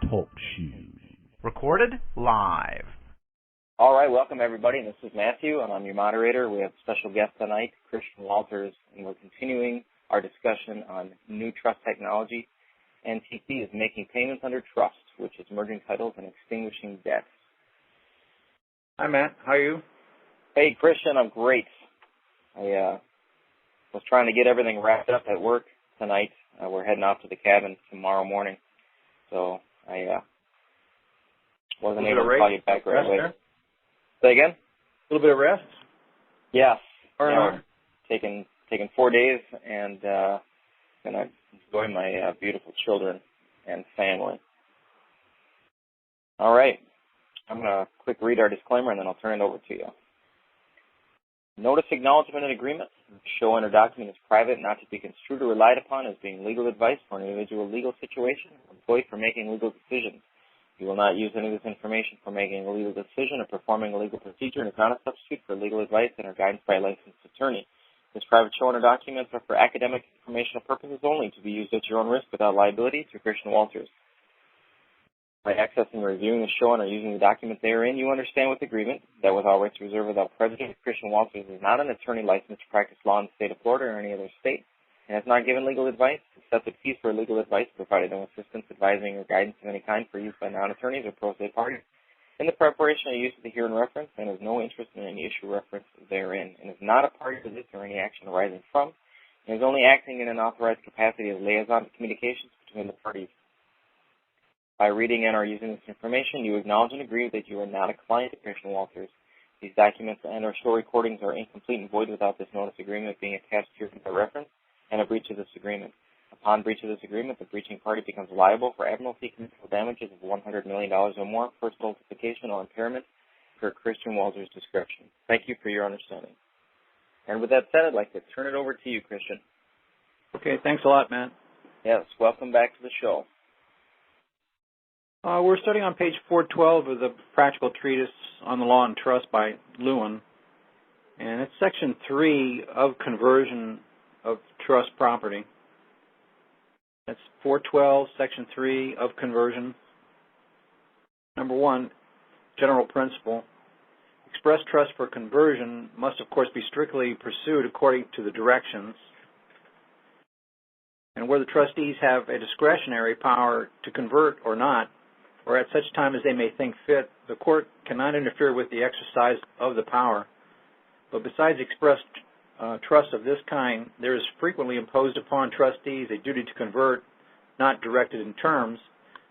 Talk shoes. Recorded live. All right, welcome everybody. This is Matthew, and I'm your moderator. We have a special guest tonight, Christian Walters, and we're continuing our discussion on new trust technology. NTT is making payments under trust, which is merging titles and extinguishing debts. Hi, Matt. How are you? Hey, Christian, I'm great. I was trying to get everything wrapped up at work tonight. We're heading off to the cabin tomorrow morning, so I wasn't able to call you back right away. Say again? A little bit of rest? Yes. We're taking 4 days and gonna enjoy my beautiful children and family. All right. I'm gonna quick read our disclaimer and then I'll turn it over to you. Notice, acknowledgement, and agreement. The show and or document is private, not to be construed or relied upon as being legal advice for an individual legal situation or employee for making legal decisions. You will not use any of this information for making a legal decision or performing a legal procedure and is not a substitute for legal advice and or guidance by a licensed attorney. This private show and or documents are for academic informational purposes only, to be used at your own risk without liability through Christian Walters. By accessing or reviewing the show and or using the document therein, you understand with agreement that with all rights reserved without prejudice, Christian Walters is not an attorney licensed to practice law in the state of Florida or any other state, and has not given legal advice, accepted fees for legal advice, provided no assistance, advising, or guidance of any kind for use by non-attorneys or pro se parties in the preparation or use of the herein reference, and has no interest in any issue referenced therein, and is not a party to this or any action arising from, and is only acting in an authorized capacity as liaison to communications between the parties. By reading and or using this information, you acknowledge and agree that you are not a client of Christian Walters. These documents and or show recordings are incomplete and void without this notice agreement being attached here by reference and a breach of this agreement. Upon breach of this agreement, the breaching party becomes liable for admiralty committal damages of $100 million or more for stultification or impairment per Christian Walters' description. Thank you for your understanding. And with that said, I'd like to turn it over to you, Christian. Okay, thanks a lot, Matt. Yes, welcome back to the show. We're starting on page 412 of the Practical Treatise on the Law and Trust by Lewin, and it's section 3 of conversion of trust property. That's 412, section 3 of conversion. Number 1, general principle. Express trust for conversion must, of course, be strictly pursued according to the directions. And where the trustees have a discretionary power to convert or not, or at such time as they may think fit, the court cannot interfere with the exercise of the power. But besides express trust of this kind, there is frequently imposed upon trustees a duty to convert, not directed in terms,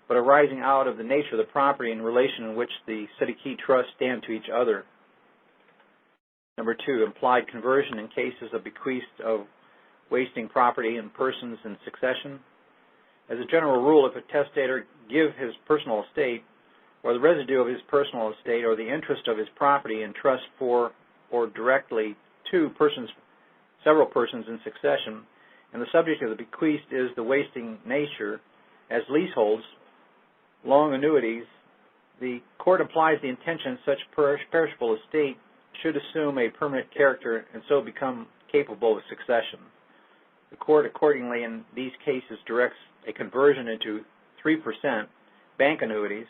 but arising out of the nature of the property and relation in which the city key trusts stand to each other. Number 2, implied conversion in cases of bequeath of wasting property and persons in succession. As a general rule, if a testator give his personal estate, or the residue of his personal estate, or the interest of his property in trust for or directly to several persons in succession, and the subject of the bequest is the wasting nature, as leaseholds, long annuities, the court applies the intention such perishable estate should assume a permanent character and so become capable of succession. The court accordingly in these cases directs a conversion into 3% bank annuities,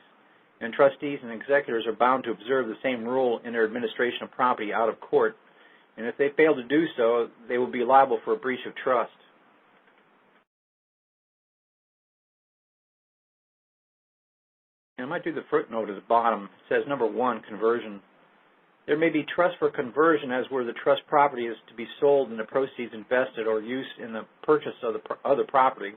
and trustees and executors are bound to observe the same rule in their administration of property out of court, and if they fail to do so, they will be liable for a breach of trust. And I might do the footnote at the bottom. It says, number 1, conversion. There may be trust for conversion as where the trust property is to be sold and the proceeds invested or used in the purchase of the other property,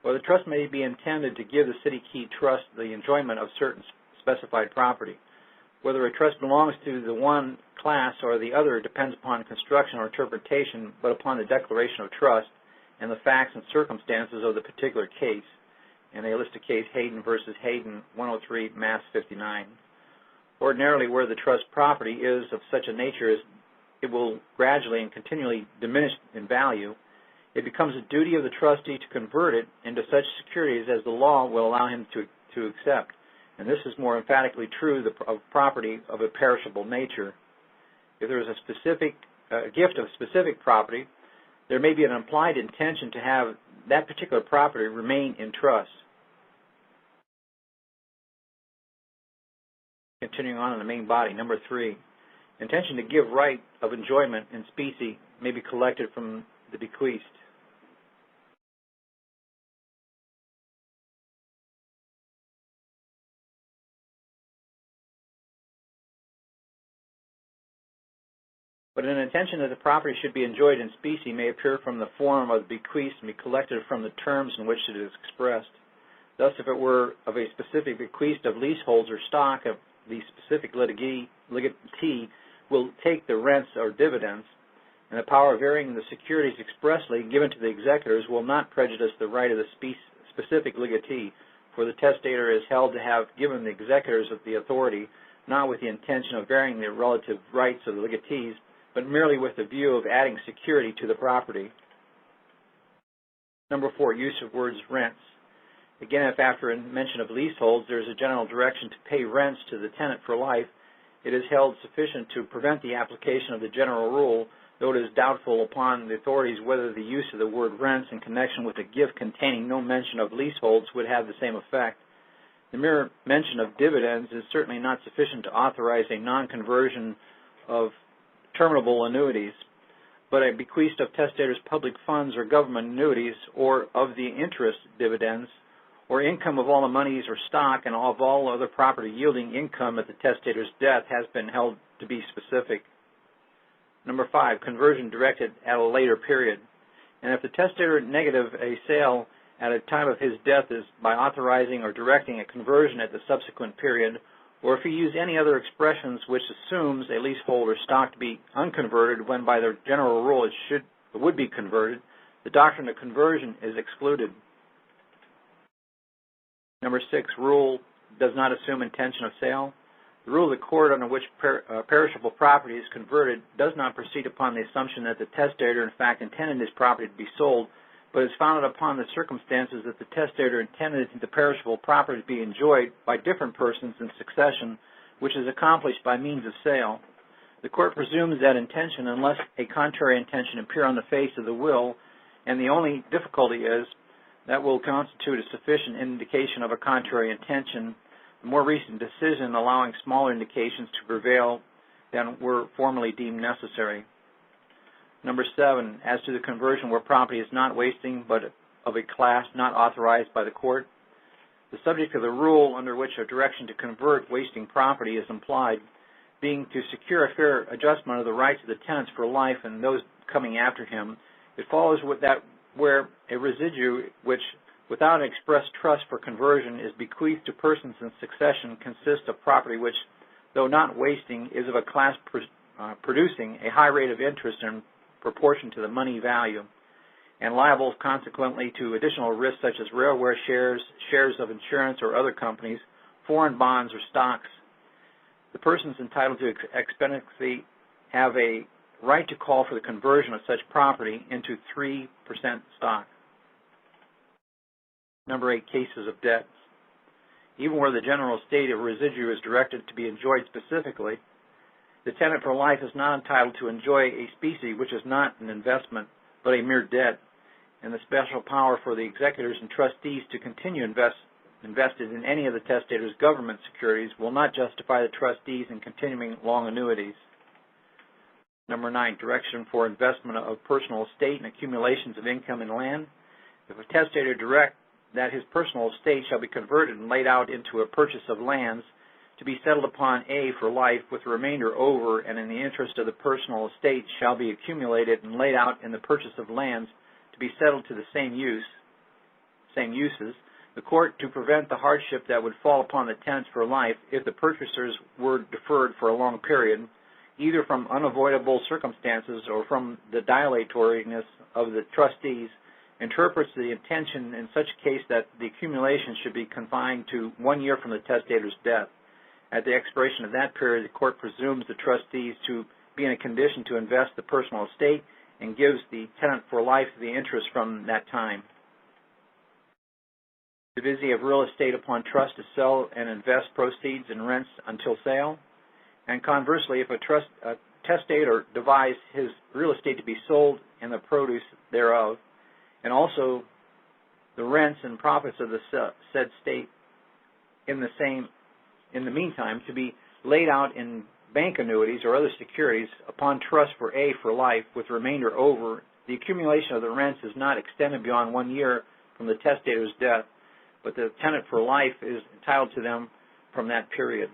or the trust may be intended to give the city key trust the enjoyment of certain specified property. Whether a trust belongs to the one class or the other depends upon construction or interpretation, but upon the declaration of trust and the facts and circumstances of the particular case. And they list a case, Hayden versus Hayden, 103 Mass 59. Ordinarily, where the trust property is of such a nature as it will gradually and continually diminish in value, it becomes a duty of the trustee to convert it into such securities as the law will allow him to accept. And this is more emphatically true of property of a perishable nature. If there is a gift of specific property, there may be an implied intention to have that particular property remain in trust. Continuing on in the main body, number 3, intention to give right of enjoyment in specie may be collected from the bequeathed. But an intention that the property should be enjoyed in specie may appear from the form of the bequeath and be collected from the terms in which it is expressed. Thus, if it were of a specific bequeath of leaseholds or stock, of the specific legatee will take the rents or dividends, and the power of varying the securities expressly given to the executors will not prejudice the right of the specific legatee, for the testator is held to have given the executors of the authority, not with the intention of varying the relative rights of the legatees, but merely with the view of adding security to the property. Number 4, use of words rents. Again, if after a mention of leaseholds there is a general direction to pay rents to the tenant for life, it is held sufficient to prevent the application of the general rule, though it is doubtful upon the authorities whether the use of the word rents in connection with a gift containing no mention of leaseholds would have the same effect. The mere mention of dividends is certainly not sufficient to authorize a non-conversion of terminable annuities, but a bequest of testator's public funds or government annuities, or of the interest dividends, or income of all the monies or stock and of all other property yielding income at the testator's death, has been held to be specific. Number 5, conversion directed at a later period. And if the testator negative a sale at a time of his death is by authorizing or directing a conversion at the subsequent period, or if he use any other expressions which assumes a leasehold or stock to be unconverted when by the general rule it would be converted, the doctrine of conversion is excluded. Number 6, rule does not assume intention of sale. The rule of the court under which perishable property is converted does not proceed upon the assumption that the testator in fact intended his property to be sold, but is founded upon the circumstances that the testator intended the perishable property to be enjoyed by different persons in succession, which is accomplished by means of sale. The court presumes that intention unless a contrary intention appear on the face of the will, and the only difficulty is that will constitute a sufficient indication of a contrary intention, the more recent decision allowing smaller indications to prevail than were formerly deemed necessary. Number 7, as to the conversion where property is not wasting but of a class not authorized by the court, the subject of the rule under which a direction to convert wasting property is implied, being to secure a fair adjustment of the rights of the tenants for life and those coming after him, it follows that where a residue which, without an express trust for conversion, is bequeathed to persons in succession consists of property which, though not wasting, is of a class producing a high rate of interest in proportion to the money value, and liable consequently to additional risks such as railway shares, shares of insurance or other companies, foreign bonds or stocks. The persons entitled to expectancy have a right to call for the conversion of such property into 3% stock. Number 8, cases of debts. Even where the general estate of residue is directed to be enjoyed specifically, the tenant for life is not entitled to enjoy a specie which is not an investment but a mere debt, and the special power for the executors and trustees to continue invested in any of the testator's government securities will not justify the trustees in continuing long annuities. Number 9, direction for investment of personal estate and accumulations of income in land. If a testator direct that his personal estate shall be converted and laid out into a purchase of lands, to be settled upon A for life with the remainder over, and in the interest of the personal estate shall be accumulated and laid out in the purchase of lands to be settled to the same uses, the court, to prevent the hardship that would fall upon the tenants for life if the purchasers were deferred for a long period, either from unavoidable circumstances or from the dilatoriness of the trustees, interprets the intention in such a case that the accumulation should be confined to 1 year from the testator's death. At the expiration of that period, the court presumes the trustees to be in a condition to invest the personal estate and gives the tenant for life the interest from that time. Division of real estate upon trust to sell and invest proceeds and rents until sale. And conversely, if a testator devise his real estate to be sold and the produce thereof, and also rents and profits of the said state in the meantime to be laid out in bank annuities or other securities upon trust for A for life with remainder over. The accumulation of the rents is not extended beyond 1 year from the testator's death, but the tenant for life is entitled to them from that period.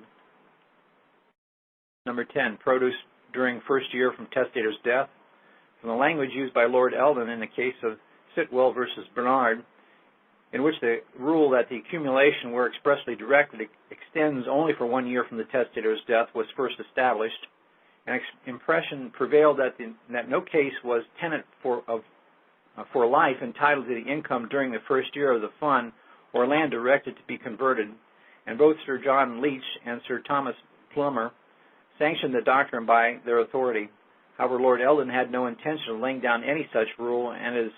Number 10, produce during first year from testator's death. From the language used by Lord Eldon in the case of Sitwell versus Bernard, in which the rule that the accumulation where expressly directed extends only for 1 year from the testator's death was first established, an impression prevailed that no case was tenant for life entitled to the income during the first year of the fund or land directed to be converted, and both Sir John Leach and Sir Thomas Plummer sanctioned the doctrine by their authority. However, Lord Eldon had no intention of laying down any such rule, and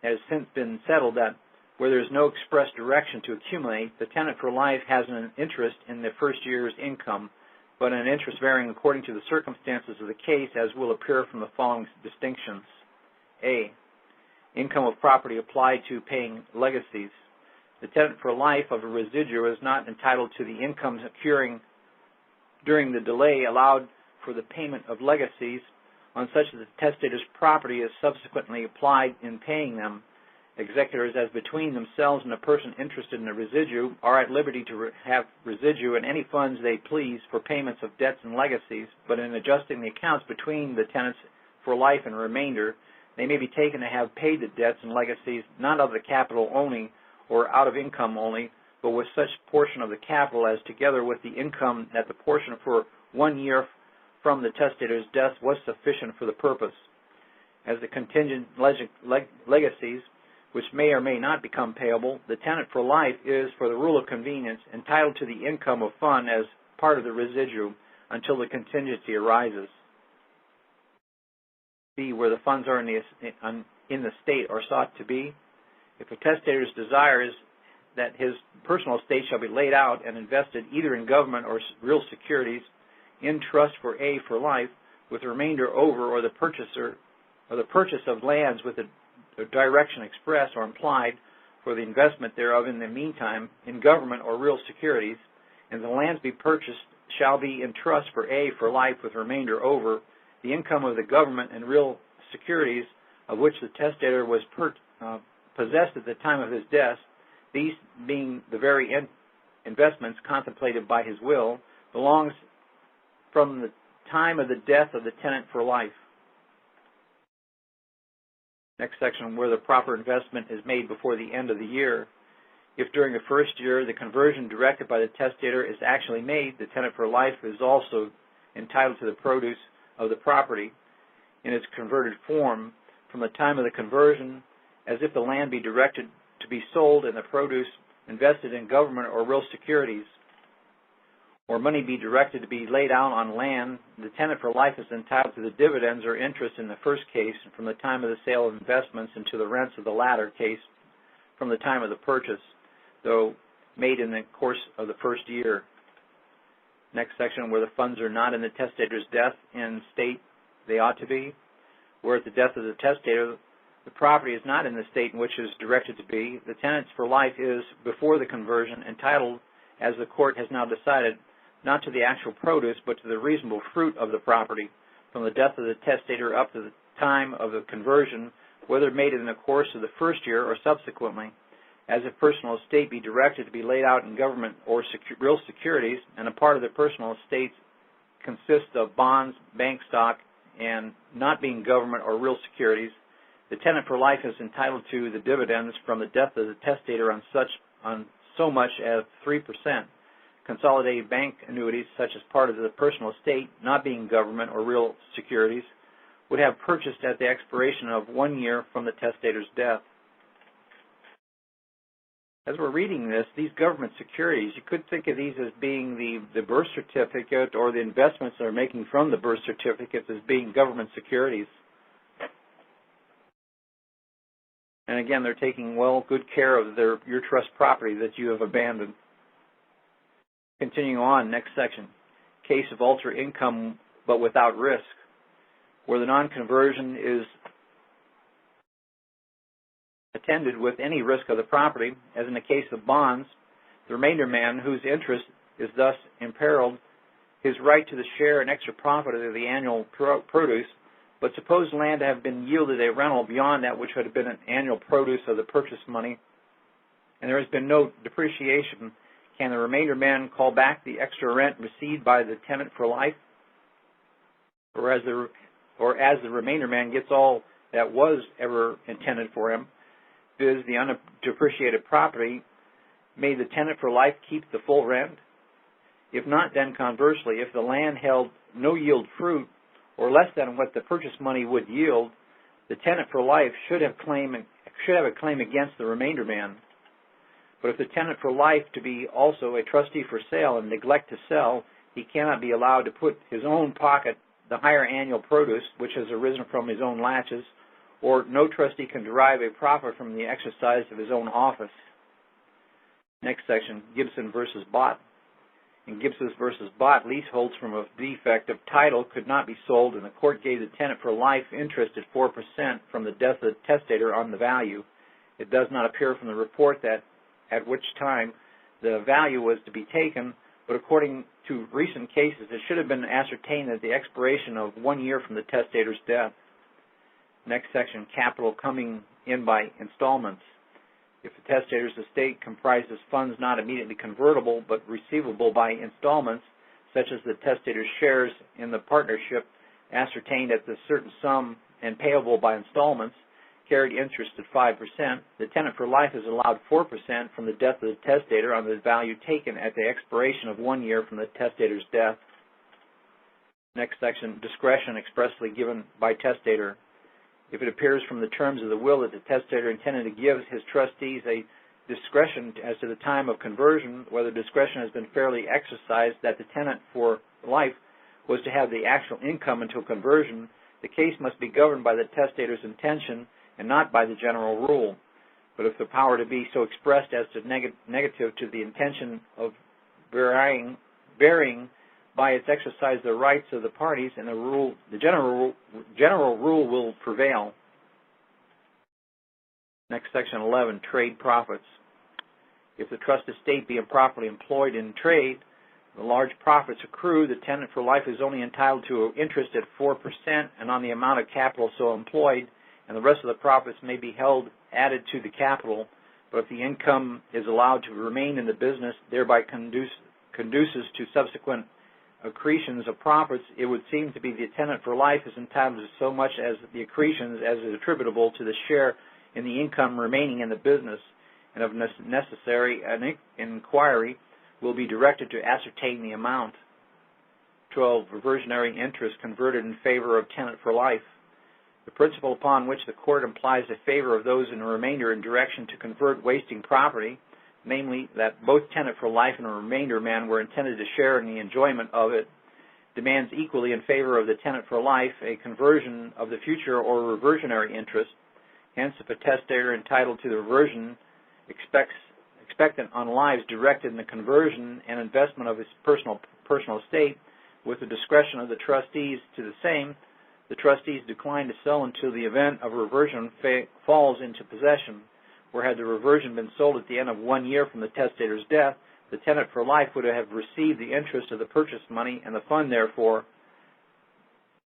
has since been settled that where there is no express direction to accumulate, the tenant for life has an interest in the first year's income, but an interest varying according to the circumstances of the case, as will appear from the following distinctions. A. Income of property applied to paying legacies. The tenant for life of a residuary is not entitled to the income occurring during the delay allowed for the payment of legacies on such that the testator's property is subsequently applied in paying them. Executors, as between themselves and a person interested in a residuary, are at liberty to have residuary in any funds they please for payments of debts and legacies, but in adjusting the accounts between the tenants for life and remainder, they may be taken to have paid the debts and legacies not of the capital only or out of income only, but with such portion of the capital as together with the income that the portion for 1 year from the testator's death was sufficient for the purpose. As the contingent legacies, which may or may not become payable, the tenant for life is, for the rule of convenience, entitled to the income of fund as part of the residuary until the contingency arises. B. Where the funds are in the state are sought to be. If a testator's desire is that his personal estate shall be laid out and invested either in government or real securities, in trust for A for life, with the remainder over, or the purchase of lands with a direction expressed or implied for the investment thereof in the meantime in government or real securities, and the lands be purchased shall be in trust for A for life with remainder over, the income of the government and real securities of which the testator was possessed at the time of his death, these being the very investments contemplated by his will, belongs from the time of the death of the tenant for life. Next section, where the proper investment is made before the end of the year. If during the first year the conversion directed by the testator is actually made, the tenant for life is also entitled to the produce of the property in its converted form from the time of the conversion, as if the land be directed to be sold and the produce invested in government or real securities, or money be directed to be laid out on land. The tenant for life is entitled to the dividends or interest in the first case from the time of the sale of investments, and to the rents of the latter case from the time of the purchase, though made in the course of the first year. Next section, where the funds are not in the testator's death in state they ought to be. Where at the death of the testator the property is not in the state in which it is directed to be, the tenant for life is, before the conversion, entitled, as the court has now decided, not to the actual produce, but to the reasonable fruit of the property, from the death of the testator up to the time of the conversion, whether made in the course of the first year or subsequently, as if personal estate be directed to be laid out in government or real securities, and a part of the personal estate consists of bonds, bank stock, and not being government or real securities, the tenant for life is entitled to the dividends from the death of the testator on so much as 3%. Consolidated bank annuities, such as part of the personal estate, not being government or real securities, would have purchased at the expiration of 1 year from the testator's death. As we're reading this, these government securities, you could think of these as being the birth certificate, or the investments they're making from the birth certificates as being government securities. And again, they're taking good care of your trust property that you have abandoned. Continuing on, next section. Case of alter income but without risk, where the non-conversion is attended with any risk of the property, as in the case of bonds, the remainder man, whose interest is thus imperiled, his right to the share and extra profit of the annual produce, but suppose land to have been yielded a rental beyond that which would have been an annual produce of the purchase money, and there has been no depreciation, can the remainder man call back the extra rent received by the tenant for life? Or as the remainder man gets all that was ever intended for him, viz. the undepreciated property, may the tenant for life keep the full rent? If not, then conversely, if the land held no yield fruit, or less than what the purchase money would yield, the tenant for life should have a claim against the remainder man. But if the tenant for life to be also a trustee for sale and neglect to sell, he cannot be allowed to put his own pocket the higher annual produce which has arisen from his own laches, or no trustee can derive a profit from the exercise of his own office. Next section, Gibson versus Bott. In Gibson versus Bott, leaseholds from a defect of title could not be sold, and the court gave the tenant for life interest at 4% from the death of the testator on the value. It does not appear from the report that at which time the value was to be taken, but according to recent cases, it should have been ascertained at the expiration of 1 year from the testator's death. Next section, capital coming in by installments. If the testator's estate comprises funds not immediately convertible but receivable by installments, such as the testator's shares in the partnership ascertained at the certain sum and payable by installments, carried interest at 5%, the tenant for life is allowed 4% from the death of the testator on the value taken at the expiration of 1 year from the testator's death. Next section, discretion expressly given by testator. If it appears from the terms of the will that the testator intended to give his trustees a discretion as to the time of conversion, whether discretion has been fairly exercised that the tenant for life was to have the actual income until conversion, the case must be governed by the testator's intention and not by the general rule. But if the power to be so expressed as to negative to the intention of varying by its exercise the rights of the parties, and the general rule will prevail. Next section 11, trade profits. If the trust estate be improperly employed in trade, the large profits accrue, the tenant for life is only entitled to interest at 4% and on the amount of capital so employed, and the rest of the profits may be held added to the capital, but if the income is allowed to remain in the business, thereby conduces to subsequent accretions of profits, it would seem to be the tenant for life is entitled to so much as the accretions as is attributable to the share in the income remaining in the business, and of necessary an inquiry will be directed to ascertain the amount. 12. Reversionary interest converted in favor of tenant for life. The principle upon which the court implies a favor of those in the remainder in direction to convert wasting property, namely that both tenant for life and a remainder man were intended to share in the enjoyment of it, demands equally in favor of the tenant for life a conversion of the future or reversionary interest. Hence, if a testator entitled to the reversion expectant on lives directed in the conversion and investment of his personal estate, with the discretion of the trustees to the same, the trustees decline to sell until the event of reversion falls into possession, where had the reversion been sold at the end of 1 year from the testator's death, the tenant for life would have received the interest of the purchase money, and the fund, therefore,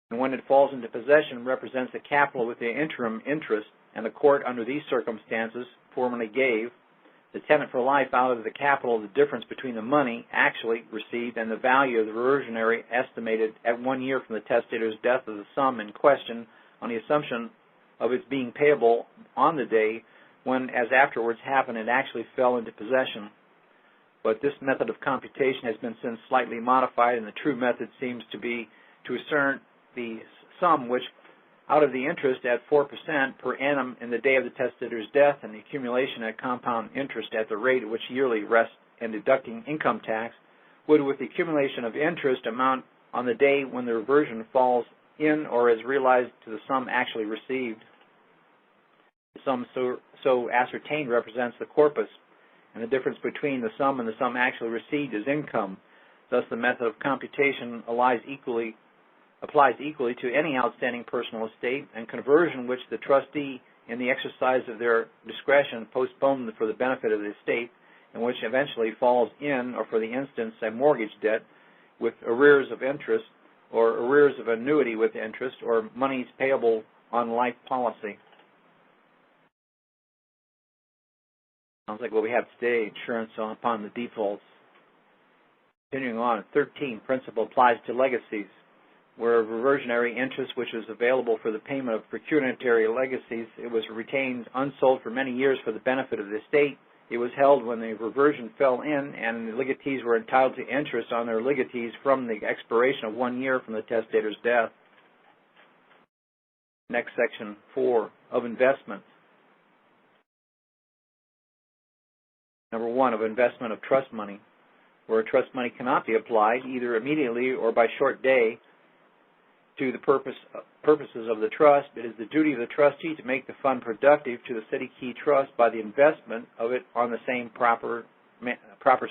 and when it falls into possession, represents the capital with the interim interest, and the court, under these circumstances, formally gave the tenant for life out of the capital the difference between the money actually received and the value of the reversionary estimated at 1 year from the testator's death of the sum in question, on the assumption of its being payable on the day when, as afterwards happened, it actually fell into possession. But this method of computation has been since slightly modified, and the true method seems to be to assert the sum which, out of the interest at 4% per annum in the day of the testator's death, and the accumulation at compound interest at the rate at which yearly rests and deducting income tax, would, with the accumulation of interest, amount on the day when the reversion falls in or is realized to the sum actually received. The sum so ascertained represents the corpus, and the difference between the sum and the sum actually received is income. Thus, the method of computation applies equally to any outstanding personal estate, and conversion which the trustee in the exercise of their discretion, postpone for the benefit of the estate, and which eventually falls in, or for the instance, a mortgage debt with arrears of interest, or arrears of annuity with interest, or monies payable on life policy. Sounds like what we have today, insurance upon the defaults. Continuing on, 13, principle applies to legacies, where reversionary interest, which is available for the payment of pecuniary legacies, it was retained unsold for many years for the benefit of the estate. It was held when the reversion fell in, and the legatees were entitled to interest on their legatees from the expiration of 1 year from the testator's death. Next section, 4, of investments. Number 1, of investment of trust money, where trust money cannot be applied either immediately or by short day to the purposes of the trust. It is the duty of the trustee to make the fund productive to the City Key Trust by the investment of it on the same proper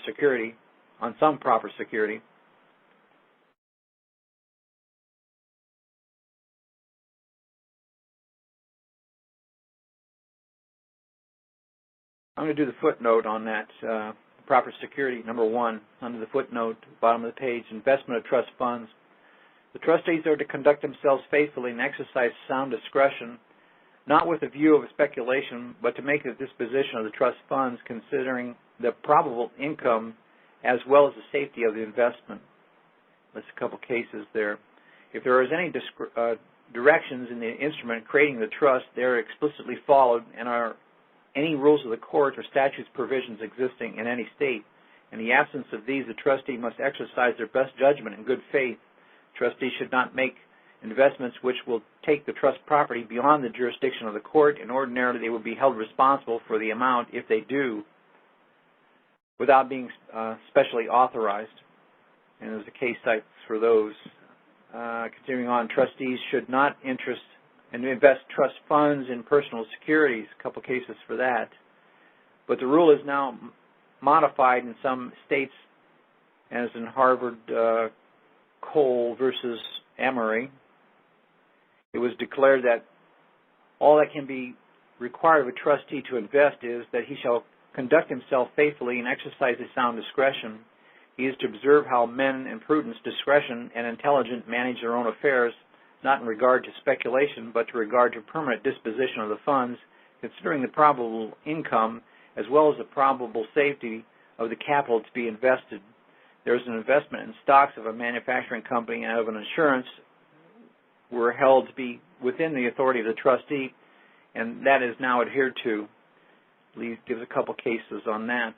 security, on some proper security. I'm going to do the footnote on that proper security, number 1, under the footnote, bottom of the page, investment of trust funds. The trustees are to conduct themselves faithfully and exercise sound discretion, not with a view of speculation, but to make a disposition of the trust funds considering the probable income as well as the safety of the investment. There's a couple cases there. If there is any directions in the instrument creating the trust, they are explicitly followed and are any rules of the court or statutes provisions existing in any state. In the absence of these, the trustee must exercise their best judgment in good faith. Trustees should not make investments which will take the trust property beyond the jurisdiction of the court, and ordinarily they will be held responsible for the amount if they do, without being specially authorized. And there's a case cites for those. Continuing on, trustees should not invest trust funds in personal securities, a couple cases for that. But the rule is now modified in some states, as in Harvard Cole versus Emory. It was declared that all that can be required of a trustee to invest is that he shall conduct himself faithfully and exercise a sound discretion. He is to observe how men in prudence, discretion, and intelligence manage their own affairs, not in regard to speculation, but to regard to permanent disposition of the funds, considering the probable income as well as the probable safety of the capital to be invested. There is an investment in stocks of a manufacturing company and of an insurance were held to be within the authority of the trustee, and that is now adhered to. Lee gives a couple cases on that.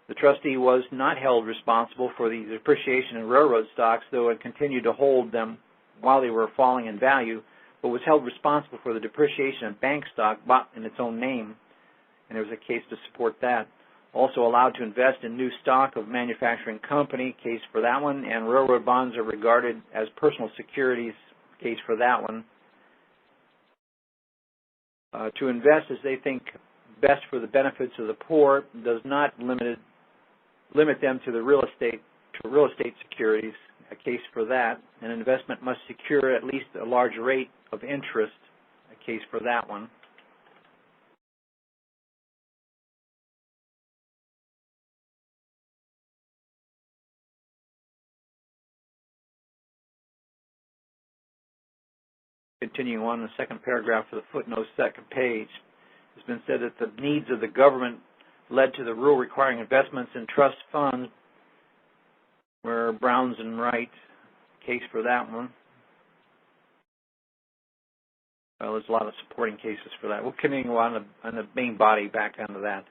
The trustee was not held responsible for the depreciation in railroad stocks, though it continued to hold them while they were falling in value, but was held responsible for the depreciation of bank stock bought in its own name, and there was a case to support that. Also allowed to invest in new stock of manufacturing company, case for that one, and railroad bonds are regarded as personal securities, case for that one. To invest as they think best for the benefits of the poor does not limit them to the real estate securities, a case for that. An investment must secure at least a large rate of interest, a case for that one. Continuing on in the second paragraph of the footnote, second page, it's been said that the needs of the government led to the rule requiring investments in trust funds, where Browns and Wright, case for that one. Well, there's a lot of supporting cases for that. We'll continue on the main body back onto that.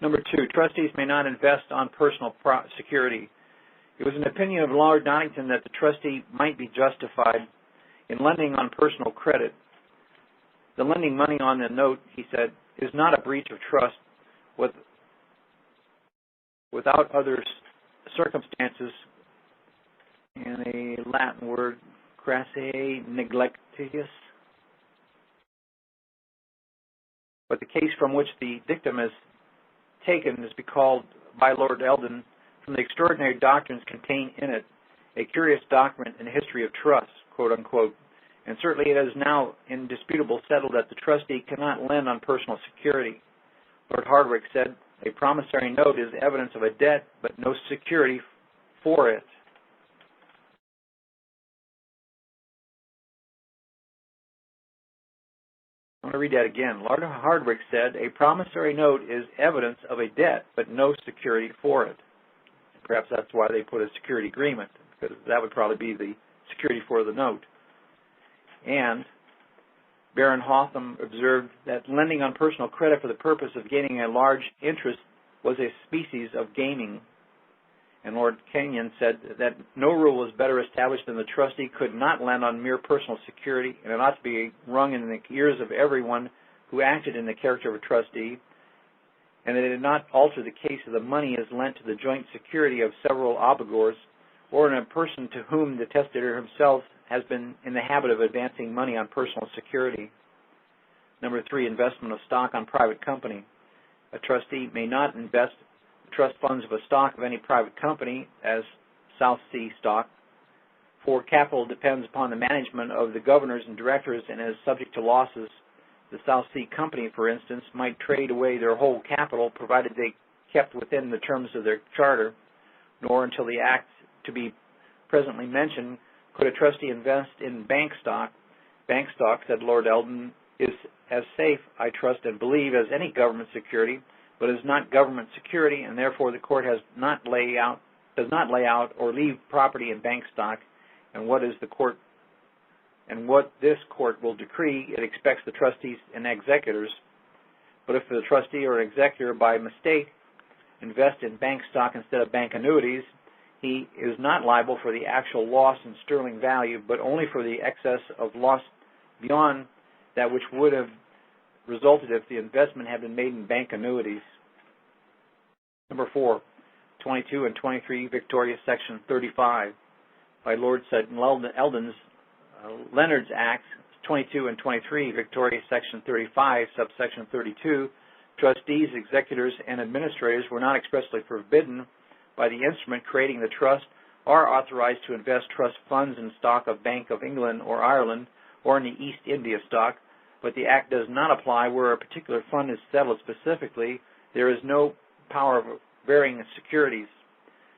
Number 2, trustees may not invest on personal security. It was an opinion of Lord Donington that the trustee might be justified in lending on personal credit. The lending money on the note, he said, is not a breach of trust without other circumstances, in a Latin word, crasse neglectius. But the case from which the dictum is taken is called by Lord Eldon from the extraordinary doctrines contained in it, a curious document in the history of trust, quote unquote, And certainly it is now indisputable settled that the trustee cannot lend on personal security. Lord Hardwicke said, a promissory note is evidence of a debt, but no security for it. I'm going to read that again. Lord Hardwicke said, a promissory note is evidence of a debt, but no security for it. Perhaps that's why they put a security agreement, because that would probably be the security for the note. And Baron Hotham observed that lending on personal credit for the purpose of gaining a large interest was a species of gaming. And Lord Kenyon said that no rule was better established than the trustee could not lend on mere personal security, and it ought to be rung in the ears of everyone who acted in the character of a trustee, and that it did not alter the case of the money as lent to the joint security of several obligors, or in a person to whom the testator himself has been in the habit of advancing money on personal security. Number 3, investment of stock on private company. A trustee may not invest trust funds of a stock of any private company as South Sea stock, for capital depends upon the management of the governors and directors and is subject to losses. The South Sea Company, for instance, might trade away their whole capital provided they kept within the terms of their charter, nor until the act to be presently mentioned could a trustee invest in bank stock. Bank stock, said Lord Eldon, is as safe, I trust and believe, as any government security, but is not government security, and therefore the court does not lay out or leave property in bank stock, and what this court will decree, it expects the trustees and executors. But if the trustee or executor by mistake invest in bank stock instead of bank annuities, he is not liable for the actual loss in sterling value, but only for the excess of loss beyond that which would have resulted if the investment had been made in bank annuities. Number 4, 22 and 23 Victoria Section 35 by Lord Sutton Eldon's Leonard's Acts 22 and 23 Victoria Section 35 subsection 32. Trustees, executors, and administrators were not expressly forbidden by the instrument creating the trust or authorized to invest trust funds in stock of Bank of England or Ireland or in the East India stock, but the Act does not apply where a particular fund is settled specifically. There is no power of varying securities.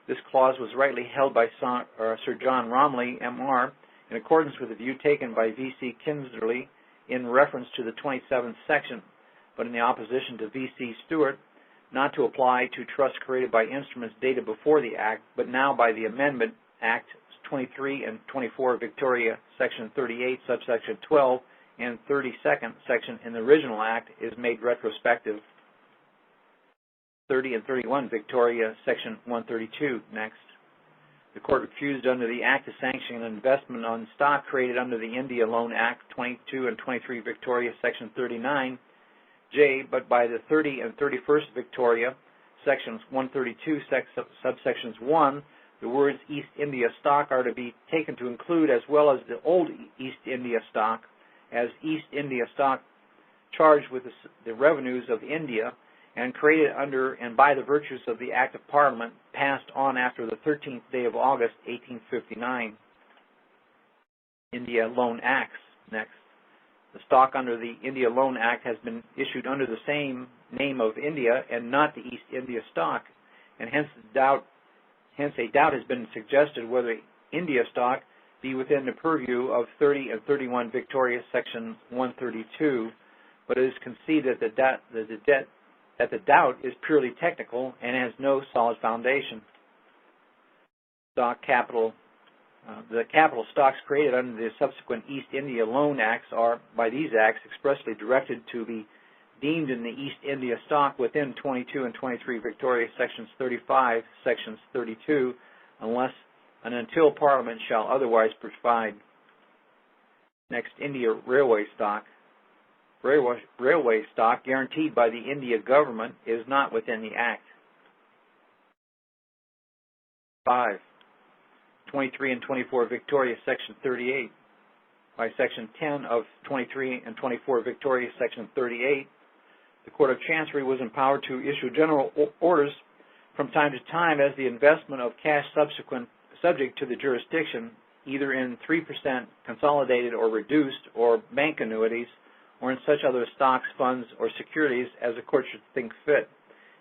This clause was rightly held by Sir John Romilly, M.R., in accordance with the view taken by V.C. Kinserly in reference to the 27th section, but in the opposition to V.C. Stewart, not to apply to trusts created by instruments dated before the Act, but now by the Amendment Act 23 and 24 Victoria Section 38, subsection 12, and 32nd section in the original Act is made retrospective. 30 and 31 Victoria Section 132 next. The court refused under the Act to sanction an investment on stock created under the India Loan Act 22 and 23 Victoria Section 39 J, but by the 30 and 31st Victoria Sections 132 subsections 1, the words East India stock are to be taken to include, as well as the old East India stock, as East India stock charged with the revenues of India and created under and by the virtues of the Act of Parliament passed on after the 13th day of August, 1859. India Loan Acts next. The stock under the India Loan Act has been issued under the same name of India and not the East India stock, and hence a doubt has been suggested whether India stock be within the purview of 30 and 31 Victoria Section 132, but it is conceded that the doubt is purely technical and has no solid foundation. Stock capital. The capital stocks created under the subsequent East India Loan Acts are, by these acts, expressly directed to be deemed in the East India stock within 22 and 23 Victoria Sections 35, Sections 32, unless and until Parliament shall otherwise provide. Next, India Railway stock. Railway stock guaranteed by the India government is not within the Act. 5. 23 and 24 Victoria Section 38. By Section 10 of 23 and 24 Victoria Section 38, the Court of Chancery was empowered to issue general orders from time to time as the investment of cash subject to the jurisdiction, either in 3% consolidated or reduced or bank annuities, or in such other stocks, funds, or securities as the court should think fit.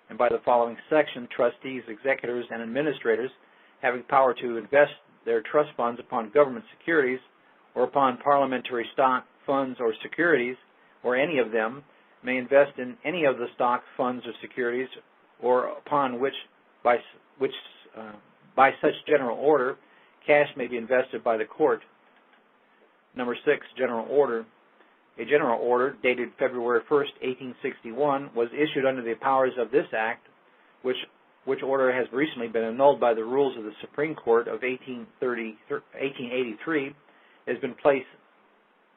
And by the following section, trustees, executors, and administrators having power to invest their trust funds upon government securities or upon parliamentary stock, funds, or securities, or any of them, may invest in any of the stock, funds, or securities, or upon which by such general order, cash may be invested by the court. Number 6, general order. A general order dated February 1st, 1861, was issued under the powers of this Act, which order has recently been annulled by the rules of the Supreme Court of 1883, has been placed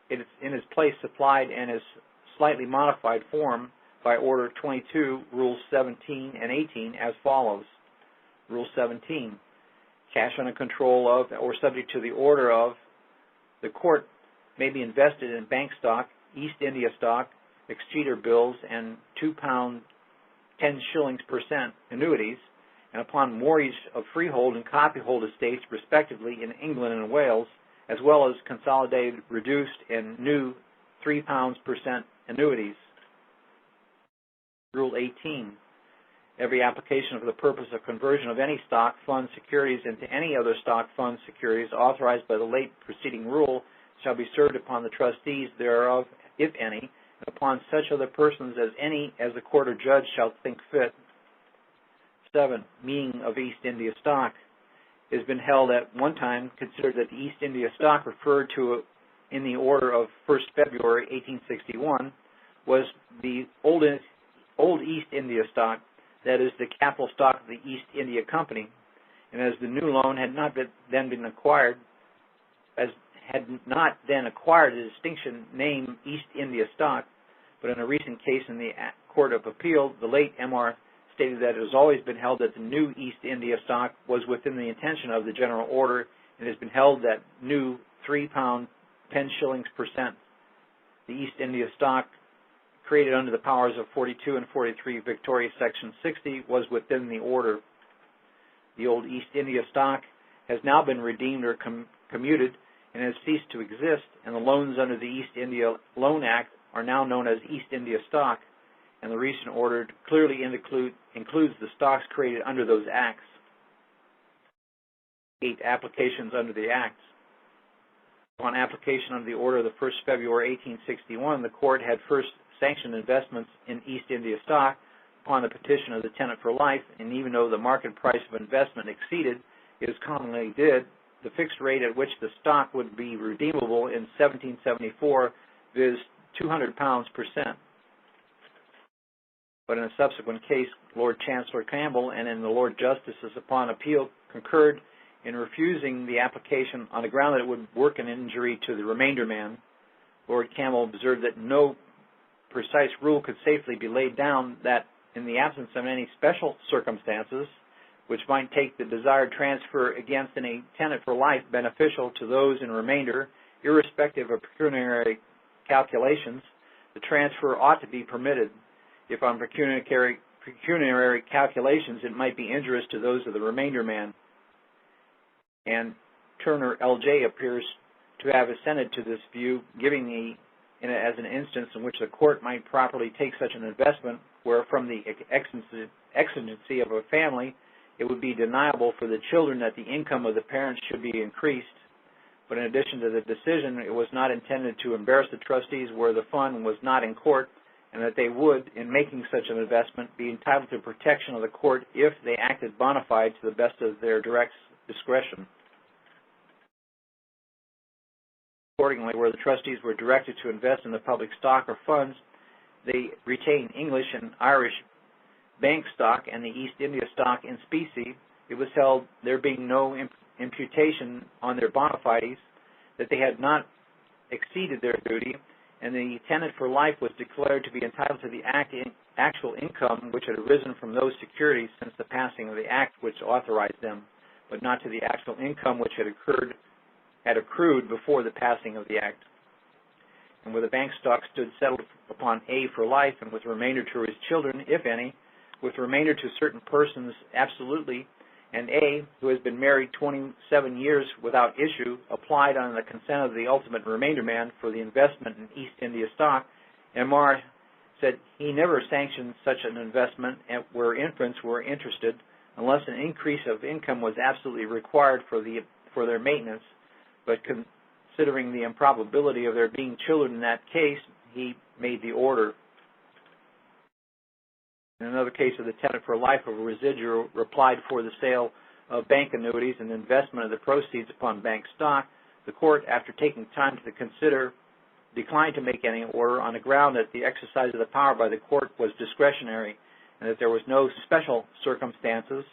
in its place supplied in its slightly modified form by Order 22, Rules 17 and 18 as follows. Rule 17, cash under control of or subject to the order of the court may be invested in bank stock, East India stock, exchequer bills, and £2 10 shillings per cent annuities, and upon mortgage of freehold and copyhold estates respectively in England and Wales, as well as consolidated, reduced, and new £3 per cent annuities. Rule 18. Every application for the purpose of conversion of any stock, fund, securities into any other stock, fund, securities authorized by the late preceding rule shall be served upon the trustees thereof, if any, and upon such other persons as the court or judge shall think fit. 7. Meaning of East India stock. It has been held at one time considered that the East India stock referred to in the order of 1st February 1861 was the old East India stock, that is, the capital stock of the East India Company, and as the new loan had not then acquired the distinction name East India stock, but in a recent case in the Court of Appeal, the late M.R. stated that it has always been held that the new East India stock was within the intention of the general order, and has been held that new £3 10 shillings per cent, the East India stock created under the powers of 42 and 43 Victoria Section 60 was within the order. The old East India stock has now been redeemed or commuted and has ceased to exist, and the loans under the East India Loan Act are now known as East India stock, and the recent order clearly includes the stocks created under those acts. 8. Applications under the acts. On application under the order of the 1st February 1861, the court had first sanctioned investments in East India stock upon the petition of the tenant for life, and even though the market price of investment exceeded, as commonly did, the fixed rate at which the stock would be redeemable in 1774, viz. £200 per cent. But in a subsequent case, Lord Chancellor Campbell and in the Lord Justices upon appeal concurred in refusing the application on the ground that it would work an injury to the remainder man. Lord Campbell observed that no precise rule could safely be laid down that, in the absence of any special circumstances which might take the desired transfer against any tenant for life beneficial to those in remainder, irrespective of pecuniary calculations, the transfer ought to be permitted. If on pecuniary calculations it might be injurious to those of the remainder man. And Turner L.J. appears to have assented to this view, giving as an instance in which the court might properly take such an investment where from the exigency of a family it would be deniable for the children that the income of the parents should be increased. But in addition to the decision, it was not intended to embarrass the trustees where the fund was not in court, and that they would, in making such an investment, be entitled to protection of the court if they acted bona fide to the best of their direct discretion. Accordingly, where the trustees were directed to invest in the public stock or funds, they retained English and Irish bank stock and the East India stock in specie. It was held, there being no imputation on their bona fides, that they had not exceeded their duty, and the tenant for life was declared to be entitled to the actual income which had arisen from those securities since the passing of the act which authorized them, but not to the actual income which had accrued before the passing of the act. And where the bank stock stood settled upon A for life, and with remainder to his children, if any, with remainder to certain persons absolutely, and A, who has been married 27 years without issue, applied on the consent of the ultimate remainder man for the investment in East India stock, M.R. said he never sanctioned such an investment where infants were interested unless an increase of income was absolutely required for their maintenance, but considering the improbability of there being children in that case, he made the order. In another case of the tenant for life of a residual replied for the sale of bank annuities and investment of the proceeds upon bank stock, the court, after taking time to consider, declined to make any order on the ground that the exercise of the power by the court was discretionary and that there was no special circumstances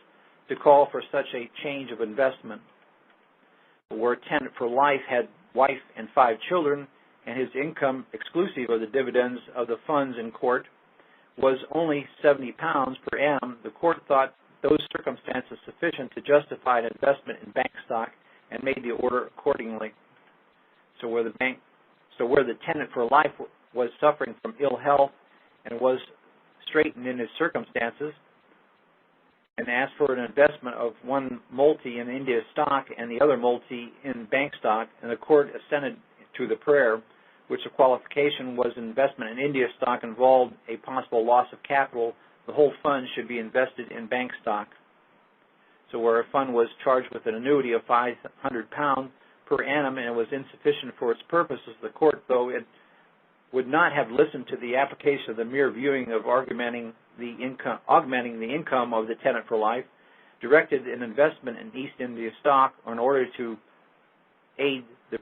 to call for such a change of investment. Where a tenant for life had wife and 5 children and his income exclusive of the dividends of the funds in court was only £70 per annum, the court thought those circumstances sufficient to justify an investment in bank stock and made the order accordingly. So where the tenant for life was suffering from ill health and was straitened in his circumstances and asked for an investment of one multi in India stock and the other multi in bank stock, and the court assented to the prayer, which the qualification was investment in India stock involved a possible loss of capital, the whole fund should be invested in bank stock. So where a fund was charged with an annuity of £500 per annum and it was insufficient for its purposes, the court, though it would not have listened to the application of the mere viewing of augmenting the income of the tenant for life, directed an investment in East India stock in order to aid the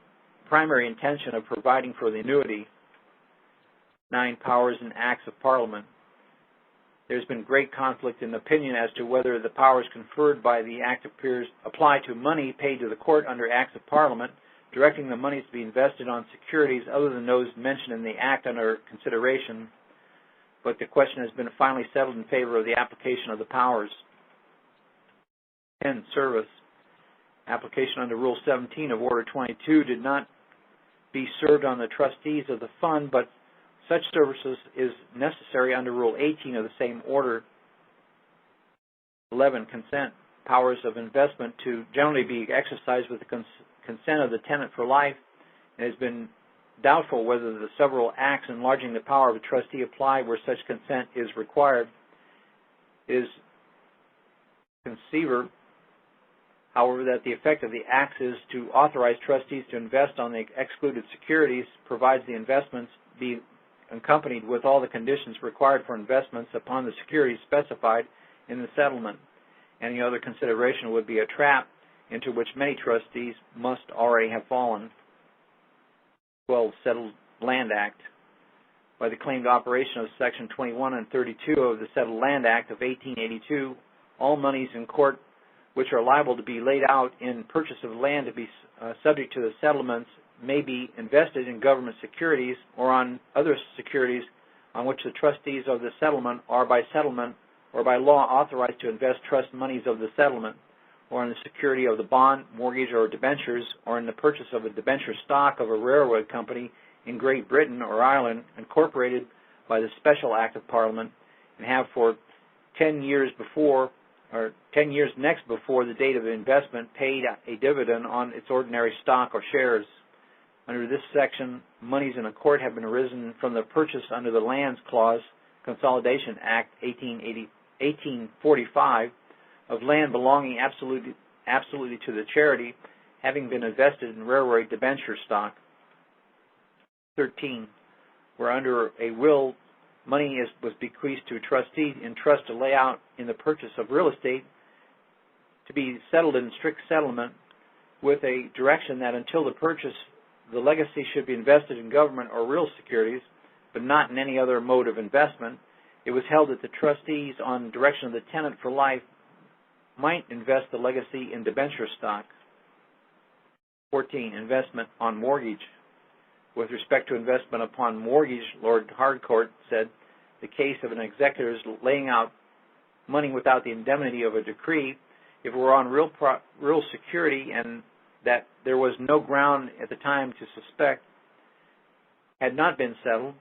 primary intention of providing for the annuity. 9. Powers and Acts of Parliament. There's been great conflict in opinion as to whether the powers conferred by the Act apply to money paid to the court under Acts of Parliament, directing the monies to be invested on securities other than those mentioned in the Act under consideration, but the question has been finally settled in favor of the application of the powers. 10. Service. Application under Rule 17 of Order 22 did not be served on the trustees of the fund, but such services is necessary under Rule 18 of the same order. 11. Consent. Powers of investment to generally be exercised with the consent of the tenant for life. It has been doubtful whether the several acts enlarging the power of a trustee apply where such consent is required. It is conceivable, however, that the effect of the acts is to authorize trustees to invest on the excluded securities, provides the investments be accompanied with all the conditions required for investments upon the securities specified in the settlement. Any other consideration would be a trap into which many trustees must already have fallen. 12. Settled Land Act. By the claimed operation of Section 21 and 32 of the Settled Land Act of 1882, all monies in court which are liable to be laid out in purchase of land to be subject to the settlements may be invested in government securities or on other securities on which the trustees of the settlement are by settlement or by law authorized to invest trust monies of the settlement, or in the security of the bond, mortgage, or debentures, or in the purchase of a debenture stock of a railroad company in Great Britain or Ireland incorporated by the Special Act of Parliament, and have for 10 years next before the date of the investment paid a dividend on its ordinary stock or shares. Under this section, monies in a court have been arisen from the purchase under the Lands Clause, Consolidation Act 1845, of land belonging absolutely to the charity, having been invested in railroad debenture stock. 13. Where under a will, money was bequeathed to a trustee in trust to lay out in the purchase of real estate to be settled in strict settlement with a direction that until the purchase, the legacy should be invested in government or real securities, but not in any other mode of investment. It was held that the trustees, on direction of the tenant for life, might invest the legacy in debenture stock. 14. Investment on mortgage. With respect to investment upon mortgage, Lord Harcourt said, the case of an executor's laying out money without the indemnity of a decree, if it were on real security and that there was no ground at the time to suspect, had not been settled,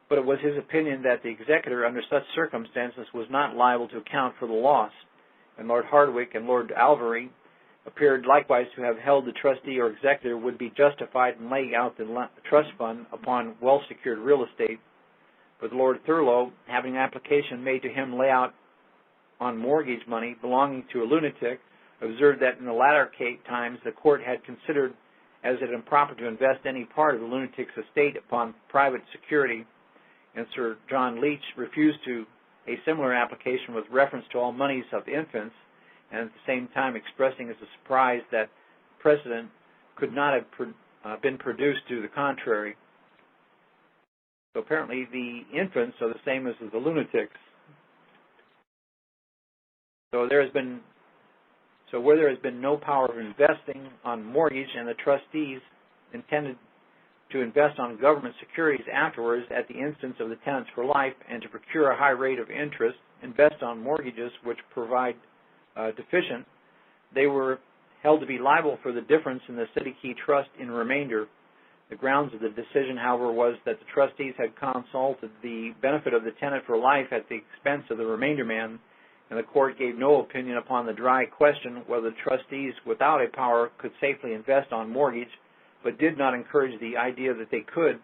but it was his opinion that the executor under such circumstances was not liable to account for the loss. and Lord Hardwicke and Lord Alvery appeared likewise to have held the trustee or executor would be justified in laying out the trust fund upon well-secured real estate, but Lord Thurlow, having an application made to him lay out on mortgage money belonging to a lunatic, observed that in the latter times the court had considered as it improper to invest any part of the lunatic's estate upon private security, and Sir John Leach refused to a similar application with reference to all moneys of infants, and at the same time expressing his surprise that precedent could not have been produced to the contrary. So apparently the infants are the same as the lunatics. So where there has been no power of investing on mortgage and the trustees intended to invest on government securities afterwards at the instance of the tenants for life and to procure a high rate of interest, invest on mortgages which provide deficient, they were held to be liable for the difference in the City Key Trust in remainder. The grounds of the decision, however, was that the trustees had consulted the benefit of the tenant for life at the expense of the remainder man, and the court gave no opinion upon the dry question whether the trustees without a power could safely invest on mortgage, but did not encourage the idea that they could.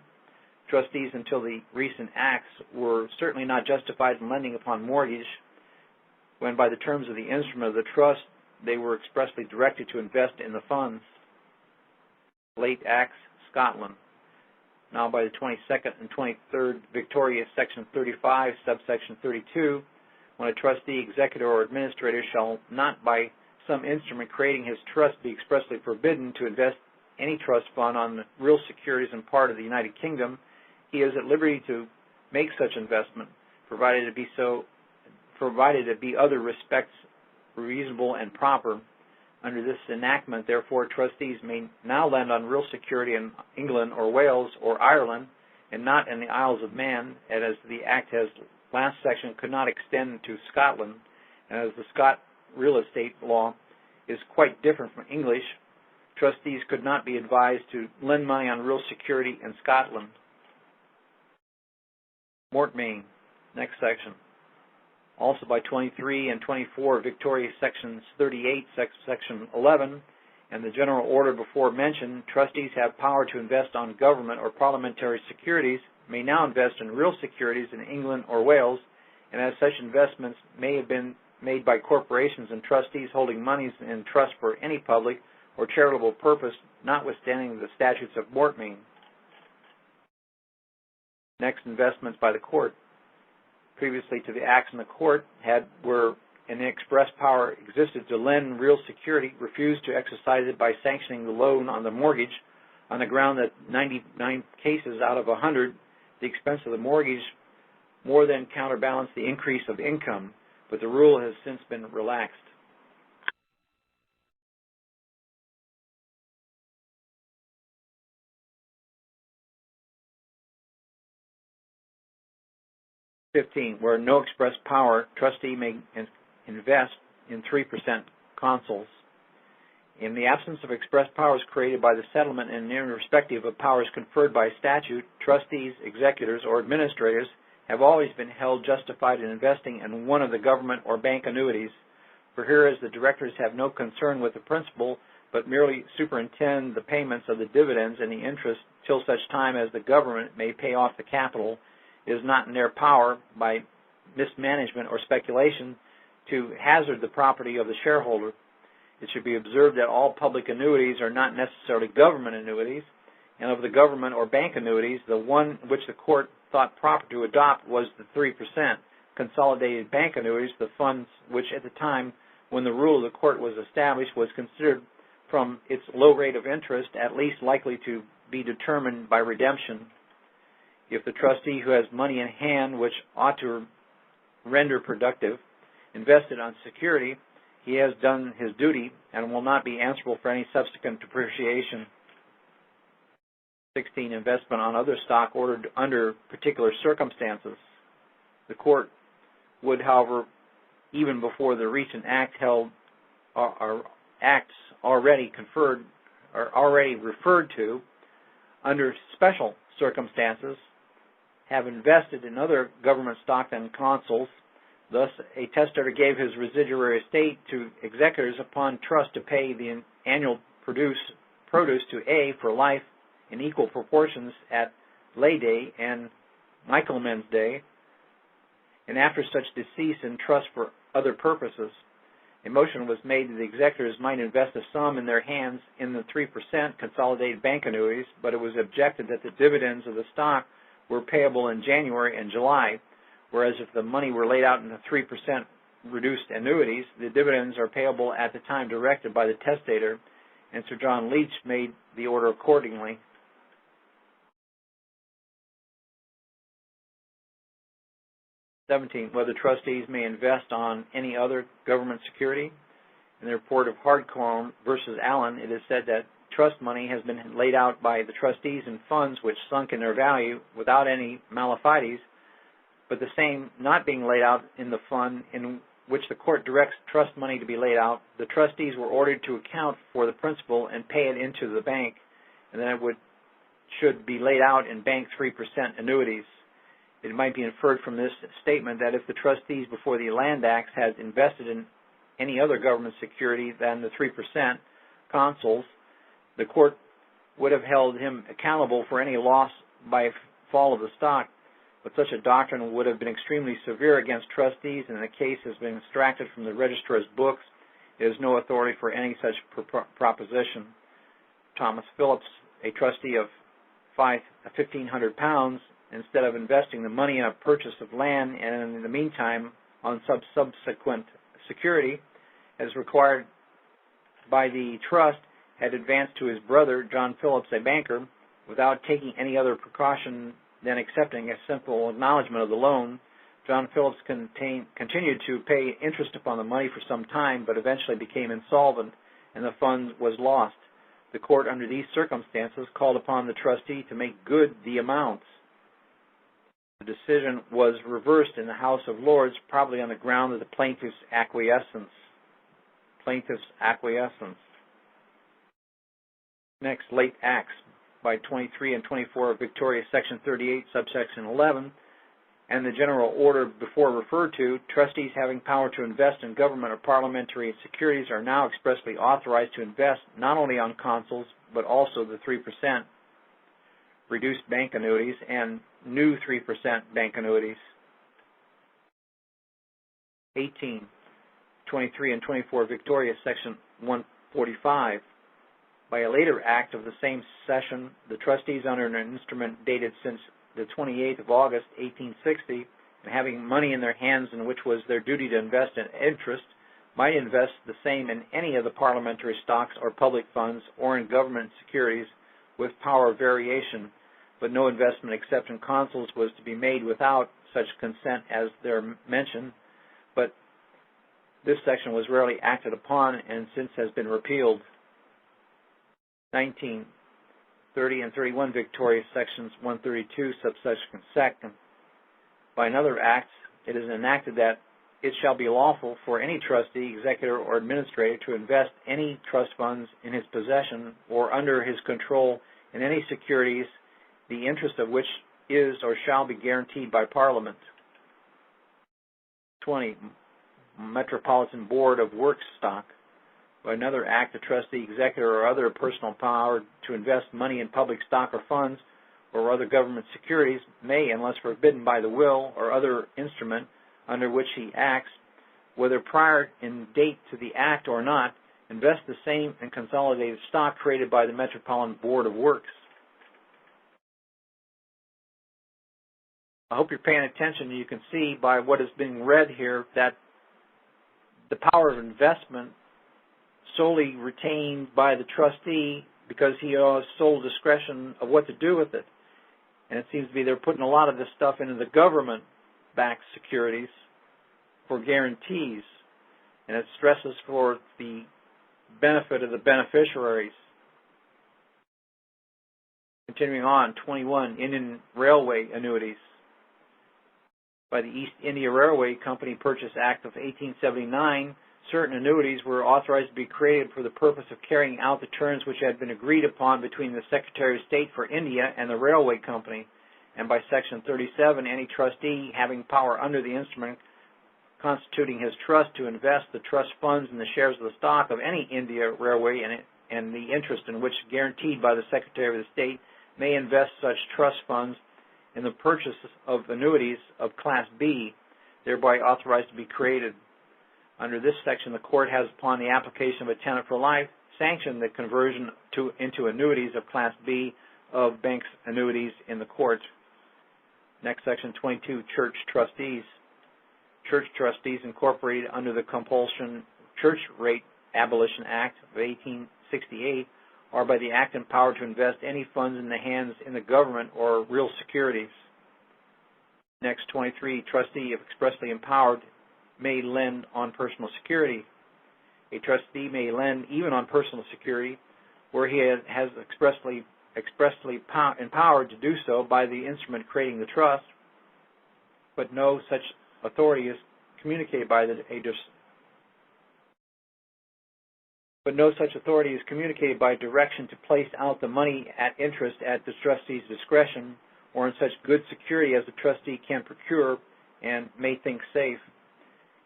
Trustees until the recent acts were certainly not justified in lending upon mortgage, when by the terms of the instrument of the trust they were expressly directed to invest in the funds. Late Acts, Scotland. Now by the 22nd and 23rd Victoria, Section 35, subsection 32, when a trustee, executor, or administrator shall not by some instrument creating his trust be expressly forbidden to invest any trust fund on real securities in part of the United Kingdom, he is at liberty to make such investment, provided it be other respects reasonable and proper. Under this enactment, therefore, trustees may now lend on real security in England or Wales or Ireland, and not in the Isles of Man, and as the Act has last section could not extend to Scotland, and as the Scott real estate law is quite different from English, trustees could not be advised to lend money on real security in Scotland. Mortmain, next section. Also by 23 and 24 Victoria Sections 38, Section 11, and the general order before mentioned, trustees have power to invest on government or parliamentary securities, may now invest in real securities in England or Wales, and as such investments may have been made by corporations and trustees holding monies in trust for any public or charitable purpose, notwithstanding the statutes of Mortmain. Next, investments by the court. Previously to the acts in the court were an express power existed to lend real security, refused to exercise it by sanctioning the loan on the mortgage on the ground that 99 cases out of 100, the expense of the mortgage more than counterbalanced the increase of income, but the rule has since been relaxed. Where no express power, trustee may invest in 3% consols. In the absence of express powers created by the settlement and irrespective of powers conferred by statute, trustees, executors, or administrators have always been held justified in investing in one of the government or bank annuities. For hereas the directors have no concern with the principal, but merely superintend the payments of the dividends and the interest till such time as the government may pay off the capital, it is not in their power, by mismanagement or speculation, to hazard the property of the shareholder. It should be observed that all public annuities are not necessarily government annuities, and of the government or bank annuities, the one which the court thought proper to adopt was the 3% consolidated bank annuities, the funds which at the time when the rule of the court was established was considered from its low rate of interest at least likely to be determined by redemption. If the trustee who has money in hand which ought to render productive invested on security, he has done his duty and will not be answerable for any subsequent depreciation. 16. Investment on other stock ordered under particular circumstances. The court would, however, even before the recent act held acts already referred to, under special circumstances, have invested in other government stock and consols, Thus, a testator gave his residuary estate to executors upon trust to pay the annual produce to A for life in equal proportions at Lay Day and Michaelman's Day, and after such decease in trust for other purposes. A motion was made that the executors might invest a sum in their hands in the 3% consolidated bank annuities, but it was objected that the dividends of the stock were payable in January and July, whereas if the money were laid out in the 3% reduced annuities, the dividends are payable at the time directed by the testator, and Sir John Leach made the order accordingly. Whether trustees may invest on any other government security. In the report of Hardcomb versus Allen, it is said that trust money has been laid out by the trustees in funds which sunk in their value without any mala fides, but the same not being laid out in the fund in which the court directs trust money to be laid out, the trustees were ordered to account for the principal and pay it into the bank, and then it should be laid out in bank 3% annuities. It might be inferred from this statement that if the trustees before the Land Acts had invested in any other government security than the 3% consols, the court would have held him accountable for any loss by fall of the stock, but such a doctrine would have been extremely severe against trustees, and the case has been extracted from the registrar's books. There is no authority for any such proposition. Thomas Phillips, a trustee of £1,500, instead of investing the money in a purchase of land and in the meantime on subsequent security, as required by the trust, had advanced to his brother, John Phillips, a banker, without taking any other precaution than accepting a simple acknowledgement of the loan. John Phillips continued to pay interest upon the money for some time, but eventually became insolvent, and the fund was lost. The court, under these circumstances, called upon the trustee to make good the amounts. The decision was reversed in the House of Lords, probably on the ground of the plaintiff's acquiescence. Next, late acts by 23 and 24 of Victoria, Section 38, subsection 11, and the general order before referred to, trustees having power to invest in government or parliamentary securities are now expressly authorized to invest not only on consols, but also the 3% reduced bank annuities and new 3% bank annuities. 18, 23, and 24 Victoria, Section 145. By a later act of the same session, the trustees under an instrument dated since the 28th of August, 1860, and having money in their hands in which was their duty to invest in interest, might invest the same in any of the parliamentary stocks or public funds or in government securities with power of variation, but no investment except in consols was to be made without such consent as there mentioned, but this section was rarely acted upon and since has been repealed. 19, 30, and 31 Victoria, Sections 132, subsection 2. By another act, it is enacted that it shall be lawful for any trustee, executor, or administrator to invest any trust funds in his possession or under his control in any securities, the interest of which is or shall be guaranteed by Parliament. 20. Metropolitan Board of Works stock. By another act, a trustee, executor, or other personal power to invest money in public stock or funds or other government securities may, unless forbidden by the will or other instrument under which he acts, whether prior in date to the act or not, invest the same in consolidated stock created by the Metropolitan Board of Works. I hope you're paying attention. You can see by what is being read here that the power of investment solely retained by the trustee because he has sole discretion of what to do with it. And it seems to be they're putting a lot of this stuff into the government-backed securities for guarantees, and it stresses for the benefit of the beneficiaries. Continuing on, 21, Indian Railway annuities. By the East India Railway Company Purchase Act of 1879, certain annuities were authorized to be created for the purpose of carrying out the terms which had been agreed upon between the Secretary of State for India and the railway company. And by Section 37, any trustee having power under the instrument constituting his trust to invest the trust funds in the shares of the stock of any India Railway and the interest in which, guaranteed by the Secretary of the State, may invest such trust funds in the purchase of annuities of Class B, thereby authorized to be created. Under this section, the court has, upon the application of a tenant for life, sanctioned the conversion into annuities of Class B of banks' annuities in the court. Next, Section 22, Church Trustees. Church trustees incorporated under the Compulsion Church Rate Abolition Act of 1868 are by the act empowered to invest any funds in the hands in the government or real securities. Next, 23, trustee, if expressly empowered, may lend on personal security. A trustee may lend even on personal security where he has expressly empowered to do so by the instrument creating the trust, but no such authority is communicated by direction to place out the money at interest at the trustee's discretion or in such good security as the trustee can procure and may think safe.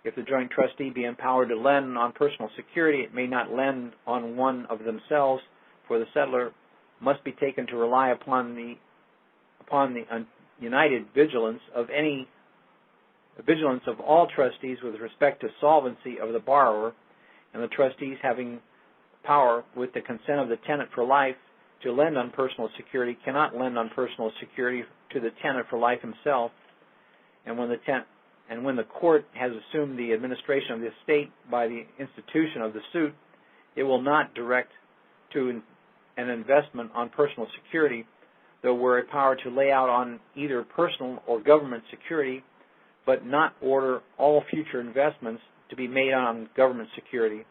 If the joint trustee be empowered to lend on personal security, it may not lend on one of themselves, for the settlor must be taken to rely upon the united vigilance of all trustees with respect to solvency of the borrower, and the trustees having power with the consent of the tenant for life to lend on personal security cannot lend on personal security to the tenant for life himself, and when the court has assumed the administration of the estate by the institution of the suit, it will not direct to an investment on personal security, though were a power to lay out on either personal or government security, but not order all future investments to be made on government security.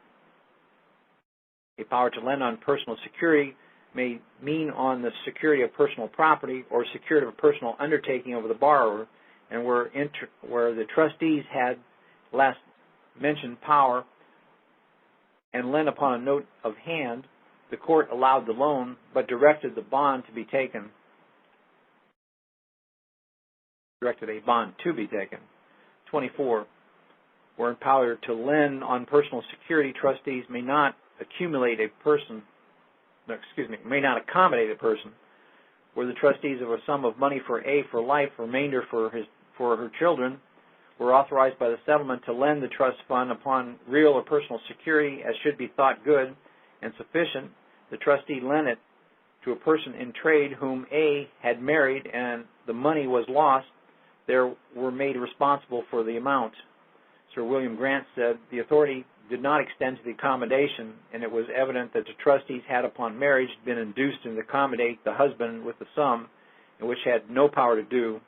A power to lend on personal security may mean on the security of personal property or security of a personal undertaking over the borrower, and where the trustees had last mentioned power and lent upon a note of hand, the court allowed the loan but directed a bond to be taken. 24. Where empowered to lend on personal security, trustees may not accommodate a person. Where the trustees of a sum of money for life, remainder for her children, were authorized by the settlement to lend the trust fund upon real or personal security as should be thought good and sufficient, the trustee lent it to a person in trade whom A had married and the money was lost, they were made responsible for the amount. Sir William Grant said the authority did not extend to the accommodation, and it was evident that the trustees had upon marriage been induced to accommodate the husband with the sum, and which had no power to do.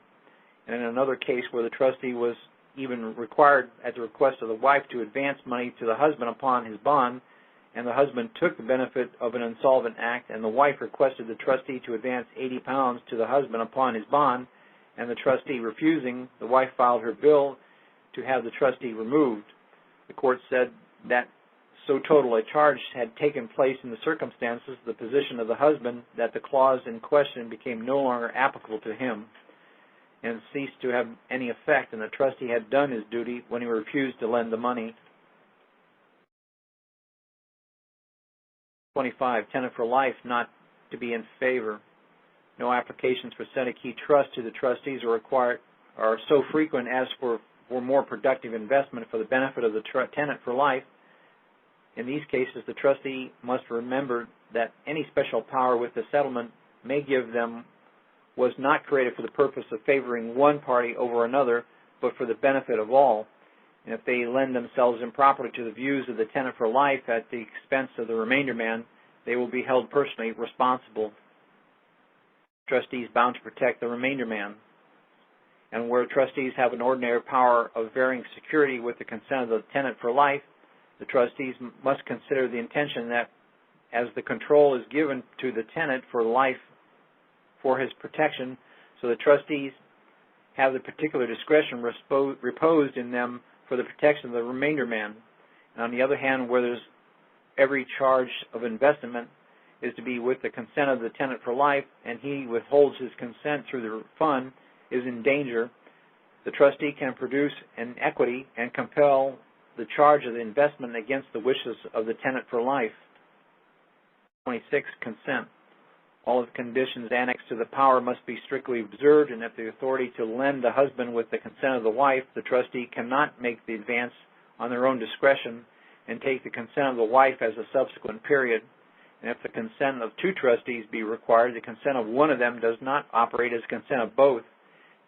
And in another case where the trustee was even required at the request of the wife to advance money to the husband upon his bond, and the husband took the benefit of an insolvent act, and the wife requested the trustee to advance £80 to the husband upon his bond, and the trustee refusing, the wife filed her bill to have the trustee removed. The court said that so total a charge had taken place in the circumstances, the position of the husband, that the clause in question became no longer applicable to him and ceased to have any effect, and the trustee had done his duty when he refused to lend the money. 25. Tenant for life not to be in favor. No applications for Seneca Trust to the trustees are so frequent as for more productive investment for the benefit of the tenant for life. In these cases, the trustee must remember that any special power with the settlement may give them was not created for the purpose of favoring one party over another, but for the benefit of all. And if they lend themselves improperly to the views of the tenant for life at the expense of the remainder man, they will be held personally responsible. Trustees bound to protect the remainder man. And where trustees have an ordinary power of varying security with the consent of the tenant for life, the trustees must consider the intention that as the control is given to the tenant for life for his protection, so the trustees have the particular discretion reposed in them for the protection of the remainder man. And on the other hand, where there's every charge of investment is to be with the consent of the tenant for life, and he withholds his consent through the fund, is in danger, The trustee can produce an equity and compel the charge of the investment against the wishes of the tenant for life. 26. Consent. All of the conditions annexed to the power must be strictly observed, and if the authority to lend the husband with the consent of the wife, the trustee cannot make the advance on their own discretion and take the consent of the wife as a subsequent period. And if the consent of two trustees be required, the consent of one of them does not operate as consent of both.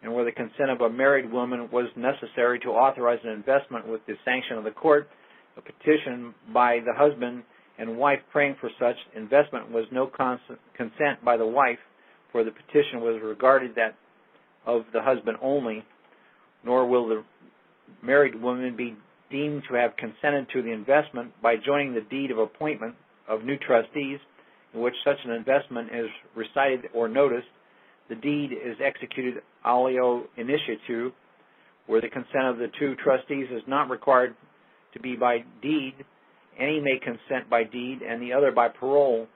And where the consent of a married woman was necessary to authorize an investment with the sanction of the court, a petition by the husband and wife praying for such investment was no consent by the wife, for the petition was regarded that of the husband only, nor will the married woman be deemed to have consented to the investment by joining the deed of appointment of new trustees in which such an investment is recited or noticed. The deed is executed alio initiatu, where the consent of the two trustees is not required to be by deed. Any may consent by deed and the other by parole,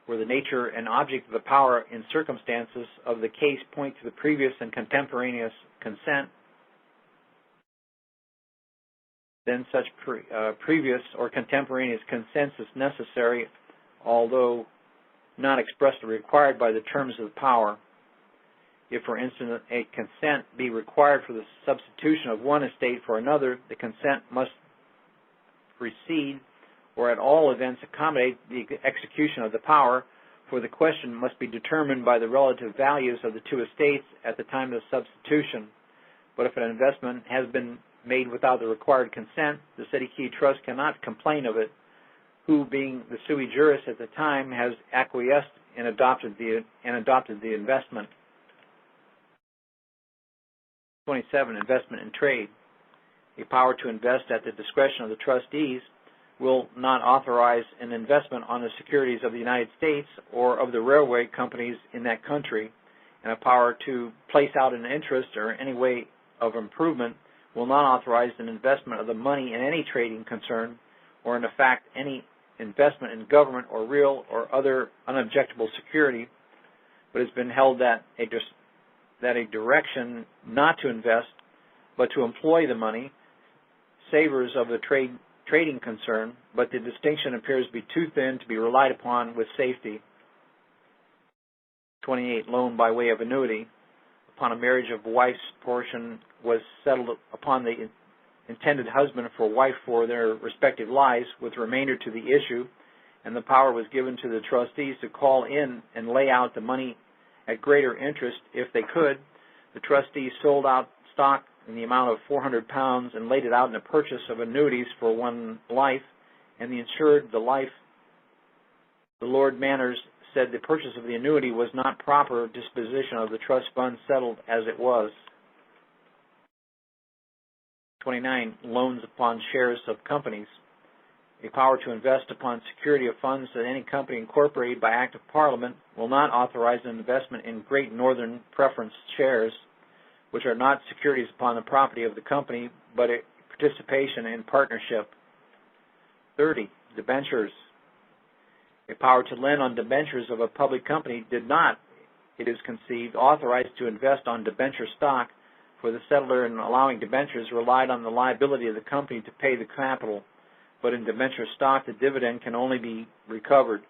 where the nature and object of the power in circumstances of the case point to the previous and contemporaneous consent. Then such previous or contemporaneous consent is necessary, although not expressly required by the terms of the power. If, for instance, a consent be required for the substitution of one estate for another, the consent must precede or at all events accommodate the execution of the power, for the question must be determined by the relative values of the two estates at the time of the substitution. But if an investment has been made without the required consent, the City Key Trust cannot complain of it, who, being the sui juris at the time, has acquiesced and adopted the investment. 27. Investment in trade. A power to invest at the discretion of the trustees will not authorize an investment on the securities of the United States or of the railway companies in that country, and a power to place out an interest or any way of improvement will not authorize an investment of the money in any trading concern, or in effect any investment in government or real or other unobjectable security, but has been held that a direction not to invest but to employ the money savors of a trading concern, but the distinction appears to be too thin to be relied upon with safety. 28. Loan by way of annuity. Upon a marriage of wife's portion was settled upon the intended husband for wife for their respective lives, with remainder to the issue, and the power was given to the trustees to call in and lay out the money at greater interest if they could. The trustees sold out stock in the amount of £400 and laid it out in a purchase of annuities for one life, and the insured the life. The Lord Manners said the purchase of the annuity was not proper disposition of the trust fund settled as it was. 29. Loans upon shares of companies. A power to invest upon security of funds that any company incorporated by Act of Parliament will not authorize an investment in Great Northern Preference shares, which are not securities upon the property of the company, but a participation in partnership. 30. Debentures. A power to lend on debentures of a public company did not, it is conceived, authorize to invest on debenture stock, for the settler in allowing debentures relied on the liability of the company to pay the capital, but in debenture stock the dividend can only be recovered,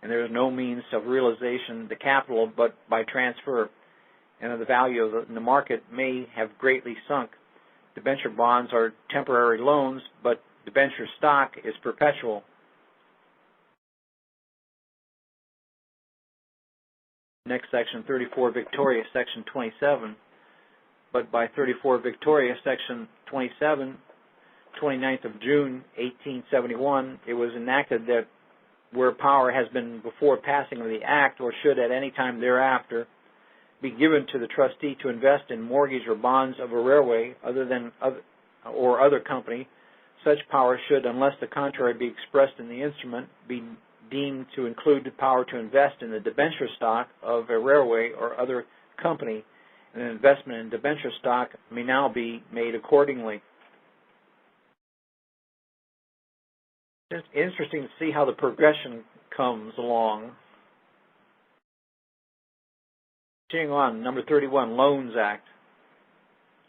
and there is no means of realization the capital but by transfer, and the value in the market may have greatly sunk. Debenture bonds are temporary loans, but debenture stock is perpetual. Next section, 34 Victoria, section 27. But by 34 Victoria, section 27, 29th of June, 1871, it was enacted that where power has been before passing of the Act or should at any time thereafter be given to the trustee to invest in mortgage or bonds of a railway or other company, such power should, unless the contrary be expressed in the instrument, be deemed to include the power to invest in the debenture stock of a railway or other company, and an investment in debenture stock may now be made accordingly. It's interesting to see how the progression comes along. Continuing on, number 31, Loans Act.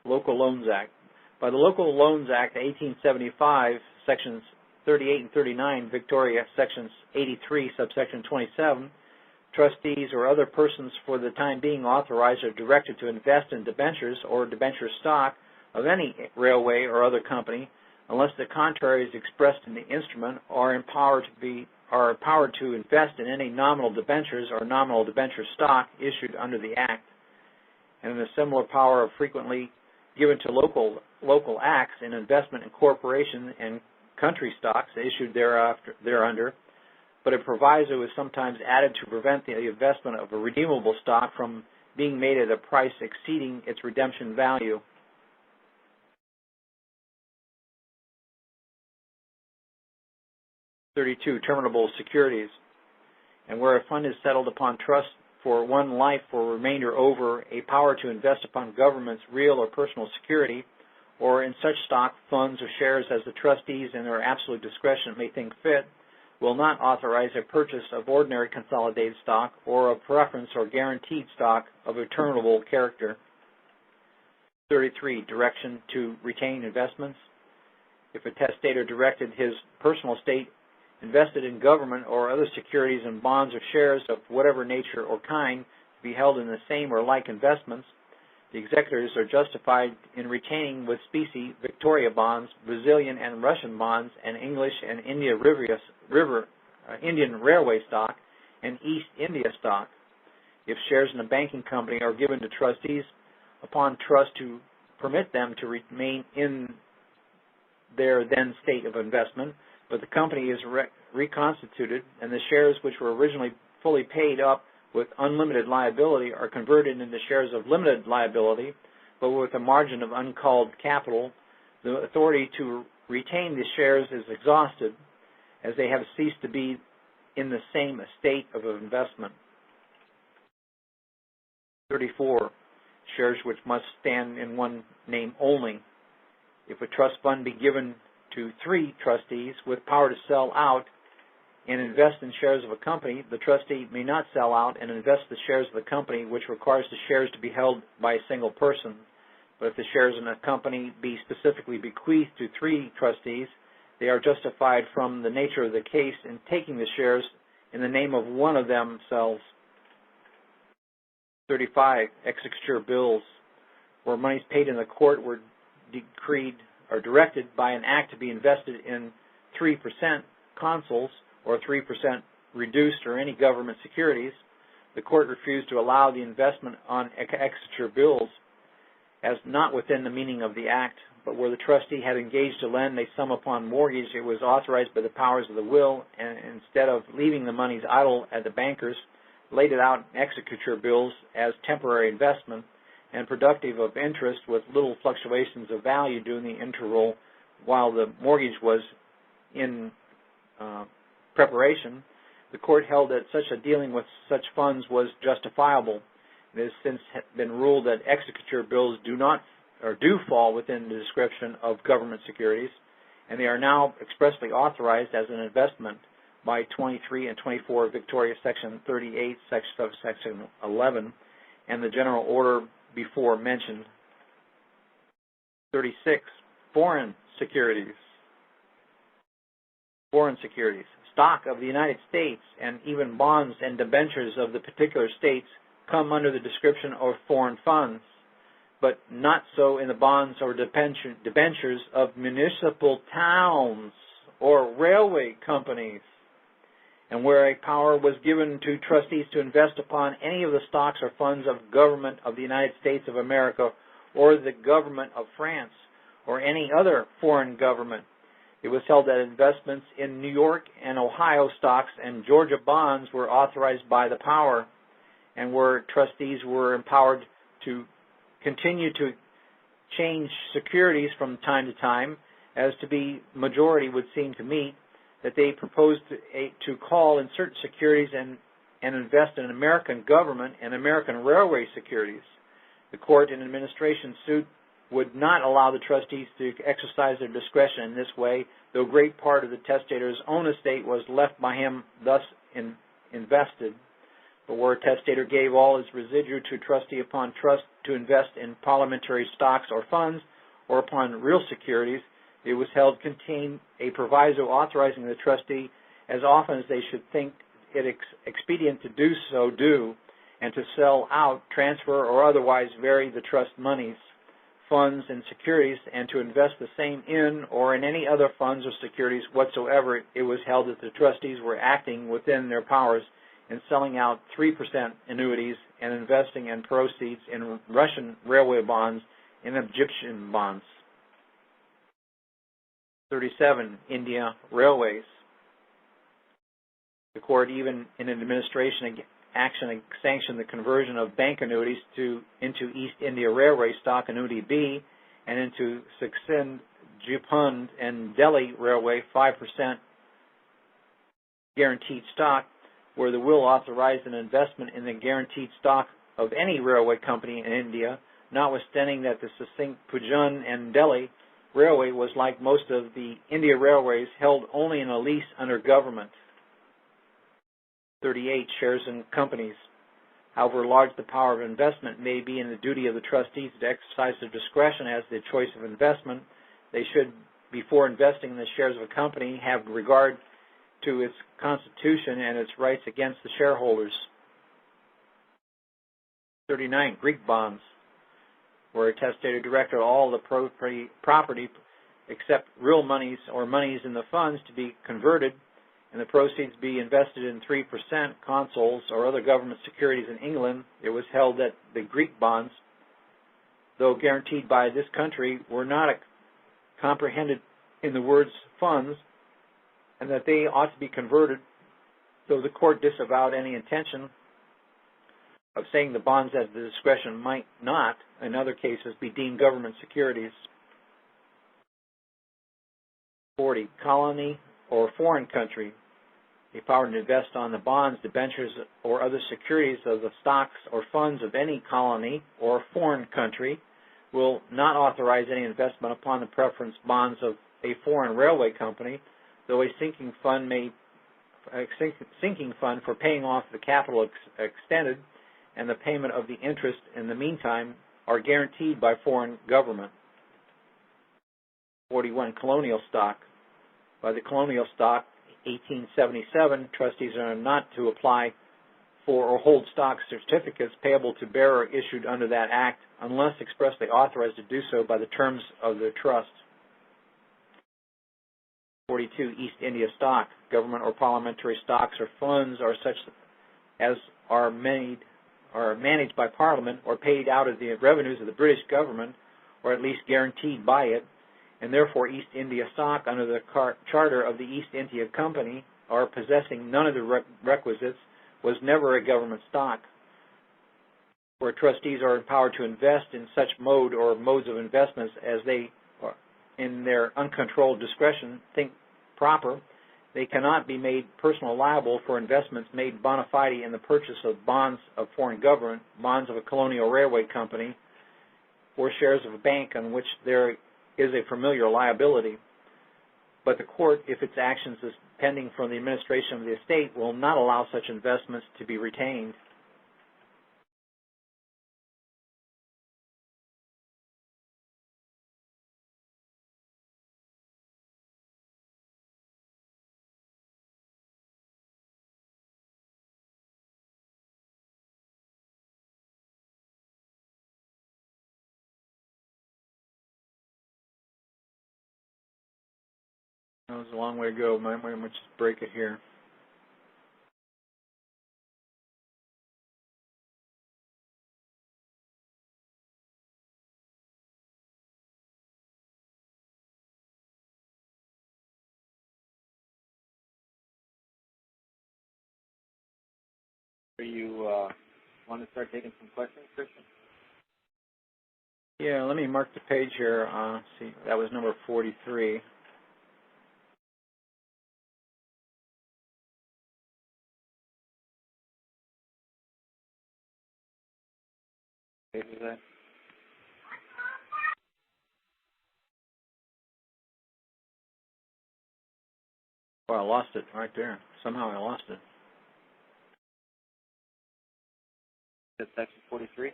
Local Loans Act. By the Local Loans Act 1875, Sections 38 and 39, Victoria, Sections 83, subsection 27, trustees or other persons for the time being authorized or directed to invest in debentures or debenture stock of any railway or other company, unless the contrary is expressed in the instrument, are empowered to invest in any nominal debentures or nominal debenture stock issued under the Act, and a similar power are frequently given to local acts in investment in corporation and country stocks issued thereunder, but a proviso is sometimes added to prevent the investment of a redeemable stock from being made at a price exceeding its redemption value. Terminable securities. And where a fund is settled upon trust for one life for remainder over, a power to invest upon government's real or personal security, or in such stock, funds, or shares as the trustees in their absolute discretion may think fit, will not authorize a purchase of ordinary consolidated stock or a preference or guaranteed stock of a terminable character. 33. Direction to retain investments. If a testator directed his personal estate invested in government or other securities and bonds or shares of whatever nature or kind to be held in the same or like investments, the executors are justified in retaining with specie Victoria bonds, Brazilian and Russian bonds, and English and Indian railway stock, and East India stock. If shares in a banking company are given to trustees upon trust to permit them to remain in their then state of investment, but the company is reconstituted and the shares which were originally fully paid up with unlimited liability are converted into shares of limited liability, but with a margin of uncalled capital, the authority to retain the shares is exhausted, as they have ceased to be in the same state of investment. 34. Shares which must stand in one name only. If a trust fund be given to 3 trustees with power to sell out and invest in shares of a company, the trustee may not sell out and invest the shares of the company, which requires the shares to be held by a single person. But if the shares in a company be specifically bequeathed to 3 trustees, they are justified from the nature of the case in taking the shares in the name of one of themselves. 35. Executure bills. Where monies paid in the court were decreed or directed by an act to be invested in 3% consols or 3% reduced or any government securities, the court refused to allow the investment on executure bills as not within the meaning of the act, but where the trustee had engaged to lend a sum upon mortgage, it was authorized by the powers of the will, and instead of leaving the monies idle at the bankers, laid it out in executure bills as temporary investment and productive of interest with little fluctuations of value during the interval while the mortgage was in preparation. The court held that such a dealing with such funds was justifiable. It has since been ruled that executure bills do fall within the description of government securities, and they are now expressly authorized as an investment by 23 and 24 Victoria Section 38, Section 11, and the general order before mentioned. 36. Foreign securities. Foreign securities. Stock of the United States and even bonds and debentures of the particular states come under the description of foreign funds, but not so in the bonds or debentures of municipal towns or railway companies. And where a power was given to trustees to invest upon any of the stocks or funds of government of the United States of America or the government of France or any other foreign government, it was held that investments in New York and Ohio stocks and Georgia bonds were authorized by the power, and where trustees were empowered to continue to change securities from time to time, as to be majority would seem to meet, that they proposed to call in certain securities and invest in American government and American railway securities. The court in administration suit would not allow the trustees to exercise their discretion in this way, though great part of the testator's own estate was left by him thus invested. but where a testator gave all his residue to a trustee upon trust to invest in parliamentary stocks or funds, or upon real securities, it was held contained a proviso authorizing the trustee, as often as they should think it expedient to do so, and to sell out, transfer, or otherwise vary the trust monies, funds, and securities, and to invest the same in or in any other funds or securities whatsoever. It was held that the trustees were acting within their powers in selling out 3% annuities and investing in proceeds in Russian railway bonds and Egyptian bonds. 37. India Railways. The court, even in an administration action, sanctioned the conversion of bank annuities into East India Railway stock annuity B and into Sukhsind, Jupund, and Delhi Railway 5% guaranteed stock, where the will authorized an investment in the guaranteed stock of any railway company in India, notwithstanding that the Sukhsind, Pujund, and Delhi Railway was, like most of the India Railways, held only in a lease under government. 38. Shares in companies. However large the power of investment may be in the duty of the trustees to exercise their discretion as to the choice of investment, they should, before investing in the shares of a company, have regard to its constitution and its rights against the shareholders. 39. Greek bonds, where a testator directed all the property except real monies or monies in the funds to be converted, and the proceeds be invested in 3% consols or other government securities in England. It was held that the Greek bonds, though guaranteed by this country, were not comprehended in the words funds, and that they ought to be converted, though the court disavowed any intention of saying the bonds at the discretion might not, in other cases, be deemed government securities. 40. Colony or foreign country. A power to invest on the bonds, debentures, or other securities of the stocks or funds of any colony or foreign country will not authorize any investment upon the preference bonds of a foreign railway company, though a sinking fund for paying off the capital extended and the payment of the interest in the meantime are guaranteed by foreign government. 41. Colonial stock. By the colonial stock, 1877, trustees are not to apply for or hold stock certificates payable to bearer issued under that act unless expressly authorized to do so by the terms of the trust. 42. East India stock. Government or parliamentary stocks or funds are such as are managed by Parliament or paid out of the revenues of the British government, or at least guaranteed by it, and therefore East India stock under the charter of the East India Company, or possessing none of the requisites, was never a government stock. Where trustees are empowered to invest in such mode or modes of investments as they, in their uncontrolled discretion, think proper, they cannot be made personally liable for investments made bona fide in the purchase of bonds of foreign government, bonds of a colonial railway company, or shares of a bank on which there is a familiar liability. But the court, if its actions is pending from the administration of the estate, will not allow such investments to be retained. That was a long way to go. Might just break it here. Do you want to start taking some questions, Christian? Yeah, let me mark the page here. See, that was number 43. Page is that? Well, I lost it right there. Somehow I lost it. That's section 43.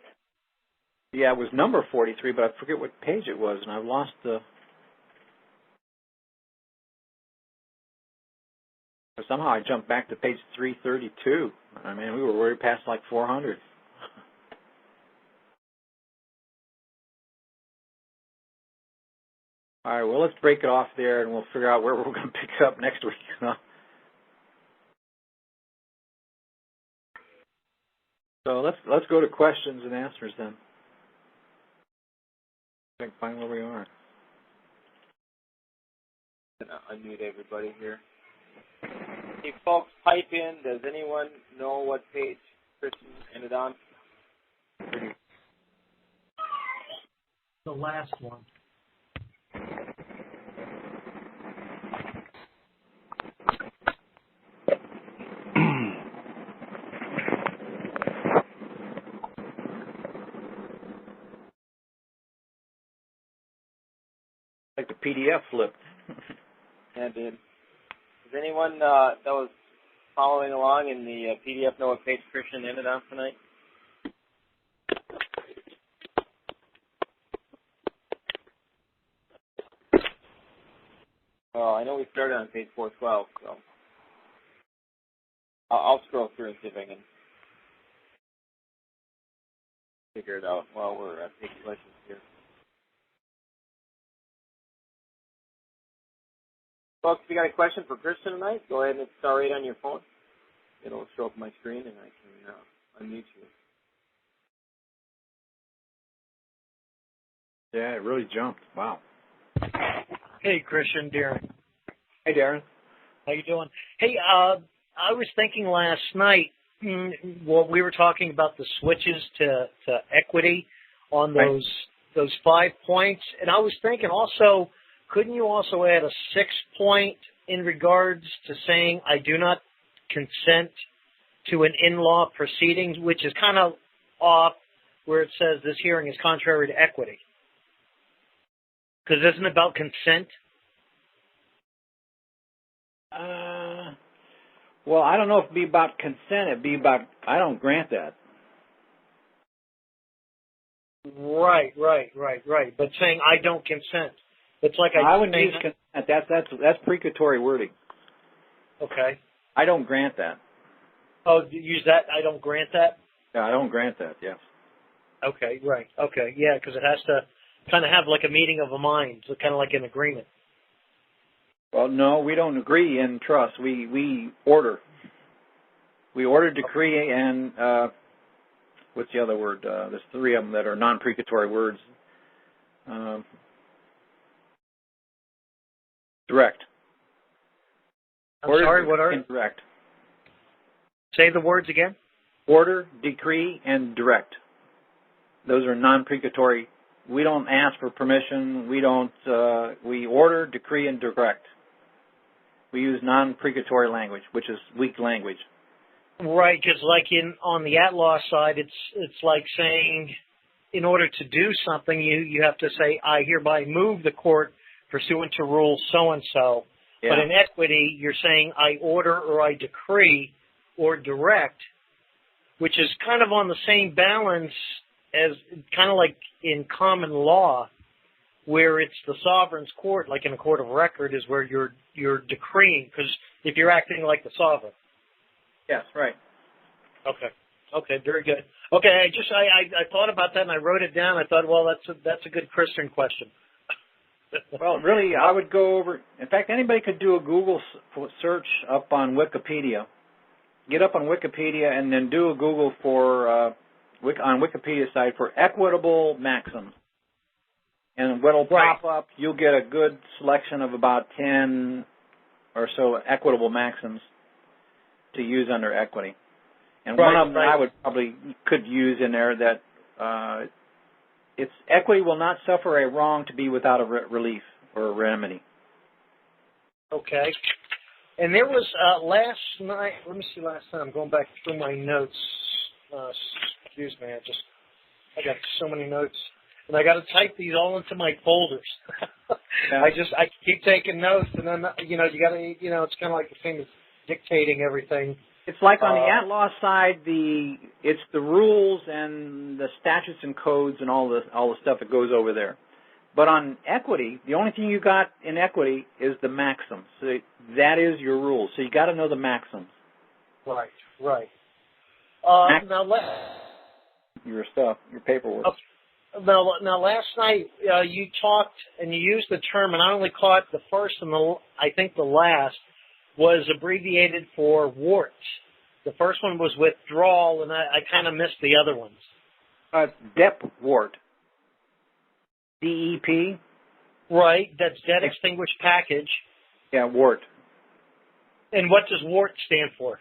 Yeah, it was number 43, but I forget what page it was, and I've lost the... Somehow I jumped back to page 332. I mean, we were way past like 400. All right, well, let's break it off there, and we'll figure out where we're going to pick it up next week. So let's go to questions and answers then. I can find where we are. I'm going to unmute everybody here. Hey, folks, pipe in. Does anyone know what page Christian ended on? The last one. Like the PDF flipped. Yeah, dude. Does anyone that was following along in the PDF know what page Christian ended on tonight? Well, I know we started on page 412, so I'll scroll through and see if I can figure it out while we're taking questions here. Folks, if you got a question for Christian tonight, go ahead and hit star 8 on your phone. It'll show up on my screen, and I can unmute you. Yeah, it really jumped. Wow. Hey, Christian, Darren. Hey, Darren. How you doing? Hey, I was thinking last night, well, we were talking about the switches to equity on those 5 points, and I was thinking also, couldn't you also add a 6th point in regards to saying I do not consent to an in-law proceedings, which is kind of off where it says this hearing is contrary to equity? Because isn't it about consent? Well, I don't know if it'd be about consent. It'd be about, I don't grant that. Right. But saying I don't consent. It's like I wouldn't use consent. That's precatory wording. Okay. I don't grant that. Oh, use that. I don't grant that. Yeah, I don't grant that. Yes. Okay. Right. Okay. Yeah, because it has to kind of have like a meeting of the minds, so kind of like an agreement. Well, no, we don't agree in trust. We order. We order, decree, and what's the other word? There's 3 of them that are non-precatory words. Direct. I'm Order, sorry, what are and direct? Say the words again. Order, decree, and direct. Those are non-precatory. We don't ask for permission. We don't. We order, decree, and direct. We use non-precatory language, which is weak language. Right, because like on the at-law side, it's like saying, in order to do something, you have to say, I hereby move the court pursuant to rule so-and-so. Yeah. But in equity, you're saying, I order or I decree or direct, which is kind of on the same balance as kind of like in common law, where it's the sovereign's court, like in a court of record, is where you're decreeing, because if you're acting like the sovereign. Yes, right. Okay, very good. Okay, I thought about that and I wrote it down. I thought, well, that's a good Christian question. Well, really, I would go over. In fact, anybody could do a Google search up on Wikipedia. Get up on Wikipedia and then do a Google for on Wikipedia site for equitable maxims. And what'll pop up, you'll get a good selection of about 10 or so equitable maxims to use under equity. And one of them I would could use in there that it's equity will not suffer a wrong to be without a relief or a remedy. Okay. And there was last night, let me see last time, I'm going back through my notes. Excuse me, I got so many notes. And I got to type these all into my folders. Yeah. I keep taking notes, and then, you got to, it's kind of like the thing that's dictating everything. It's like on the at-law side, it's the rules and the statutes and codes and all the stuff that goes over there. But on equity, the only thing you got in equity is the maxims. So that is your rules. So you got to know the maxims. Right. Now, your stuff, your paperwork. Now, last night you talked and you used the term, and I only caught the first and I think the last was abbreviated for warts. The first one was withdrawal, and I kind of missed the other ones. DEP wart. DEP. Right, that's debt extinguished package. Yeah, wart. And what does WART stand for?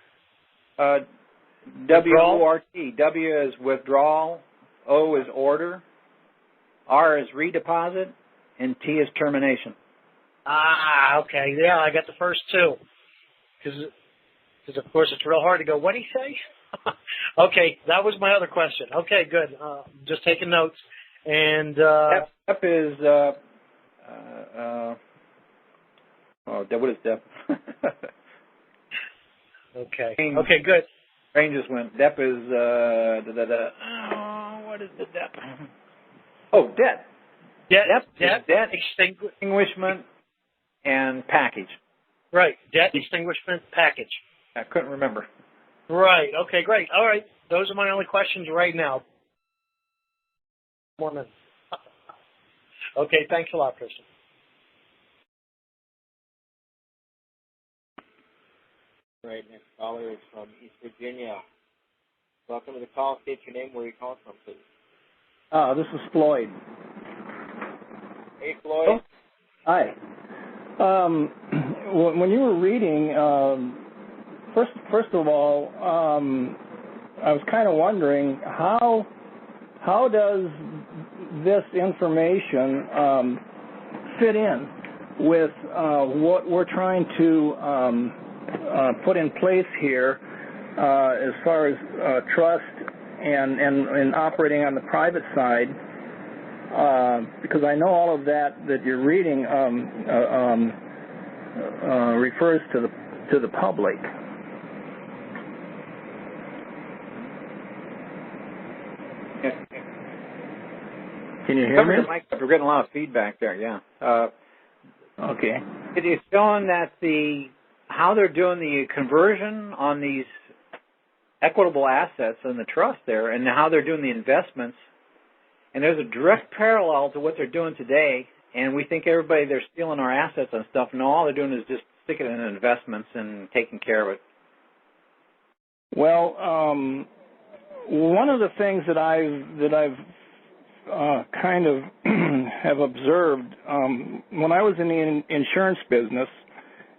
W-O-R-T. W is withdrawal, O is order, R is redeposit, and T is termination. Okay. Yeah, I got the first two. Because, of course, it's real hard to go, what did he say? Okay, that was my other question. Okay, good. Just taking notes. And DEP is, what is DEP? Okay. Okay, good. Brain just went. DEP is, what is the DEP? Oh, debt. Debt extinguishment and package. Right, debt extinguishment package. I couldn't remember. Right, okay, great. All right, those are my only questions right now. 1 minute. Okay, thanks a lot, Kristen. Right, next caller is from East Virginia. Welcome to the call. State your name, where you're calling from, please. This is Floyd. Hey, Floyd. Oh, hi. When you were reading, first of all, I was kind of wondering how does this information fit in with what we're trying to put in place here as far as trust and operating on the private side, because I know all of that you're reading refers to the public. Can you hear me? We're getting a lot of feedback there. Yeah. Okay. It is showing that how they're doing the conversion on these equitable assets in the trust there, and how they're doing the investments. And there's a direct parallel to what they're doing today. And we think they're stealing our assets and stuff. No, all they're doing is just sticking it in investments and taking care of it. Well, one of the things that I've kind of have observed when I was in the insurance business,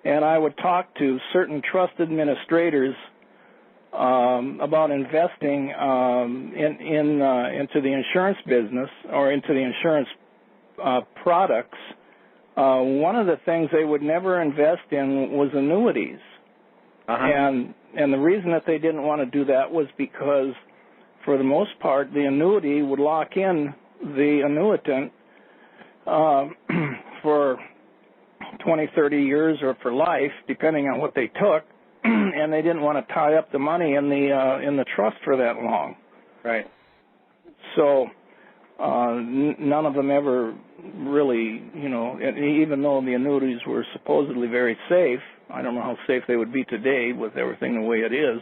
and I would talk to certain trust administrators about investing into the insurance business or into the insurance products. One of the things they would never invest in was annuities, and the reason that they didn't want to do that was because, for the most part, the annuity would lock in the annuitant for 20, 30 years or for life, depending on what they took, and they didn't want to tie up the money in the trust for that long. Right. So none of them ever really, even though the annuities were supposedly very safe, I don't know how safe they would be today with everything the way it is.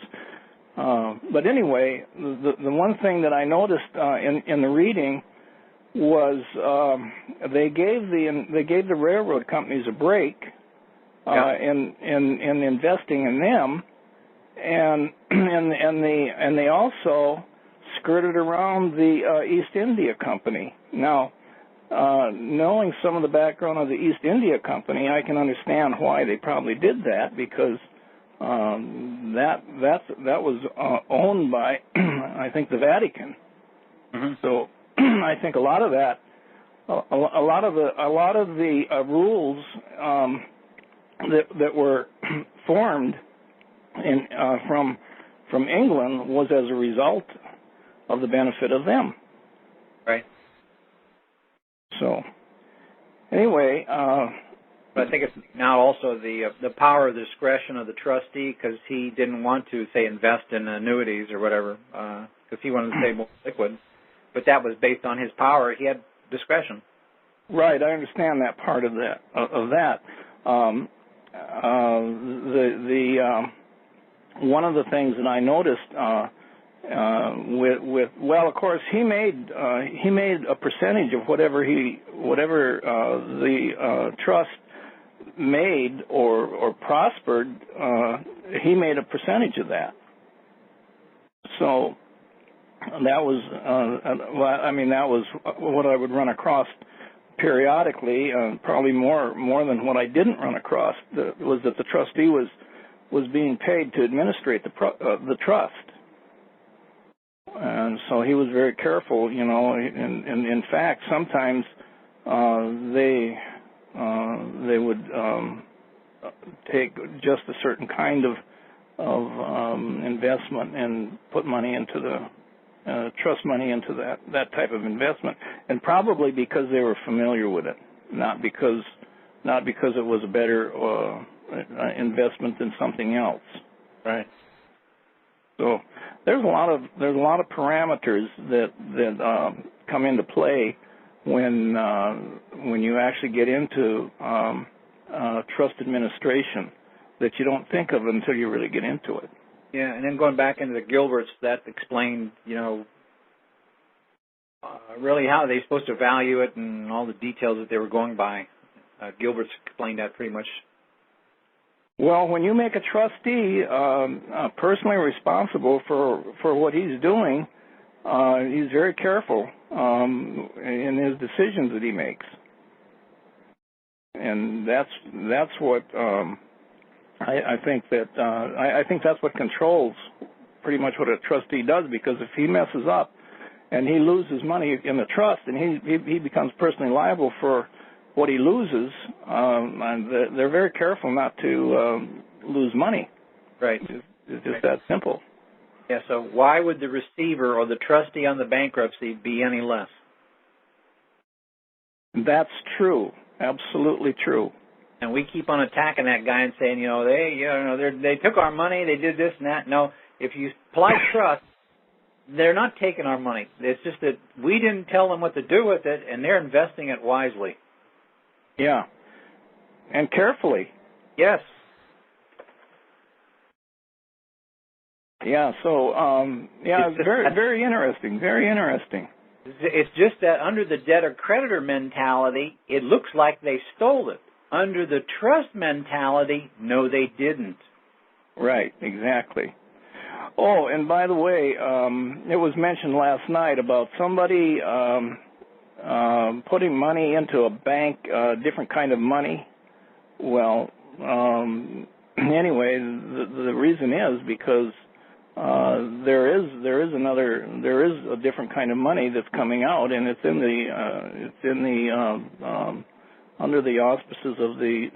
But anyway, the one thing that I noticed in the reading was they gave the railroad companies a break in investing in them, and they also skirted around the East India Company. Now, knowing some of the background of the East India Company, I can understand why they probably did that, because that was owned by I think the Vatican. Mm-hmm. So I think a lot of the rules that were formed from England was as a result of the benefit of them. Right. So anyway, But I think it's now also the power of discretion of the trustee, because he didn't want to, say, invest in annuities or whatever, because he wanted to stay more liquid. But that was based on his power. He had discretion. Right, I understand that part of that. One of the things that I noticed well, of course, he made a percentage of whatever the trust made or prospered. He made a percentage of that. So that was that was what I would run across periodically, probably more than what I didn't run across. Was that the trustee was being paid to administrate the trust, and so he was very careful, And in fact, sometimes they would take just a certain kind of investment and put money into the trust money into that type of investment, and probably because they were familiar with it, not because it was a better investment than something else. Right. So there's a lot of parameters that come into play when you actually get into trust administration that you don't think of until you really get into it. Yeah, and then going back into the Gilberts, that explained, really how they're supposed to value it and all the details that they were going by. Gilberts explained that pretty much. Well, when you make a trustee personally responsible for what he's doing, he's very careful in his decisions that he makes, and that's what I think that's what controls pretty much what a trustee does. Because if he messes up and he loses money in the trust, and he becomes personally liable for what he loses, and they're very careful not to lose money. Right. It's just that simple. Yeah, so why would the receiver or the trustee on the bankruptcy be any less? That's true. Absolutely true. And we keep on attacking that guy and saying, they took our money, they did this and that. No, if you apply trust, they're not taking our money. It's just that we didn't tell them what to do with it, and they're investing it wisely. Yeah, and carefully. Yes. Yeah. So, it's very, very interesting. Very interesting. It's just that under the debtor-creditor mentality, it looks like they stole it. Under the trust mentality, no, they didn't. Right. Exactly. Oh, and by the way, it was mentioned last night about somebody putting money into a bank, different kind of money. Well, anyway, the reason is because there is a different kind of money that's coming out, and it's in the under the auspices of the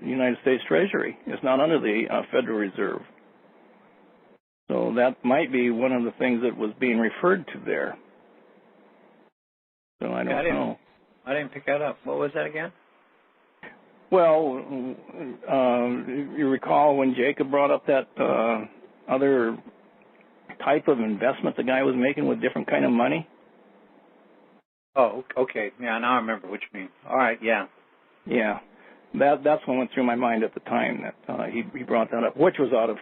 United States Treasury. It's not under the Federal Reserve. So that might be one of the things that was being referred to there. So I don't know. I didn't pick that up. What was that again? Well, you recall when Jacob brought up that other type of investment the guy was making with different kind of money? Oh, okay. Yeah, now I remember what you mean. All right, yeah. Yeah. That's what went through my mind at the time, that he brought that up, which was out of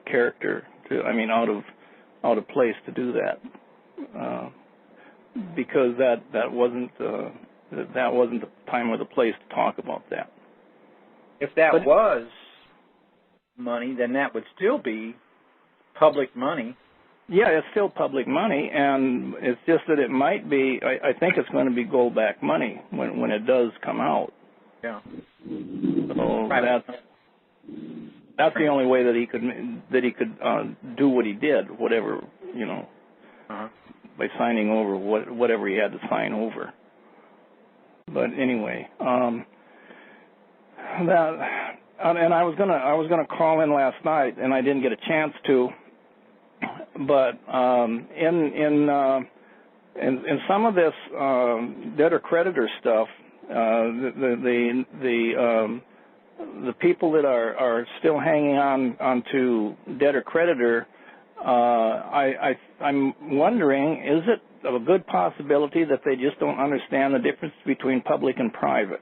character, out of place to do that, because that wasn't the time or the place to talk about that. If that was money, then that would still be public money. Yeah, it's still public money, and it's just that it might be. I think it's going to be gold-backed money when it does come out. Yeah. So that's the only way that he could do what he did, whatever, by signing over whatever he had to sign over. But anyway, and I was gonna call in last night, and I didn't get a chance to. But in some of this debtor creditor stuff, The people that are still hanging on to debtor creditor, I'm wondering, is it a good possibility that they just don't understand the difference between public and private?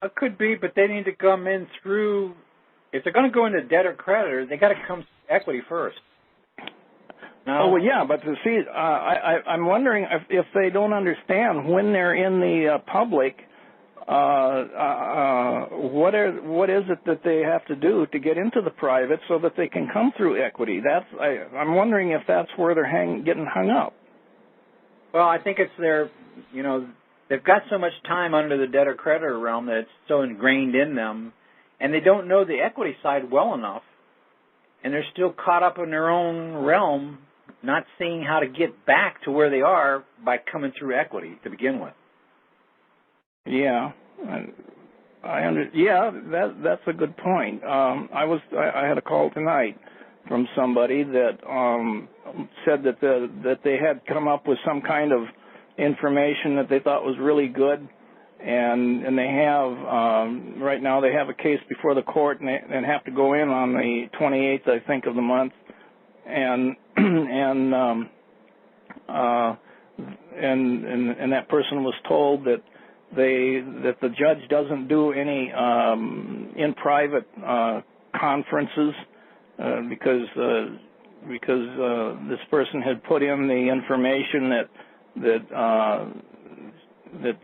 It could be, but they need to come in through. If they're going to go into debtor creditor, they got to come equity first. No. Oh well, yeah, but to see, I'm wondering if they don't understand when they're in the public. What is it that they have to do to get into the private so that they can come through equity? I'm wondering if that's where they're getting hung up. Well, I think it's they've got so much time under the debtor creditor realm that it's so ingrained in them, and they don't know the equity side well enough, and they're still caught up in their own realm, not seeing how to get back to where they are by coming through equity to begin with. Yeah, that's a good point. I had a call tonight from somebody that said that they had come up with some kind of information that they thought was really good, and they have right now they have a case before the court and have to go in on the 28th, I think, of the month, and that person was told that the judge doesn't do any in private conferences because this person had put in the information that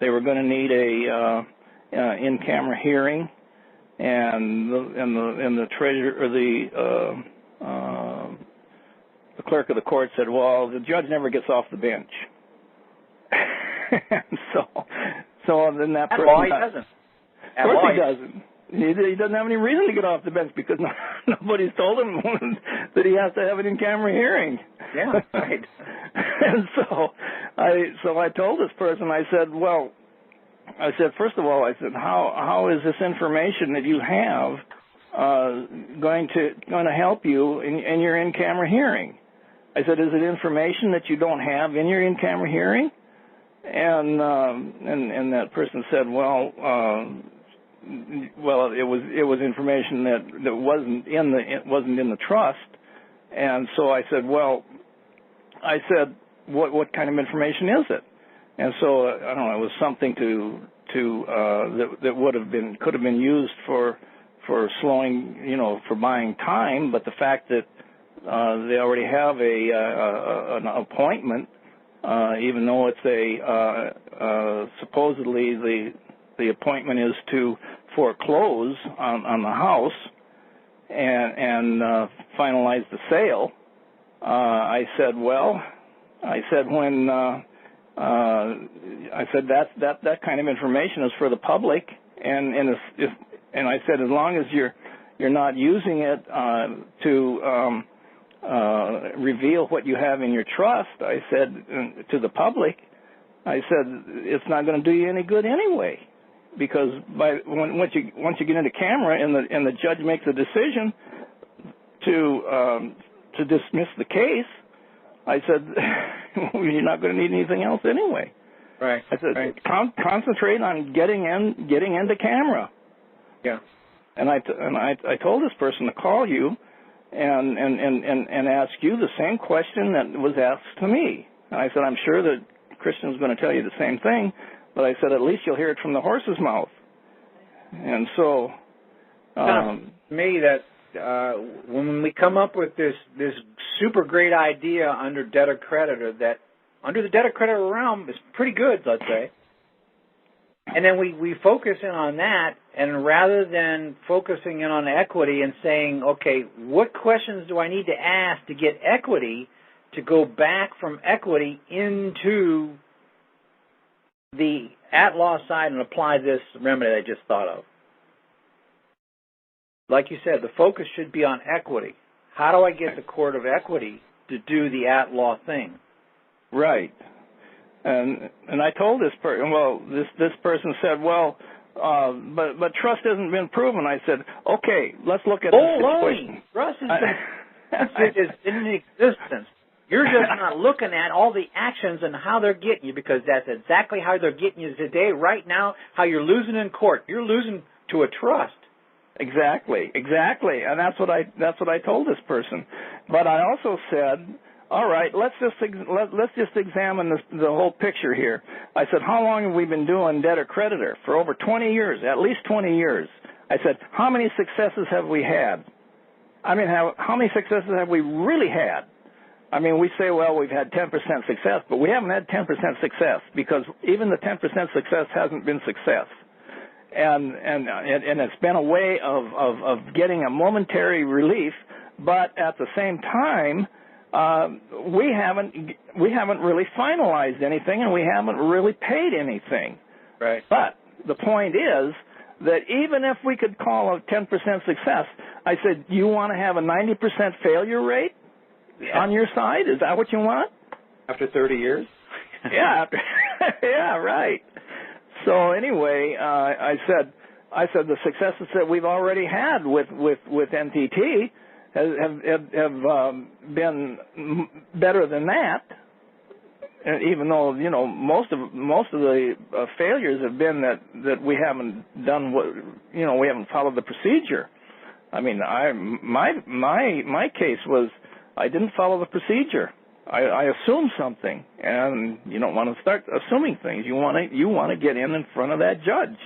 they were going to need a in-camera hearing, and the treasurer or the clerk of the court said, well, the judge never gets off the bench. So then that person... Well, he doesn't. Of course he doesn't. He doesn't have any reason to get off the bench because nobody's told him that he has to have an in-camera hearing. Yeah, right. And so I told this person, I said, first of all, how is this information that you have going to help you in your in-camera hearing? I said, is it information that you don't have in your in-camera hearing? And that person said, well, it was information that wasn't in the trust. And so I said, what kind of information is it? And so I don't know, it was something that could have been used for slowing, for buying time. But the fact that they already have an appointment. Even though it's supposedly the appointment is to foreclose on the house and finalize the sale, I said that kind of information is for the public, and I said as long as you're not using it to reveal what you have in your trust, I said to the public, I said it's not going to do you any good anyway, because once you get into camera and the judge makes a decision to dismiss the case, I said you're not going to need anything else anyway. Right. I said right. Concentrate on getting into camera. Yeah. And I told this person to call you and ask you the same question that was asked to me. And I said, I'm sure that Christian's going to tell you the same thing, but I said, at least you'll hear it from the horse's mouth. And so... to me, that when we come up with this super great idea under debtor-creditor, that under the debtor-creditor realm is pretty good, let's say, and then we focus in on that, and rather than focusing in on equity and saying, okay, what questions do I need to ask to get equity to go back from equity into the at-law side and apply this remedy I just thought of? Like you said, the focus should be on equity. How do I get the court of equity to do the at-law thing? Right. And I told this person, this person said, but trust hasn't been proven. I said, okay, let's look at the situation. Trust is in existence. You're just not looking at all the actions and how they're getting you, because that's exactly how they're getting you today, right now, how you're losing in court. You're losing to a trust. Exactly, and that's what I told this person. But I also said, all right, let's just examine the whole picture here. I said, how long have we been doing debtor-creditor? For over 20 years, at least 20 years. I said, how many successes have we had? I mean, how many successes have we really had? I mean, we say, well, we've had 10% success, but we haven't had 10% success, because even the 10% success hasn't been success. And it's been a way of getting a momentary relief, but at the same time, we haven't really finalized anything, and we haven't really paid anything. Right. But the point is that even if we could call a 10% success, I said, you want to have a 90% failure rate on your side? Is that what you want? After 30 years? Yeah. Yeah, right. So anyway, I said the successes that we've already had with NTT have been better than that. And even though most of the failures have been that we haven't done we haven't followed the procedure. I mean, my case was I didn't follow the procedure. I assumed something, and you don't want to start assuming things. You want to get in front of that judge.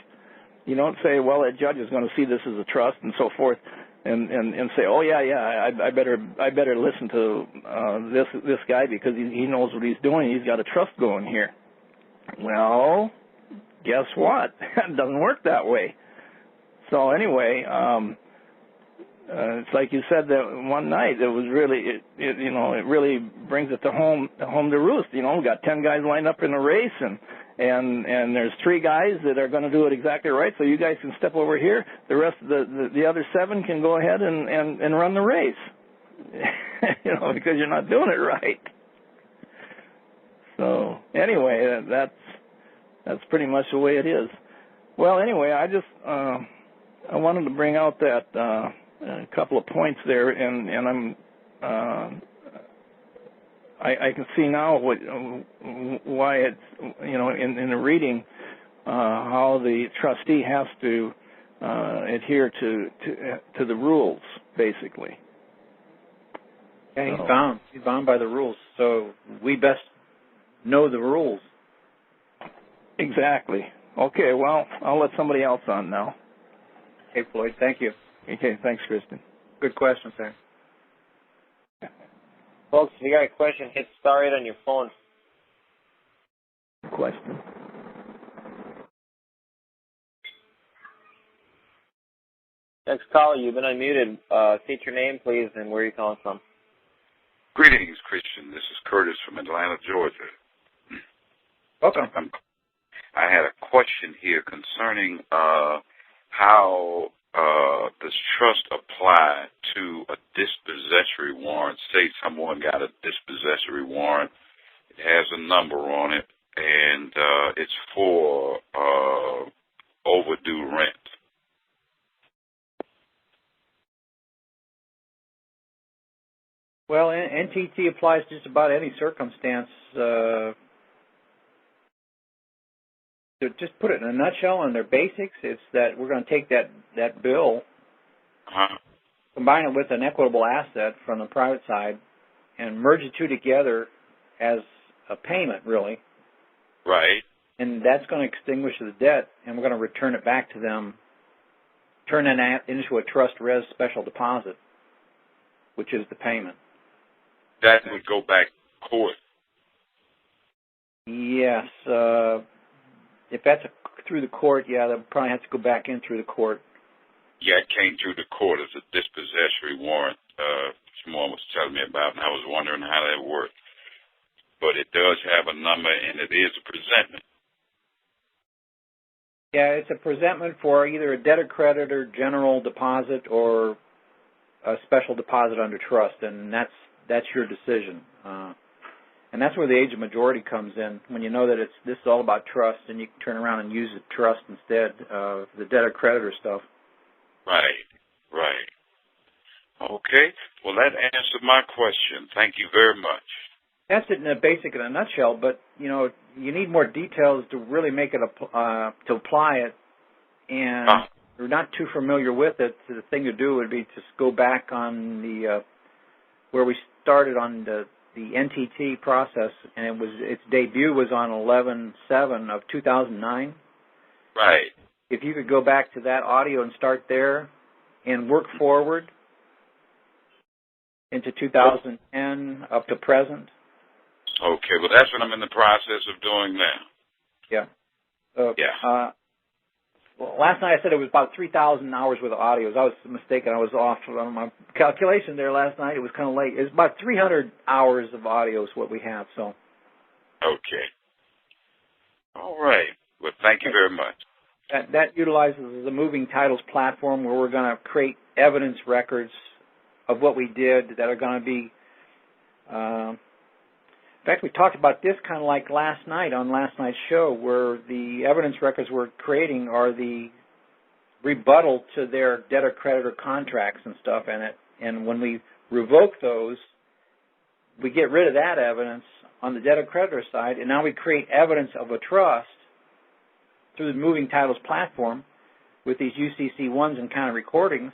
You don't say, well, that judge is going to see this as a trust and so forth, and say, oh yeah, I better listen to this guy because he knows what he's doing. He's got a trust going here. Well, guess what? It doesn't work that way. So anyway. It's like you said that one night. It was really, it really brings it home to roost. We got 10 guys lined up in a race, and there's 3 guys that are going to do it exactly right. So you guys can step over here. The rest of the other 7 can go ahead and run the race. Because you're not doing it right. So anyway, that's pretty much the way it is. Well, anyway, I just I wanted to bring out that. A couple of points there, and I can see now why it's in the reading how the trustee has to adhere to the rules, basically. Yeah, he's bound by the rules, so we best know the rules. Exactly. Okay, well, I'll let somebody else on now. Okay, Floyd, thank you. Okay, thanks, Kristen. Good question, sir. Folks, if you got a question, hit star 8 on your phone. Question. Next caller, you've been unmuted. State your name, please, and where are you calling from? Greetings, Christian. This is Curtis from Atlanta, Georgia. Welcome. I had a question here concerning how does trust apply to a dispossessory warrant? Say someone got a dispossessory warrant. It has a number on it, and it's for overdue rent. Well, NTT applies just about any circumstance. To just put it in a nutshell on their basics, it's that we're going to take that bill, combine it with an equitable asset from the private side, and merge the two together as a payment, really. Right. And that's going to extinguish the debt, and we're going to return it back to them, turn it into a trust res special deposit, which is the payment. That would go back to court. Yes. If that's through the court, yeah, they'll probably have to go back in through the court. Yeah, it came through the court as a dispossessory warrant. Someone was telling me about, and I was wondering how that worked. But it does have a number, and it is a presentment. Yeah, it's a presentment for either a debtor-creditor general deposit or a special deposit under trust, and that's your decision. And that's where the age of majority comes in, when you know that this is all about trust, and you can turn around and use the trust instead of the debtor-creditor stuff. Right. Okay. Well, that answered my question. Thank you very much. That's it in a nutshell. But you need more details to really make it to apply it. And if you're not too familiar with it, the thing to do would be just go back on the where we started on the NTT process, and its debut was on 11/7 of 2009. Right. If you could go back to that audio and start there, and work forward into 2010 up to present. Okay, well, that's what I'm in the process of doing now. Yeah. Yeah. Well, last night I said it was about 3,000 hours worth of audios. I was mistaken. I was off on my calculation there last night. It was kind of late. It's about 300 hours of audio is what we have. So. Okay. All right. Well, thank you very much. That utilizes the Moving Titles platform, where we're going to create evidence records of what we did that are going to be. In fact, we talked about this kind of like last night on last night's show, where the evidence records we're creating are the rebuttal to their debtor-creditor contracts and stuff in it. And when we revoke those, we get rid of that evidence on the debtor-creditor side, and now we create evidence of a trust through the Moving Titles platform with these UCC1s and kind of recordings.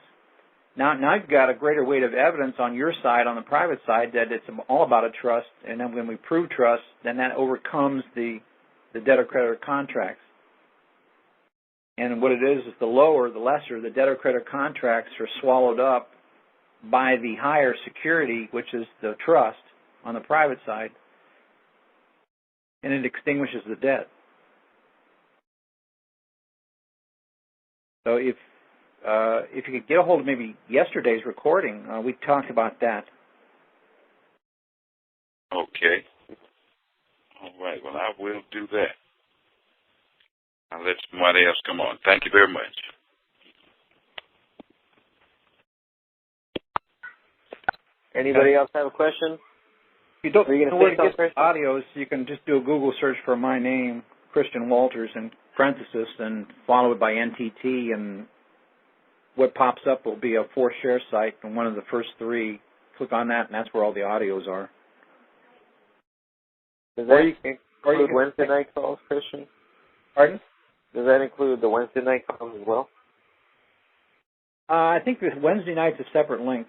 Now you've got a greater weight of evidence on your side, on the private side, that it's all about a trust, and then when we prove trust, then that overcomes the debtor-creditor contracts. And what it is the lesser, the debtor-creditor contracts are swallowed up by the higher security, which is the trust on the private side, and it extinguishes the debt. So if you could get a hold of maybe yesterday's recording, we talked about that. Okay. All right. Well, I will do that. I'll let somebody else come on. Thank you very much. Anybody else have a question? If you don't know where to get Christian? audios, you can just do a Google search for my name, Christian Walters, in parenthesis, and follow it by NTT, and what pops up will be a for-share site, and one of the first three. Click on that, and that's where all the audios are. Does that include Wednesday night calls, Christian? Pardon? Does that include the Wednesday night calls as well? I think the Wednesday night's a separate link.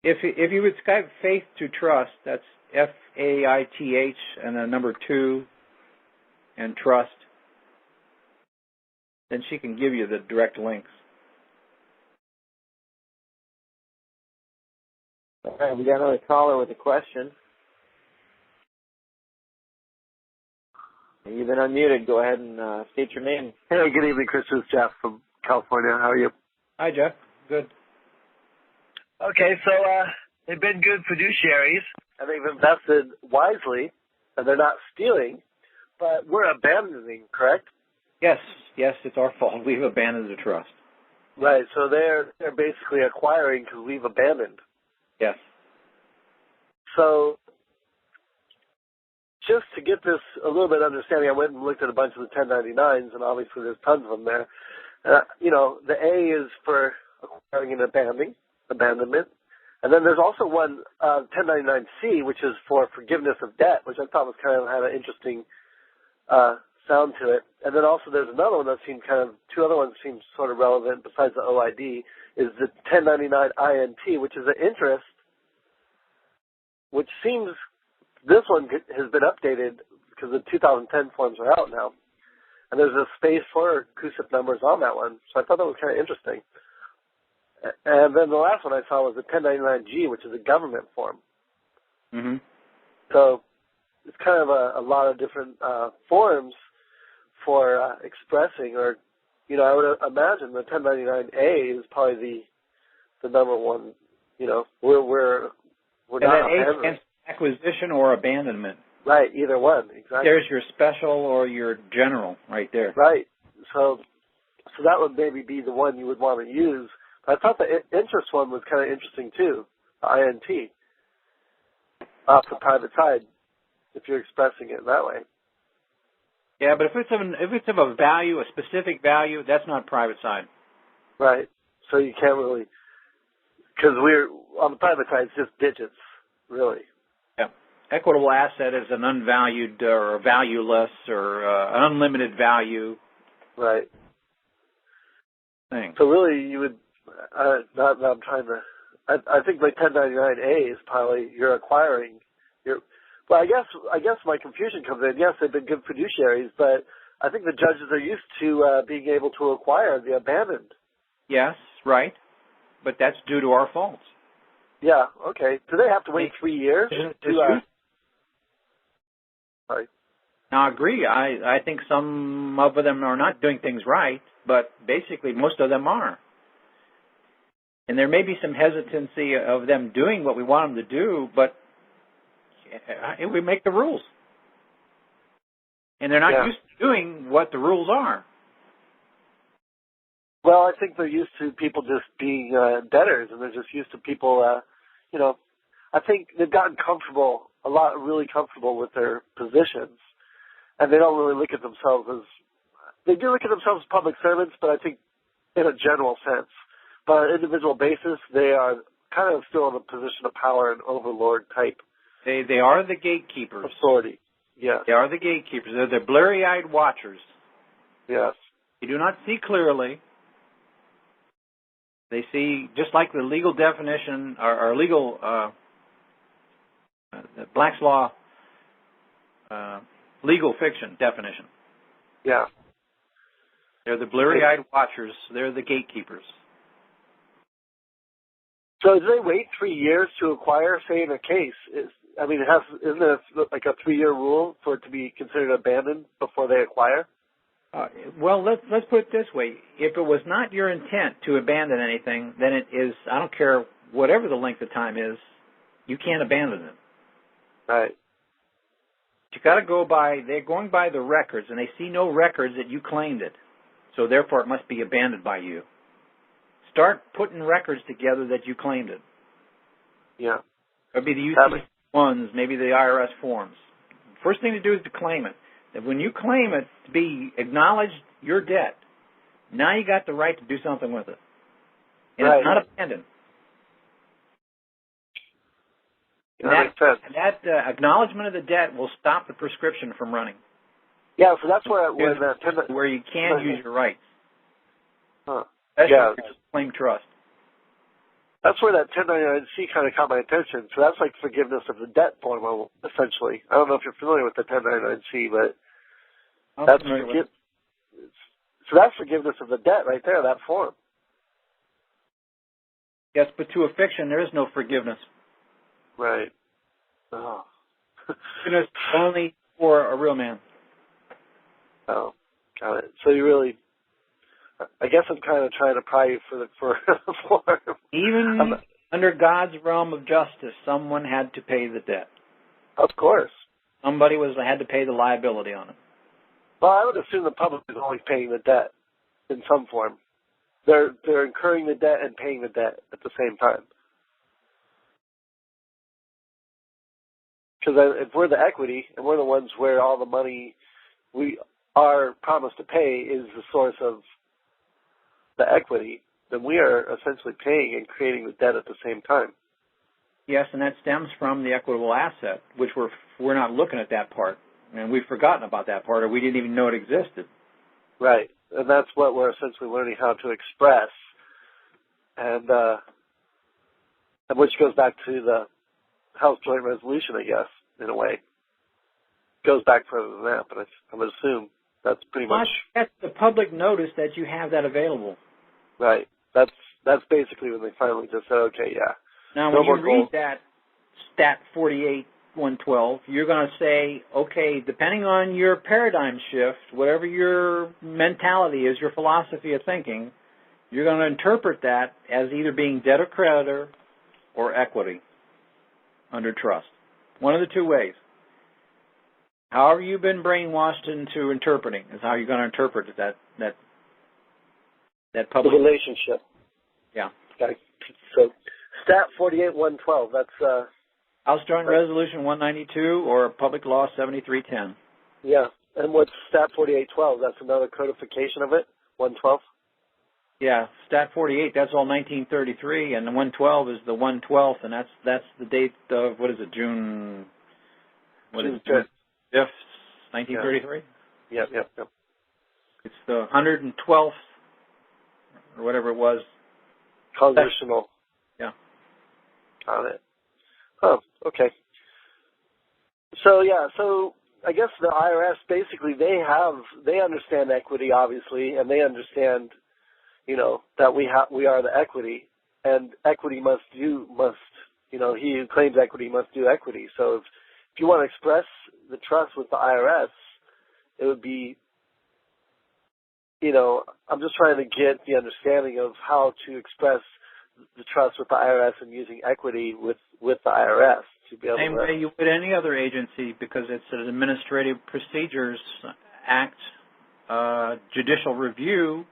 If you would Skype Faith to Trust, that's FAITH and the number 2 and Trust, then she can give you the direct links. All right, we got another caller with a question. You've been unmuted. Go ahead and state your name. Hey, good evening, Chris. It's Jeff from California. How are you? Hi, Jeff. Good. Okay, so they've been good fiduciaries, and they've invested wisely, and they're not stealing, but we're abandoning, correct? Yes, it's our fault. We've abandoned the trust. Right, so they're basically acquiring because we've abandoned. Yes. So just to get this a little bit of understanding, I went and looked at a bunch of the 1099s, and obviously there's tons of them there. The A is for acquiring and abandonment. And then there's also one, 1099C, which is for forgiveness of debt, which I thought had an interesting sound to it. And then also there's another one that seemed two other ones seem sort of relevant besides the OID, is the 1099INT, which is an interest, which seems, this one has been updated because the 2010 forms are out now. And there's a space for CUSIP numbers on that one. So I thought that was kind of interesting. And then the last one I saw was the 1099G, which is a government form. Mm-hmm. So it's kind of a lot of different forms for expressing, or, I would imagine the 1099A is probably the number one. We're not against acquisition or abandonment. Right, either one, exactly. There's your special or your general right there. Right. So that would maybe be the one you would want to use. I thought the interest one was kind of interesting too, the INT, off the private side, if you're expressing it that way. Yeah, but if it's of a value, a specific value, that's not private side. Right. So you can't really, because we're on the private side, it's just digits, really. equitable asset is an unvalued or valueless or an unlimited value Right. thing. So really, you would not. I'm trying to. I think like 1099A is probably you're acquiring. Well, I guess my confusion comes in. Yes, they've been good fiduciaries, but I think the judges are used to being able to acquire the abandoned. Yes, right, but that's due to our faults. Yeah. Okay. Do they have to wait 3 years? Sorry. Now, I agree. I think some of them are not doing things right, but basically most of them are. And there may be some hesitancy of them doing what we want them to do, but we make the rules. And they're not used to doing what the rules are. Well, I think they're used to people just being debtors, and they're just used to people, I think they've gotten comfortable, really comfortable with their positions, and they don't really look at themselves as, they do look at themselves as public servants, but I think in a general sense. But on an individual basis, they are kind of still in a position of power and overlord type. They are the gatekeepers. Authority, yes. They are the gatekeepers. They're the blurry-eyed watchers. Yes. They do not see clearly. They see, just like the legal definition, or legal, Black's Law, legal fiction definition. Yeah. They're the blurry-eyed watchers. They're the gatekeepers. So do they wait 3 years to acquire, say, in a case? Isn't it like a 3-year rule for it to be considered abandoned before they acquire? Well, let's put it this way. If it was not your intent to abandon anything, then it is, I don't care whatever the length of time is, you can't abandon it. Right. You got to go by, they're going by the records, and they see no records that you claimed it. So therefore it must be abandoned by you. Start putting records together that you claimed it. Yeah. It would be the UC-1s, maybe the IRS forms. First thing to do is to claim it. That when you claim it to be acknowledged your debt, now you got the right to do something with it. And it's not abandoned. That acknowledgement of the debt will stop the prescription from running. Yeah, so that's where you can use your rights. Huh. Especially if you just claim trust. That's where that 1099-C kind of caught my attention. So that's like forgiveness of the debt form, essentially. I don't know if you're familiar with the 1099-C, but that's so that's forgiveness of the debt right there, that form. Yes, but to a fiction, there is no forgiveness. Right. Oh. Forgiveness only for a real man. Oh, got it. So you really, I guess I'm kind of trying to pry you for Even under God's realm of justice, someone had to pay the debt. Of course. Somebody had to pay the liability on it. Well, I would assume the public is always paying the debt in some form. They're incurring the debt and paying the debt at the same time. Because if we're the equity and we're the ones where all the money we are promised to pay is the source of the equity, then we are essentially paying and creating the debt at the same time. Yes, and that stems from the equitable asset, which we're not looking at that part, and we've forgotten about that part, or we didn't even know it existed. Right, and that's what we're essentially learning how to express, and which goes back to the House Joint Resolution, I guess, in a way. Goes back further than that, but I would assume that's pretty much. That's the public notice that you have that available. Right. That's basically when they finally just said, okay, yeah. Now, when you read that Stat 48-112, you're going to say, okay, depending on your paradigm shift, whatever your mentality is, your philosophy of thinking, you're going to interpret that as either being debt or creditor or equity under trust. One of the two ways. However you've been brainwashed into interpreting is how you're going to interpret that public the relationship. Yeah. Okay. So, Stat 48-112. That's House Joint Resolution 192 or Public Law 7310. Yeah. And what's Stat 48-12? That's another codification of it. 112. Yeah. Stat 48. That's all 1933, and the 112 is the 112th, and that's the date of June June 5th, 1933? Yep. It's the 112th, or whatever it was. Congressional. Yeah. Got it. Oh, okay. So I guess the IRS basically they understand equity, obviously, and they understand, that we are the equity, and equity must he who claims equity must do equity. So if you want to express the trust with the IRS, it would be, I'm just trying to get the understanding of how to express the trust with the IRS and using equity with the IRS to be able Same way you would any other agency, because it's an Administrative Procedures Act judicial review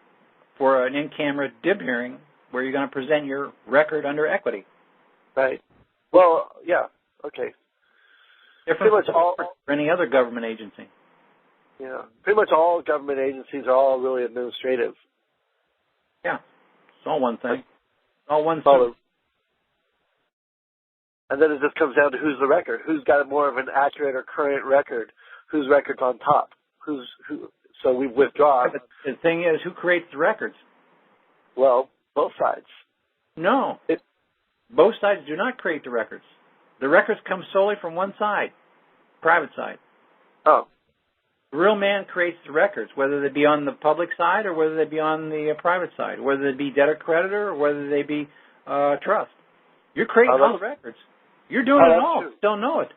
for an in-camera DIB hearing where you're going to present your record under equity. Right. Well, yeah. Okay. Different pretty much all for any other government agency. Yeah. Pretty much all government agencies are all really administrative. Yeah. It's all one thing. It's all one thing. thing. And then it just comes down to who's the record. Who's got more of an accurate or current record? Whose record's on top? Who? So we withdraw. But the thing is, who creates the records? Well, both sides. No. Both sides do not create the records. The records come solely from one side, private side. Oh. The real man creates the records, whether they be on the public side or whether they be on the private side, whether they be debtor-creditor or whether they be trust. You're creating all the records. You're doing it all. True. Don't know it.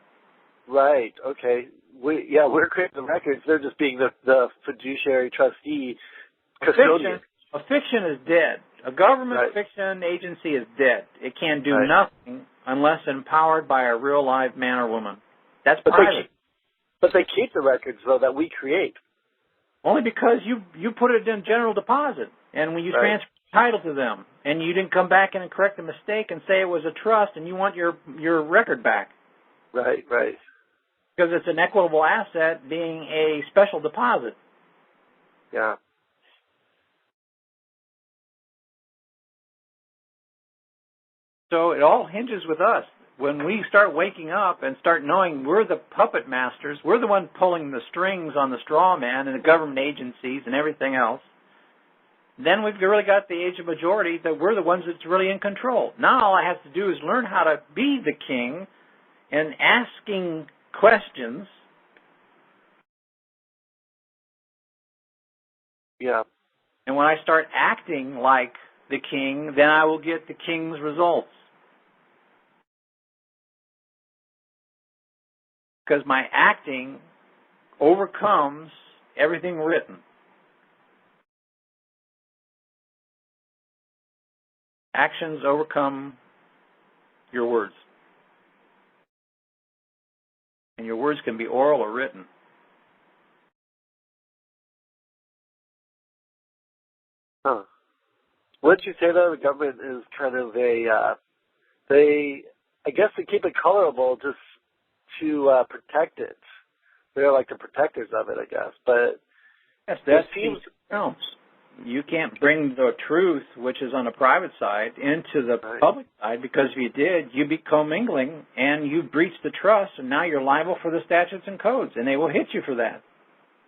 Right. Okay. We're creating the records. They're just being the fiduciary trustee custodian. A fiction is dead. A government fiction agency is dead. It can do nothing unless empowered by a real live man or woman. That's private. But they keep the records, though, that we create. Only because you put it in general deposit, and when you transfer title to them, and you didn't come back and correct the mistake and say it was a trust, and you want your record back. Right. Because it's an equitable asset being a special deposit. Yeah. So it all hinges with us. When we start waking up and start knowing we're the puppet masters, we're the one pulling the strings on the straw man and the government agencies and everything else, then we've really got the age of majority that we're the ones that's really in control. Now all I have to do is learn how to be the king and asking questions. Yeah. And when I start acting like the king, then I will get the king's results. Because my acting overcomes everything written. Actions overcome your words. And your words can be oral or written. Huh. Wouldn't you say, though, the government is kind of I guess they keep it colorable just to protect it. They're like the protectors of it, I guess. But yes, that seems films. You can't bring the truth, which is on the private side, into the public side, because if you did, you'd be commingling and you breached the trust, and now you're liable for the statutes and codes, and they will hit you for that.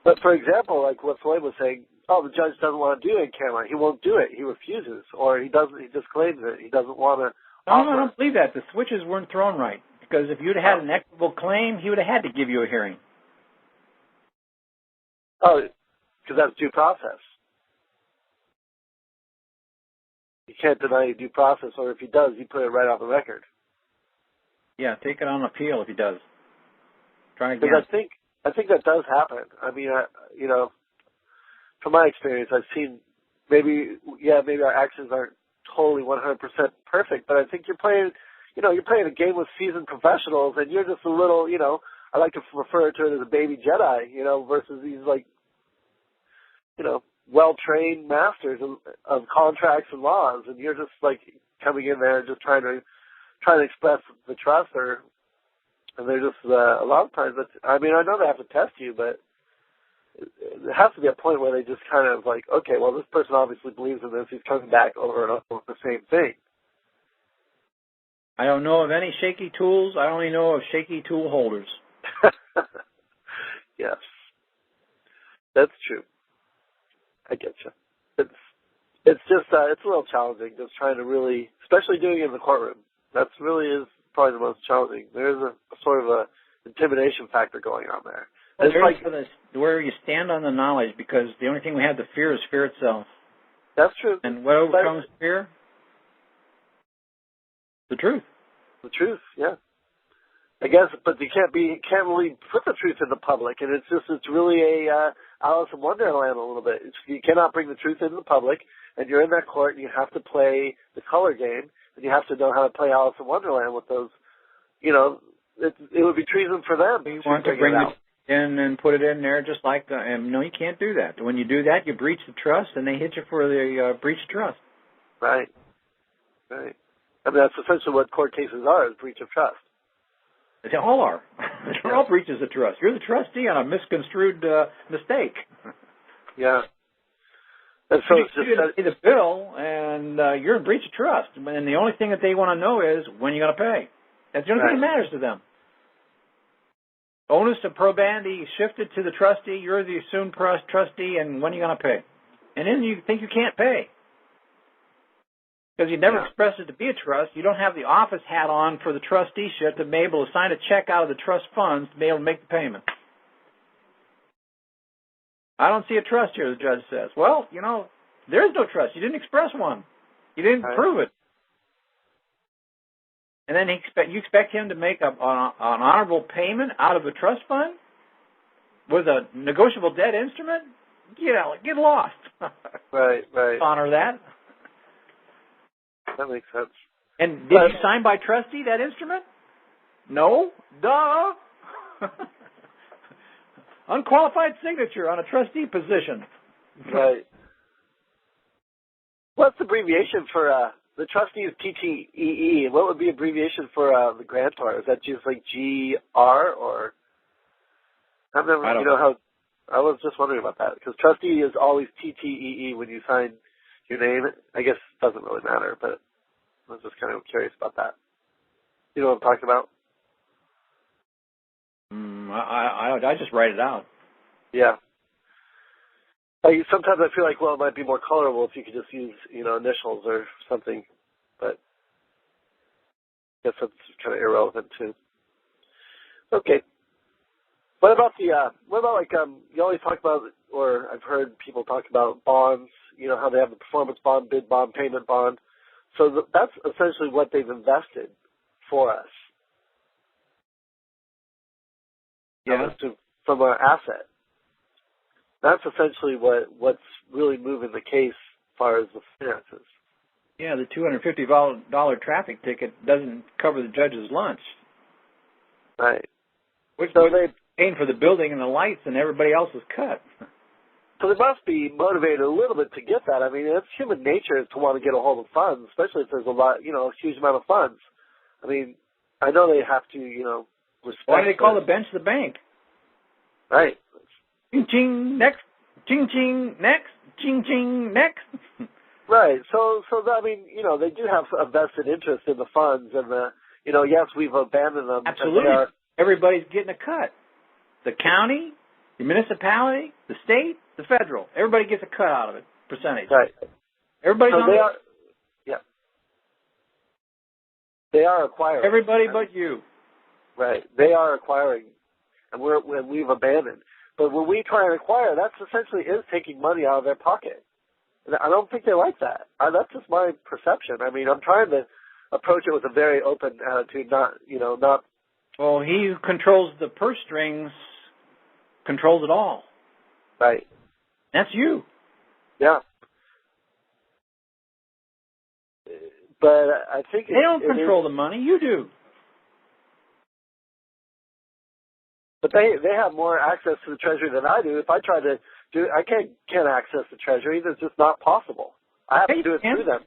But for example, like what Floyd was saying, the judge doesn't want to do it in camera. He won't do it. He refuses, or he doesn't. He disclaims it. He doesn't want to. No, I don't believe that. The switches weren't thrown right. Because if you'd had an equitable claim, he would have had to give you a hearing. Oh, because that's due process. You can't deny due process, or if he does, you put it right off the record. Yeah, take it on appeal if he does. Try again. Because I think that does happen. I mean, from my experience, I've seen maybe our actions aren't totally 100% perfect, but I think you're playing a game with seasoned professionals, and you're just a little, I like to refer to it as a baby Jedi, versus these well-trained masters of contracts and laws, and you're just like coming in there and just trying to express the trust, and they're just a lot of times. I know they have to test you, but there has to be a point where they just kind of like, okay, well, this person obviously believes in this. He's coming back over and over with the same thing. I don't know of any shaky tools. I only know of shaky tool holders. Yes. That's true. I get you. It's just it's a little challenging just trying to really, especially doing it in the courtroom. That's really is probably the most challenging. There is a sort of a intimidation factor going on there. Well, it's there's where you stand on the knowledge, because the only thing we have to fear is fear itself. That's true. And what overcomes fear? The truth. The truth, yeah. I guess, but you can't really put the truth in the public, and it's really a Alice in Wonderland a little bit. You cannot bring the truth into the public, and you're in that court, and you have to play the color game, and you have to know how to play Alice in Wonderland with those. You know, it would be treason for them. You want to bring it in and put it in there, just like and no, you can't do that. When you do that, you breach the trust, and they hit you for the breach of trust. Right. Right. I mean, that's essentially what court cases are: is breach of trust. They all are. They're all breaches of trust. You're the trustee on a misconstrued mistake. Yeah. And so you it's just didn't pay the bill, and you're in breach of trust. And the only thing that they want to know is when you're going to pay. That's the only thing that matters to them. Onus of probandi shifted to the trustee. You're the assumed trustee, and when are you going to pay? And then you think you can't pay. Because you never expressed it to be a trust. You don't have the office hat on for the trusteeship to be able to sign a check out of the trust funds to be able to make the payment. I don't see a trust here, the judge says. Well, you know, there is no trust. You didn't express one. You didn't prove it. And then you expect him to make an honorable payment out of a trust fund with a negotiable debt instrument? Get lost. Right. Honor that. That makes sense. And did you sign by trustee that instrument? No. Duh. Unqualified signature on a trustee position. Right. What's the abbreviation for the trustee is TTEE? What would be abbreviation for the grantor? Is that just like GR or? I've never. I don't know how. I was just wondering about that because trustee is always TTEE when you sign your name. I guess it doesn't really matter, but I was just kind of curious about that. You know what I'm talking about? I just write it out. Yeah. Sometimes I feel like, well, it might be more colorable if you could just use, initials or something, but I guess that's kind of irrelevant too. Okay. What about you always talk about, or I've heard people talk about bonds, how they have the performance bond, bid bond, payment bond. So that's essentially what they've invested for us. Yeah. From our asset. That's essentially what's really moving the case as far as the finances. Yeah, the $250 traffic ticket doesn't cover the judge's lunch. Right. So they're paying for the building and the lights and everybody else's cut. So they must be motivated a little bit to get that. I mean, it's human nature to want to get a hold of funds, especially if there's a huge amount of funds. I mean, I know they have to, respect. Why do they call the bench the bank? Right. Ching ching next, ching ching next, ching ching next. Right. So I mean, they do have a vested interest in the funds, and yes, we've abandoned them. Absolutely. Everybody's getting a cut. The county, the municipality, the state, the federal. Everybody gets a cut out of it, percentage. Right. Everybody's on They are acquiring. Everybody but you. Right. They are acquiring, and we've abandoned. But when we try and acquire, that essentially is taking money out of their pocket. And I don't think they like that. That's just my perception. I mean, I'm trying to approach it with a very open attitude, not. Well, he who controls the purse strings controls it all. Right. That's you. Yeah. But I think they don't control the money. You do. But they have more access to the Treasury than I do. If I try to do, I can't access the Treasury. It's just not possible. I have to do it through them.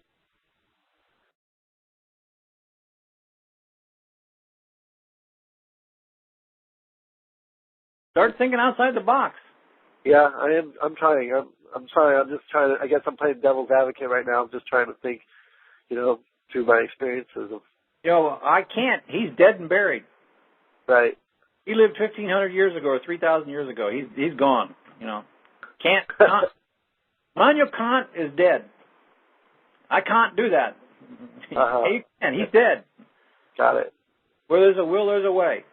Start thinking outside the box. Yeah, I am. I'm trying. I'm sorry. I'm just trying to. I guess I'm playing devil's advocate right now. I'm just trying to think, through my experiences of. I can't. He's dead and buried. Right. He lived 1,500 years ago or 3,000 years ago. He's gone. You know, Kant. Immanuel Kant is dead. I can't do that. And he's dead. Got it. Where there's a will, there's a way.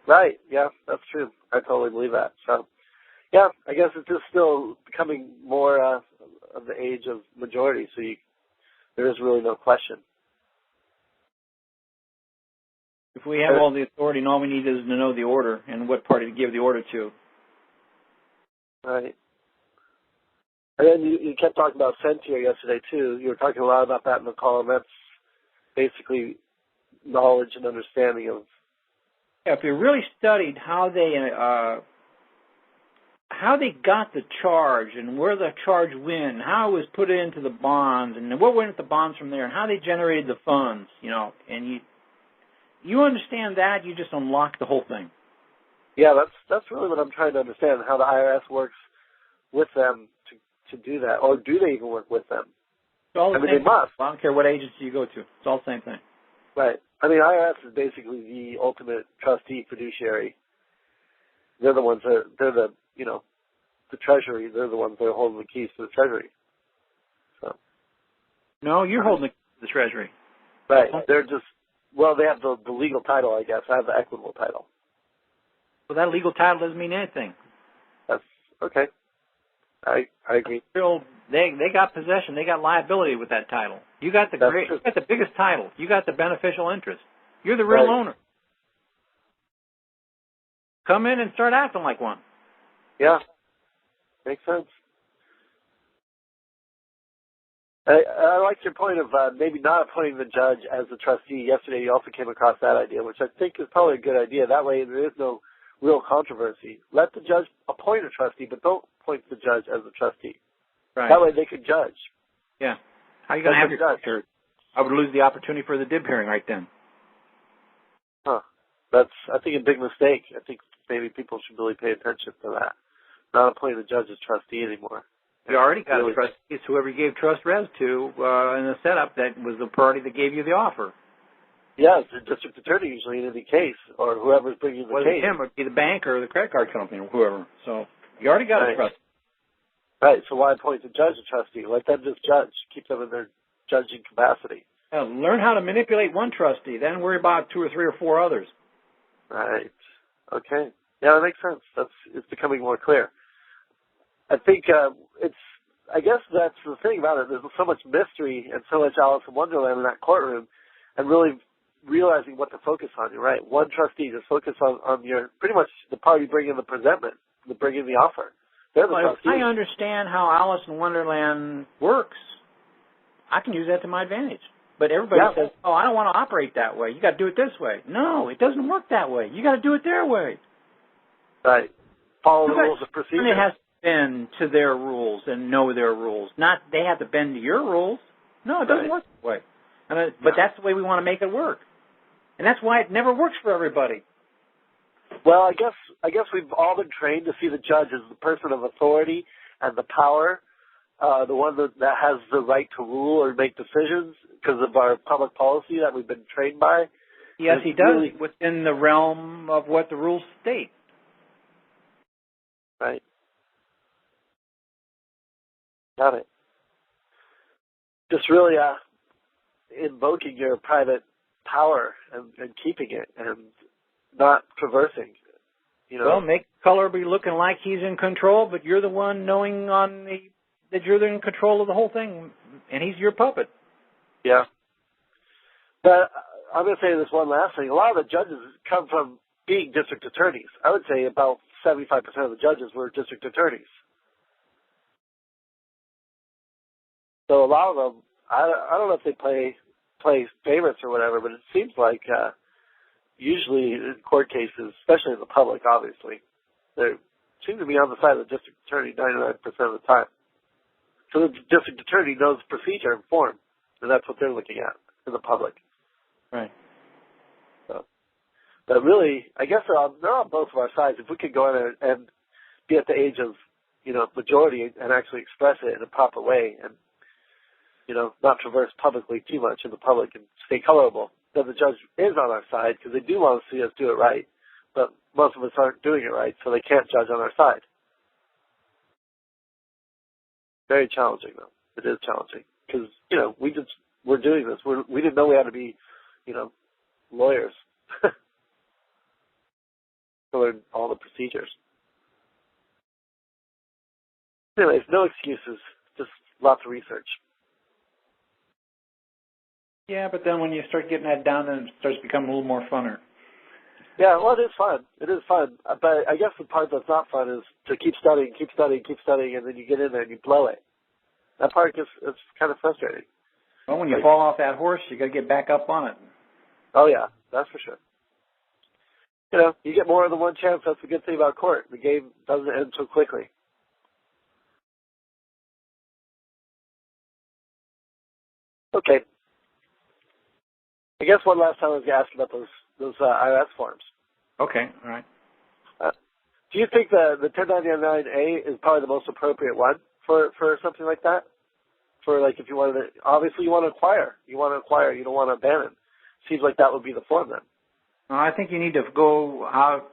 Right. Yeah, that's true. I totally believe that. So, yeah, I guess it's just still becoming more of the age of majority. So there is really no question. If we have all the authority, and all we need is to know the order and what party to give the order to. Right. And then you kept talking about Sentier yesterday, too. You were talking a lot about that in the call, and that's basically knowledge and understanding of... Yeah, if you really studied how they got the charge and where the charge went, how it was put into the bonds, and what went into the bonds from there, and how they generated the funds, you know, and you understand that, you just unlock the whole thing. Yeah, that's really what I'm trying to understand, how the IRS works with them to do that, or do they even work with them? It's all the I mean, same they must. I don't care what agency you go to. It's all the same thing. Right. I mean, IRS is basically the ultimate trustee fiduciary. They're the ones they're the, you know, the Treasury. They're the ones that are holding the keys to the Treasury. So. No, you're holding the Treasury. Right. They're just, well, they have the legal title, I guess. I have the equitable title. Well, that legal title doesn't mean anything. That's okay. I agree. They got possession. They got liability with that title. You got you got the biggest title. You got the beneficial interest. You're the real owner. Come in and start acting like one. Yeah. Makes sense. I like your point of maybe not appointing the judge as the trustee. Yesterday you also came across that idea, which I think is probably a good idea. That way there is no real controversy. Let the judge appoint a trustee, but don't appoint the judge as a trustee. Right. That way they could judge. Yeah. How are you going to have your judge? I would lose the opportunity for the DIB hearing right then. Huh. That's, I think, a big mistake. I think maybe people should really pay attention to that. Not appointing the judge as trustee anymore. You already got a trustee. It's whoever you gave trust res to in the setup that was the party that gave you the offer. Yeah, it's the district attorney usually in any case, or whoever's bringing the case. Him, or be the bank or the credit card company or whoever. So you already got a trustee. Right, so why appoint the judge a trustee? Let them just judge. Keep them in their judging capacity. Yeah, learn how to manipulate one trustee, then worry about 2 or 3 or 4 others. Right. Okay. Yeah, that makes sense. It's becoming more clear. I think I guess that's the thing about it. There's so much mystery and so much Alice in Wonderland in that courtroom, and really realizing what to focus on. You're right. One trustee, just focus on your, pretty much the party bringing the presentment, bringing the offer. They're the trustees. If I understand how Alice in Wonderland works, I can use that to my advantage. But everybody says, oh, I don't want to operate that way. You got to do it this way. No, it doesn't work that way. You got to do it their way. Right. Follow the rules of procedure. It has to bend to their rules and know their rules. Not they have to bend to your rules. No, it doesn't work that way. But that's the way we want to make it work. And that's why it never works for everybody. Well, I guess we've all been trained to see the judge as the person of authority and the power, the one that has the right to rule or make decisions because of our public policy that we've been trained by. Yes, he does, within the realm of what the rules state. Right. Got it. Just really invoking your private power and keeping it and not traversing. You know? Well, make color be looking like he's in control, but you're the one knowing that you're in control of the whole thing, and he's your puppet. Yeah. But I'm going to say this one last thing. A lot of the judges come from being district attorneys. I would say about 75% of the judges were district attorneys. So a lot of them, I don't know if they play favorites or whatever, but it seems like usually in court cases, especially in the public, obviously, they seem to be on the side of the district attorney 99% of the time. So the district attorney knows procedure and form, and that's what they're looking at in the public. Right. So, but really, I guess they're on both of our sides. If we could go in and be at the age of, majority and actually express it in a proper way and, not traverse publicly too much in the public and stay colorable, then the judge is on our side because they do want to see us do it right. But most of us aren't doing it right, so they can't judge on our side. Very challenging, though. It is challenging because we're doing this. We didn't know we had to be, lawyers. To learn all the procedures. Anyways, no excuses. Just lots of research. Yeah, but then when you start getting that down, then it starts to become a little more funner. Yeah, well, it is fun. It is fun. But I guess the part that's not fun is to keep studying, and then you get in there and you blow it. That part it's kind of frustrating. Well, when you fall off that horse, you got to get back up on it. Oh, yeah, that's for sure. You get more than one chance. That's the good thing about court. The game doesn't end so quickly. Okay. I guess one last time I was going to ask about those IRS forms. Okay, all right. Do you think the 1099-A is probably the most appropriate one for something like that? For like if you wanted to, obviously you want to acquire. You want to acquire. You don't want to abandon. Seems like that would be the form then. I think you need to go out.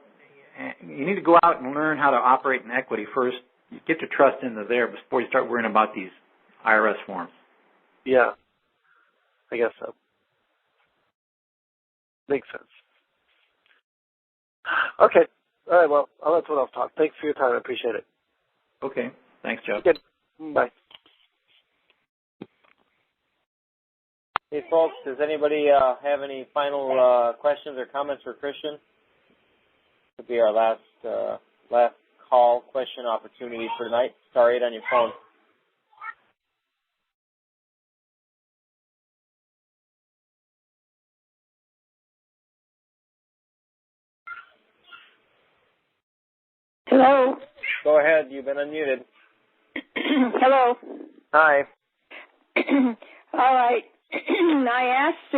You need to go out and learn how to operate in equity first. You get your trust into there before you start worrying about these IRS forms. Yeah, I guess so. Makes sense. Okay. All right. Well, I'll let someone else talk. Thanks for your time. I appreciate it. Okay. Thanks, Joe. Good. Bye. Hey, folks, does anybody have any final questions or comments for Christian? This will be our last call question opportunity for tonight. Star 8 on your phone. Hello. Go ahead. You've been unmuted. Hello. Hi. All right. I asked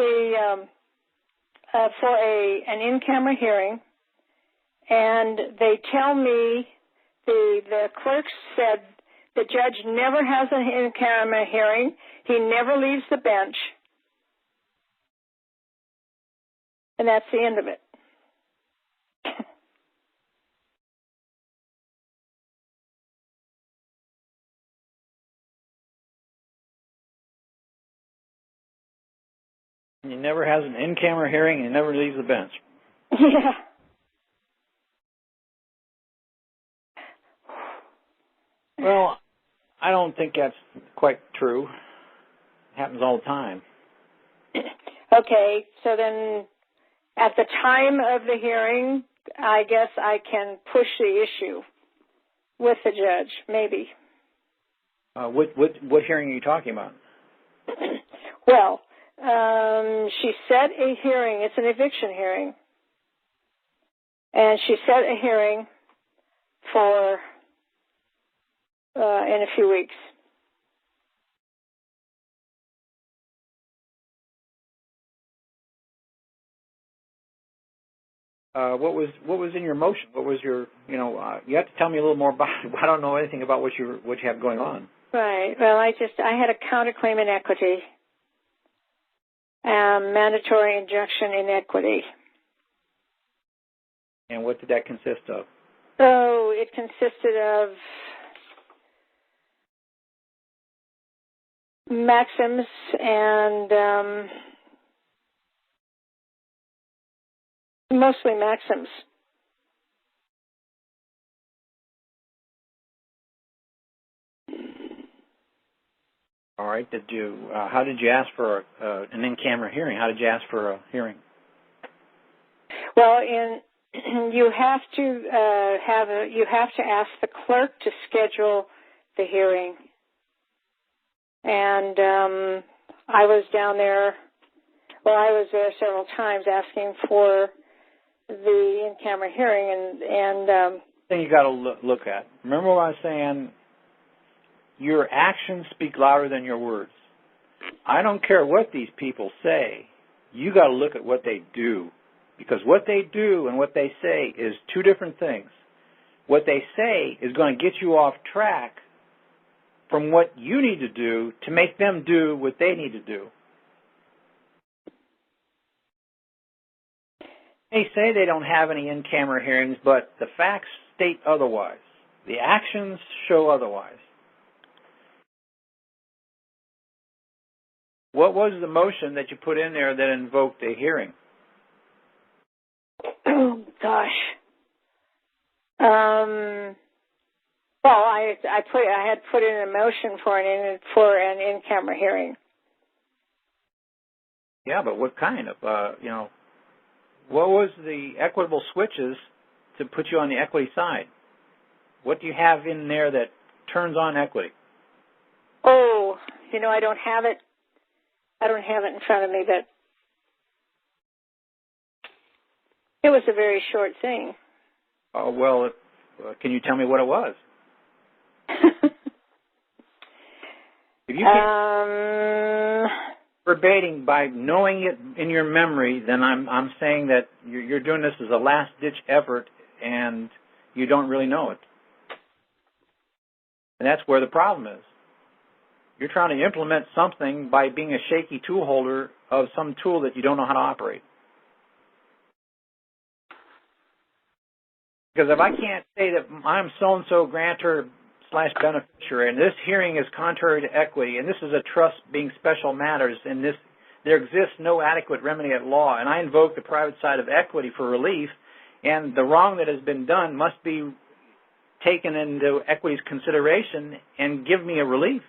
for an in-camera hearing, and they tell me the clerk said the judge never has an in-camera hearing. He never leaves the bench, and that's the end of it. He never has an in-camera hearing and he never leaves the bench. Yeah. Well, I don't think that's quite true. It happens all the time. Okay, so then at the time of the hearing, I guess I can push the issue with the judge, maybe. What hearing are you talking about? Well, she set a hearing. It's an eviction hearing. And she set a hearing for in a few weeks. What was in your motion? What was your, you have to tell me a little more about it. I don't know anything about what you have going on. Right. Well, I had a counterclaim in equity. Mandatory injunction in equity. And what did that consist of? Oh, it consisted of maxims and mostly maxims. All right. How did you ask for an in-camera hearing? How did you ask for a hearing? Well, you have to ask the clerk to schedule the hearing. And I was down there. Well, I was there several times asking for the in-camera hearing, and thing you got to look at. Remember what I was saying. Your actions speak louder than your words. I don't care what these people say. You got to look at what they do, because what they do and what they say is two different things. What they say is going to get you off track from what you need to do to make them do what they need to do. They say they don't have any in-camera hearings, but the facts state otherwise. The actions show otherwise. What was the motion that you put in there that invoked a hearing? Oh gosh. Well, I had put in a motion for an in-camera hearing. Yeah, but what kind of what was the equitable switches to put you on the equity side? What do you have in there that turns on equity? Oh, I don't have it. I don't have it in front of me, but it was a very short thing. Oh, well, can you tell me what it was? If you keep verbating by knowing it in your memory, then I'm saying that you're doing this as a last-ditch effort and you don't really know it. And that's where the problem is. You're trying to implement something by being a shaky tool holder of some tool that you don't know how to operate. Because if I can't say that I'm so-and-so grantor / beneficiary, and this hearing is contrary to equity, and this is a trust being special matters, and there exists no adequate remedy at law, and I invoke the private side of equity for relief, and the wrong that has been done must be taken into equity's consideration and give me a relief.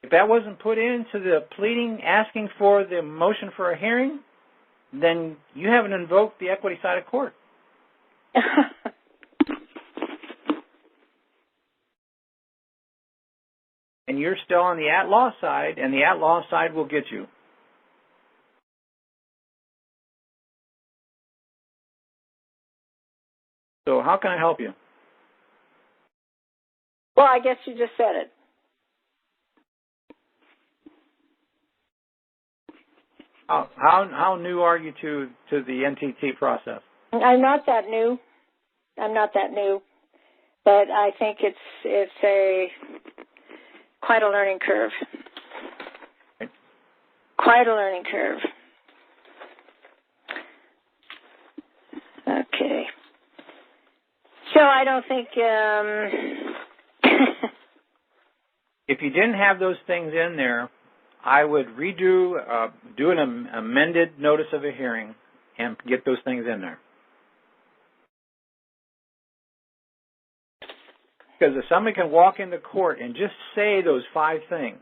If that wasn't put into the pleading asking for the motion for a hearing, then you haven't invoked the equity side of court. And you're still on the at-law side, and the at-law side will get you. So how can I help you? Well, I guess you just said it. How new are you to the NTT process? I'm not that new. But I think it's quite a learning curve. Quite a learning curve. Okay. So I don't think if you didn't have those things in there, I would do an amended notice of a hearing and get those things in there. Because if somebody can walk into court and just say those 5 things,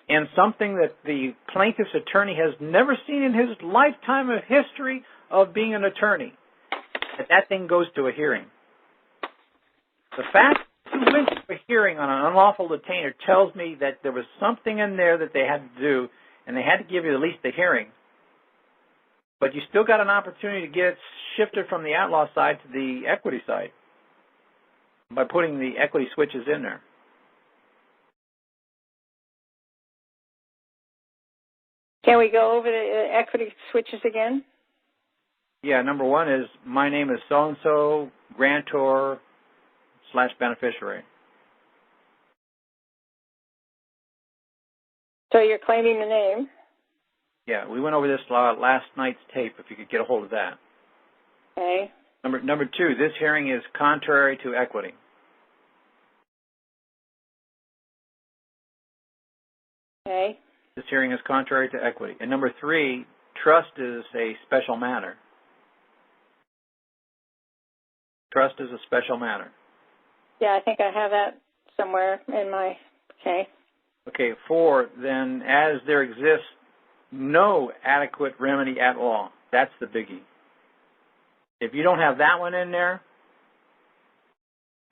and something that the plaintiff's attorney has never seen in his lifetime of history of being an attorney, that thing goes to a hearing. The fact that you went to a hearing on an unlawful detainer tells me that there was something in there that they had to do, and they had to give you at least a hearing. But you still got an opportunity to get shifted from the outlaw side to the equity side by putting the equity switches in there. Can we go over the equity switches again? Yeah, number 1 is my name is so-and-so, grantor / beneficiary. So you're claiming the name? Yeah, we went over this last night's tape, if you could get a hold of that. Okay. Number 2, this hearing is contrary to equity. Okay. This hearing is contrary to equity. And number 3, trust is a special matter. Trust is a special matter. Yeah, I think I have that somewhere in my, okay. Okay, 4, then as there exists no adequate remedy at law. That's the biggie. If you don't have that one in there,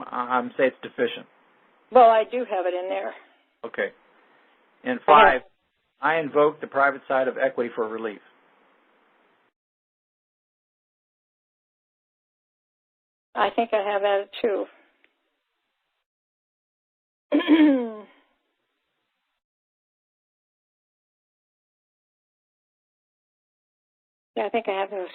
I'm saying it's deficient. Well, I do have it in there. Okay. And 5, I invoke the private side of equity for relief. I think I have that too. Yeah, I think I have those.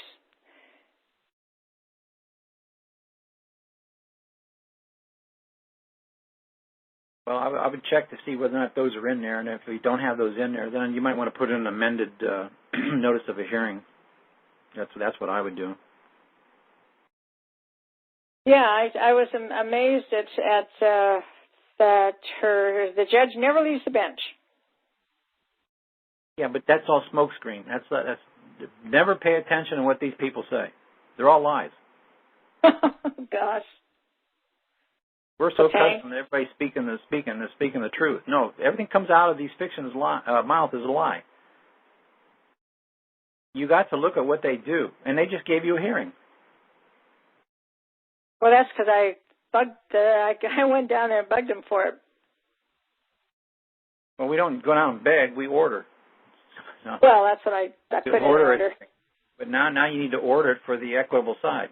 Well, I would check to see whether or not those are in there, and if we don't have those in there, then you might want to put in an amended notice of a hearing. That's what I would do. Yeah, I was amazed at that the judge never leaves the bench. Yeah, but that's all smokescreen. That's never pay attention to what these people say. They're all lies. Gosh. We're so accustomed to everybody speaking the truth. No, everything comes out of these fictions' mouth is a lie. You got to look at what they do, and they just gave you a hearing. Well, that's because I went down there and bugged them for it. Well, we don't go down and beg. We order. No. Well, that's what I put in order. But now you need to order it for the equitable side.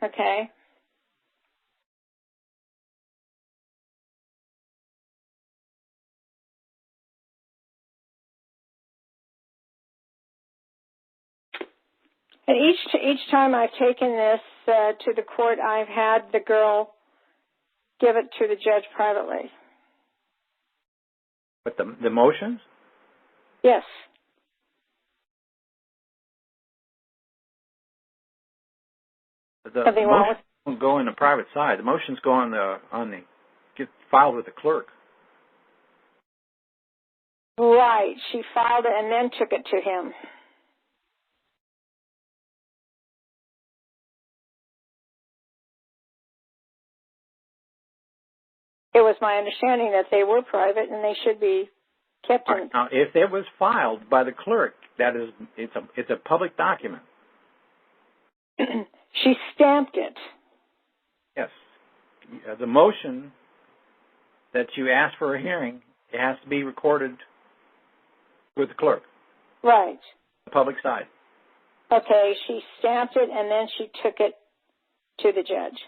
Okay. And each time I've taken this to the court, I've had the girl give it to the judge privately. But the motions? Yes. The motions don't go in the private side. The motions go get filed with the clerk. Right. She filed it and then took it to him. It was my understanding that they were private and they should be kept in. Now, if it was filed by the clerk, it's a public document. She stamped it. Yes. The motion that you asked for a hearing, it has to be recorded with the clerk. Right. The public side. Okay, she stamped it and then she took it to the judge.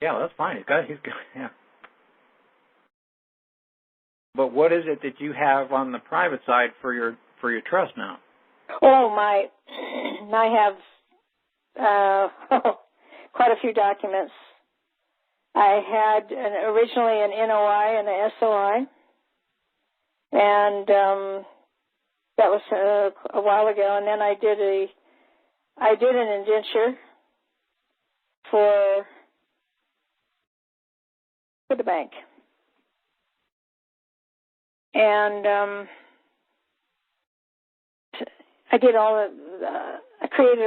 Yeah, well, that's fine. Yeah. But what is it that you have on the private side for your trust now? Oh, I have quite a few documents. I had originally an NOI and an SOI, and that was a while ago. And then I did an indenture for the bank. And I created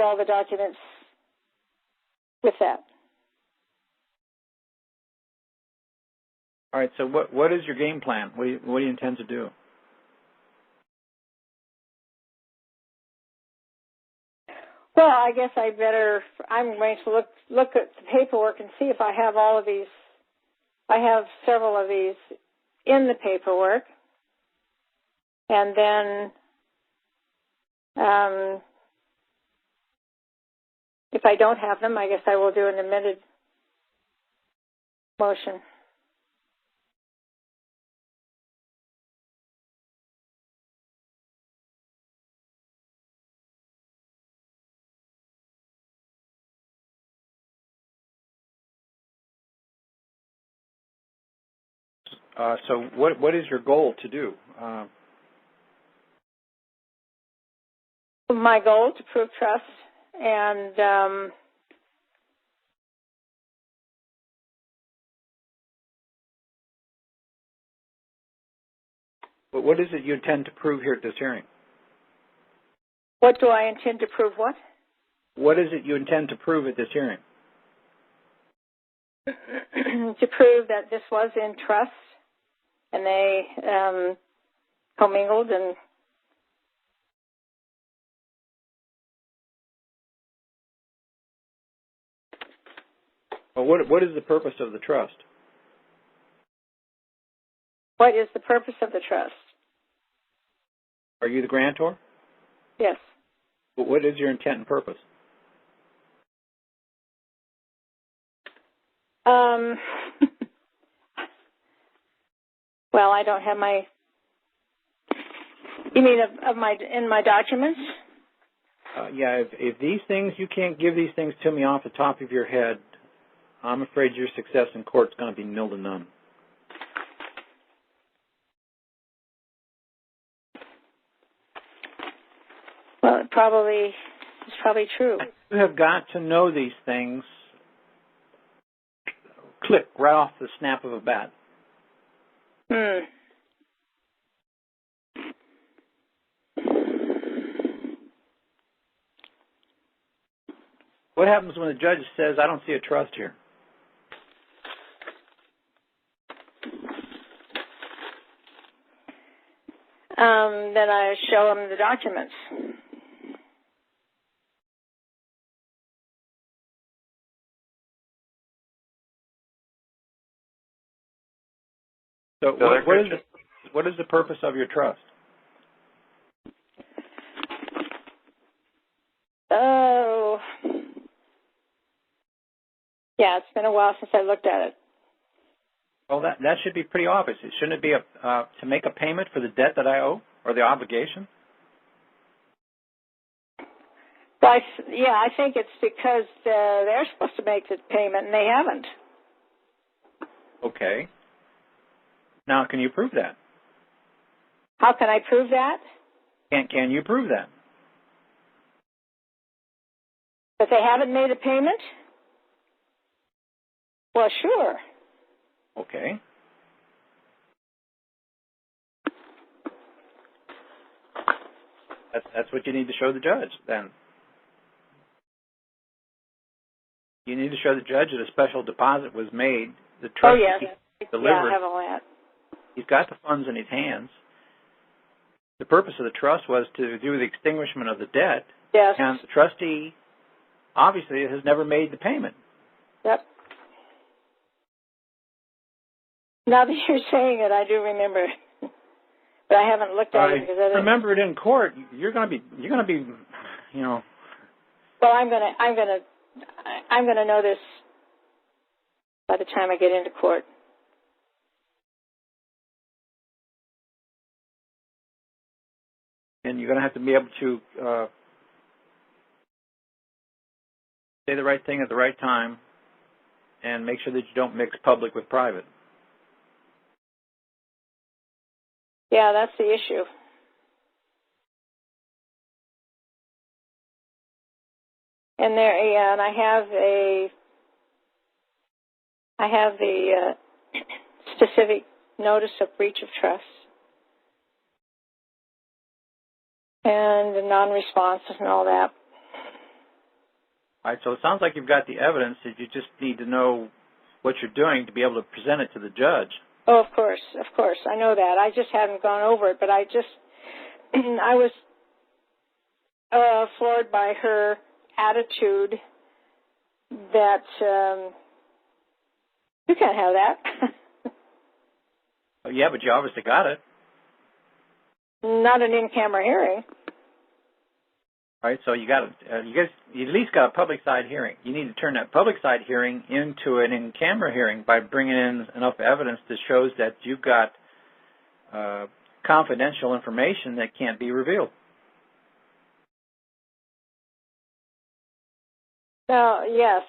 all the documents with that. All right. So what is your game plan? What do you intend to do? Well, I guess I'm going to look at the paperwork and see if I have all of these. I have several of these in the paperwork. And then if I don't have them, I guess I will do an amended motion. So what is your goal to do? My goal to prove trust and but what is it you intend to prove here at this hearing? What do I intend to prove? What? What is it you intend to prove at this hearing? To prove that this was in trust and they commingled and Well, what is the purpose of the trust? What is the purpose of the trust? Are you the grantor? Yes. But what is your intent and purpose? Well, I don't have my. You mean in my documents? Yeah. If these things, you can't give these things to me off the top of your head, I'm afraid your success in court is going to be nil to none. Well, it probably It's probably true. You have got to know these things. Click right off the snap of a bat. What happens when the judge says, I don't see a trust here? Then I show him the documents. So what is the purpose of your trust? Oh, yeah, it's been a while since I looked at it. Well, that should be pretty obvious. Shouldn't it be to make a payment for the debt that I owe or the obligation? Well, I think it's because they're supposed to make the payment and they haven't. Okay. Now, can you prove that? How can I prove that? Can you prove that? That they haven't made a payment? Well, sure. Okay. That's what you need to show the judge, then. You need to show the judge that a special deposit was made. The trustee delivered. Yeah, I have all that. He's got the funds in his hands. The purpose of the trust was to do the extinguishment of the debt. Yes. And the trustee obviously has never made the payment. Yep. Now that you're saying it, I do remember, but I haven't looked at it because I didn't remember it in court. You're going to be, you know. Well, I'm gonna know this by the time I get into court. And you're going to have to be able to say the right thing at the right time and make sure that you don't mix public with private. Yeah, that's the issue. And and I have the specific notice of breach of trust and the non-responses and all that. All right, so it sounds like you've got the evidence that you just need to know what you're doing to be able to present it to the judge. Oh, of course. I know that. I just haven't gone over it, but I was floored by her attitude that you can't have that. Oh, yeah, but you obviously got it. Not an in-camera hearing. All right, so you at least got a public side hearing. You need to turn that public side hearing into an in-camera hearing by bringing in enough evidence that shows that you've got confidential information that can't be revealed. Yes.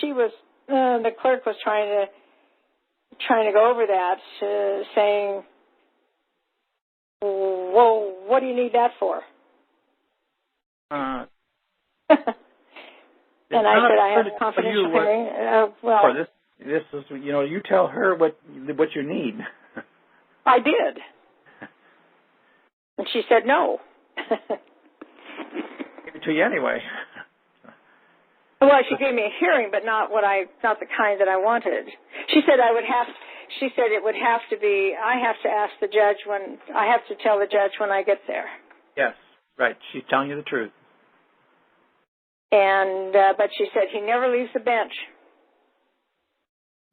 She was. The clerk was trying to go over that, saying, "Well, what do you need that for?" And I said, I have a confidential hearing. Well, this is, you tell her what you need. I did. And she said no. Give it to you anyway. Well, she gave me a hearing, but not the kind that I wanted. She said it would have to be, I have to ask the judge I have to tell the judge when I get there. Yes, right. She's telling you the truth. And, but she said he never leaves the bench.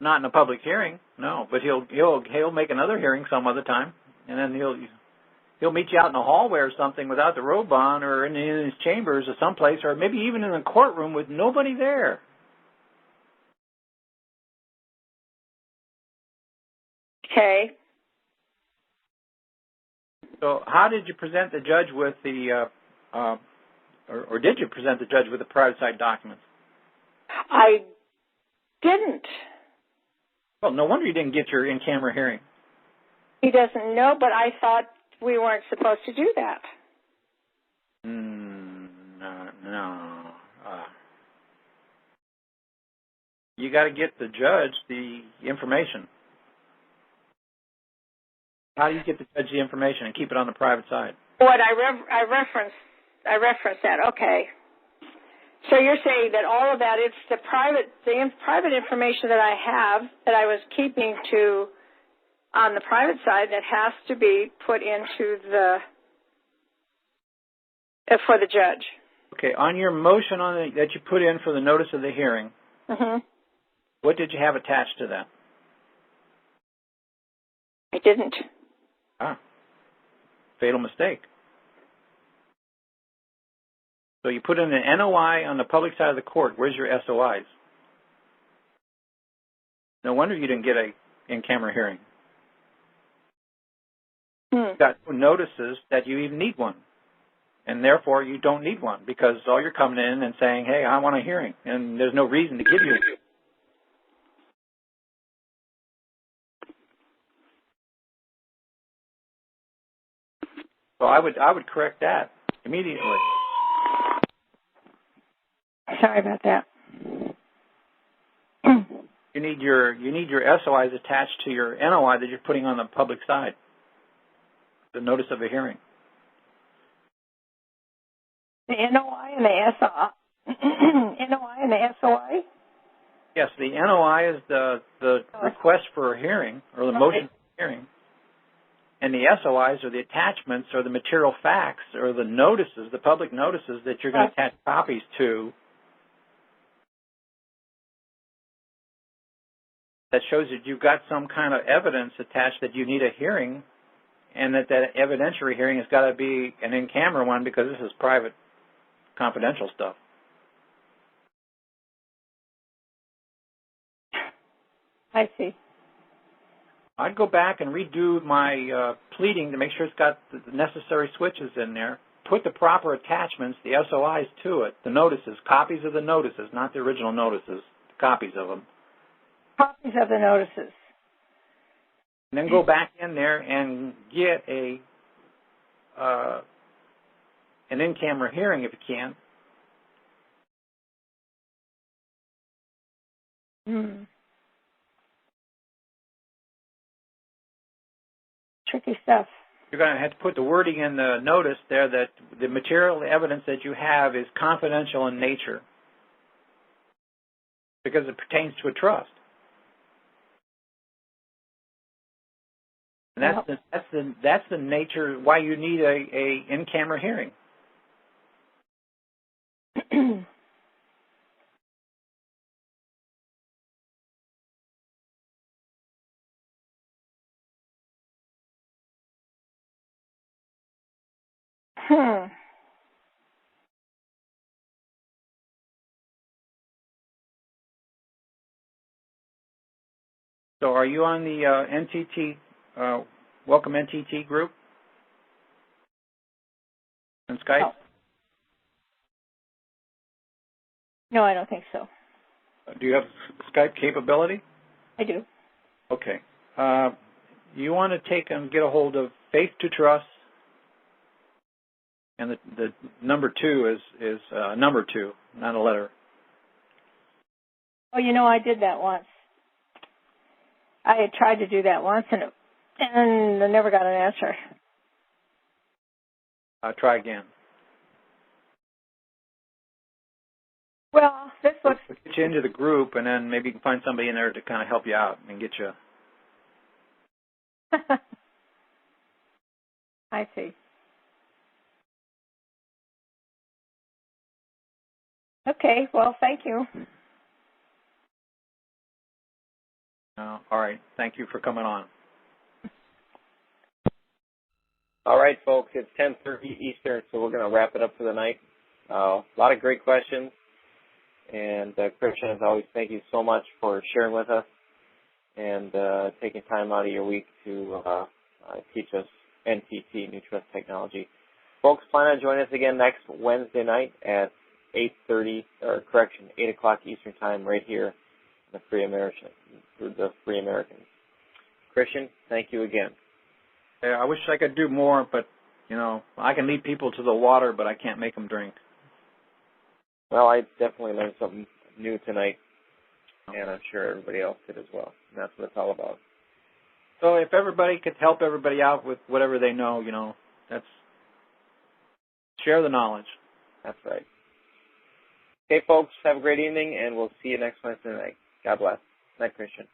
Not in a public hearing, no. But he'll make another hearing some other time, and then he'll meet you out in the hallway or something without the robe on, or in his chambers or someplace, or maybe even in the courtroom with nobody there. Okay. So how did you present the judge with the, or did you present the judge with the private side documents? I didn't. Well, no wonder you didn't get your in-camera hearing. He doesn't know, but I thought we weren't supposed to do that. No. No. You got to get the judge the information. How do you get the judge the information and keep it on the private side? What I referenced that. Okay. So you're saying that all of that, it's the private information that I have that I was keeping on the private side that has to be put into for the judge. Okay. On your motion that you put in for the notice of the hearing, what did you have attached to that? I didn't. Fatal mistake. So you put in an NOI on the public side of the court. Where's your SOIs? No wonder you didn't get a in-camera hearing. You've got notices that you even need one. And therefore you don't need one because all you're coming in and saying, hey, I want a hearing. And there's no reason to give you a So I would correct that immediately. Sorry about that. You need your SOIs attached to your NOI that you're putting on the public side. The notice of a hearing. The NOI and the NOI and the SOI? Yes, the NOI is the request for a hearing or the motion for a hearing. And the SOIs are the attachments or the material facts or the notices, the public notices that you're going to attach copies to that shows that you've got some kind of evidence attached that you need a hearing and that evidentiary hearing has got to be an in-camera one because this is private, confidential stuff. I see. I'd go back and redo my pleading to make sure it's got the necessary switches in there. Put the proper attachments, the SOIs to it, the notices, copies of the notices, not the original notices, copies of them. Copies of the notices. And then go back in there and get an in-camera hearing if you can. Tricky stuff. You're going to have to put the wording in the notice there that the material evidence that you have is confidential in nature because it pertains to a trust. And that's the nature why you need a in-camera hearing. So are you on the NTT, Welcome NTT group on Skype? No, I don't think so. Do you have Skype capability? I do. Okay. You want to take and get a hold of Faith to Trust, and the number 2 is number 2, not a letter. Oh, I did that once. I had tried to do that once, and I never got an answer. Try again. Well, this looks... We'll get you into the group, and then maybe you can find somebody in there to kind of help you out and get you... I see. Okay, well, thank you. All right. Thank you for coming on. All right, folks. It's 10:30 Eastern, so we're going to wrap it up for the night. A lot of great questions. And Christian, as always, thank you so much for sharing with us and taking time out of your week to teach us NTT, New Trust Technology. Folks, plan on joining us again next Wednesday night at 8 o'clock Eastern Time right here in the Free Americans. Christian, thank you again. Yeah, I wish I could do more, but, I can lead people to the water, but I can't make them drink. Well, I definitely learned something new tonight, and I'm sure everybody else did as well. And that's what it's all about. So if everybody could help everybody out with whatever they know, that's share the knowledge. That's right. Okay, folks, have a great evening, and we'll see you next Wednesday night. God bless. Night, Christian.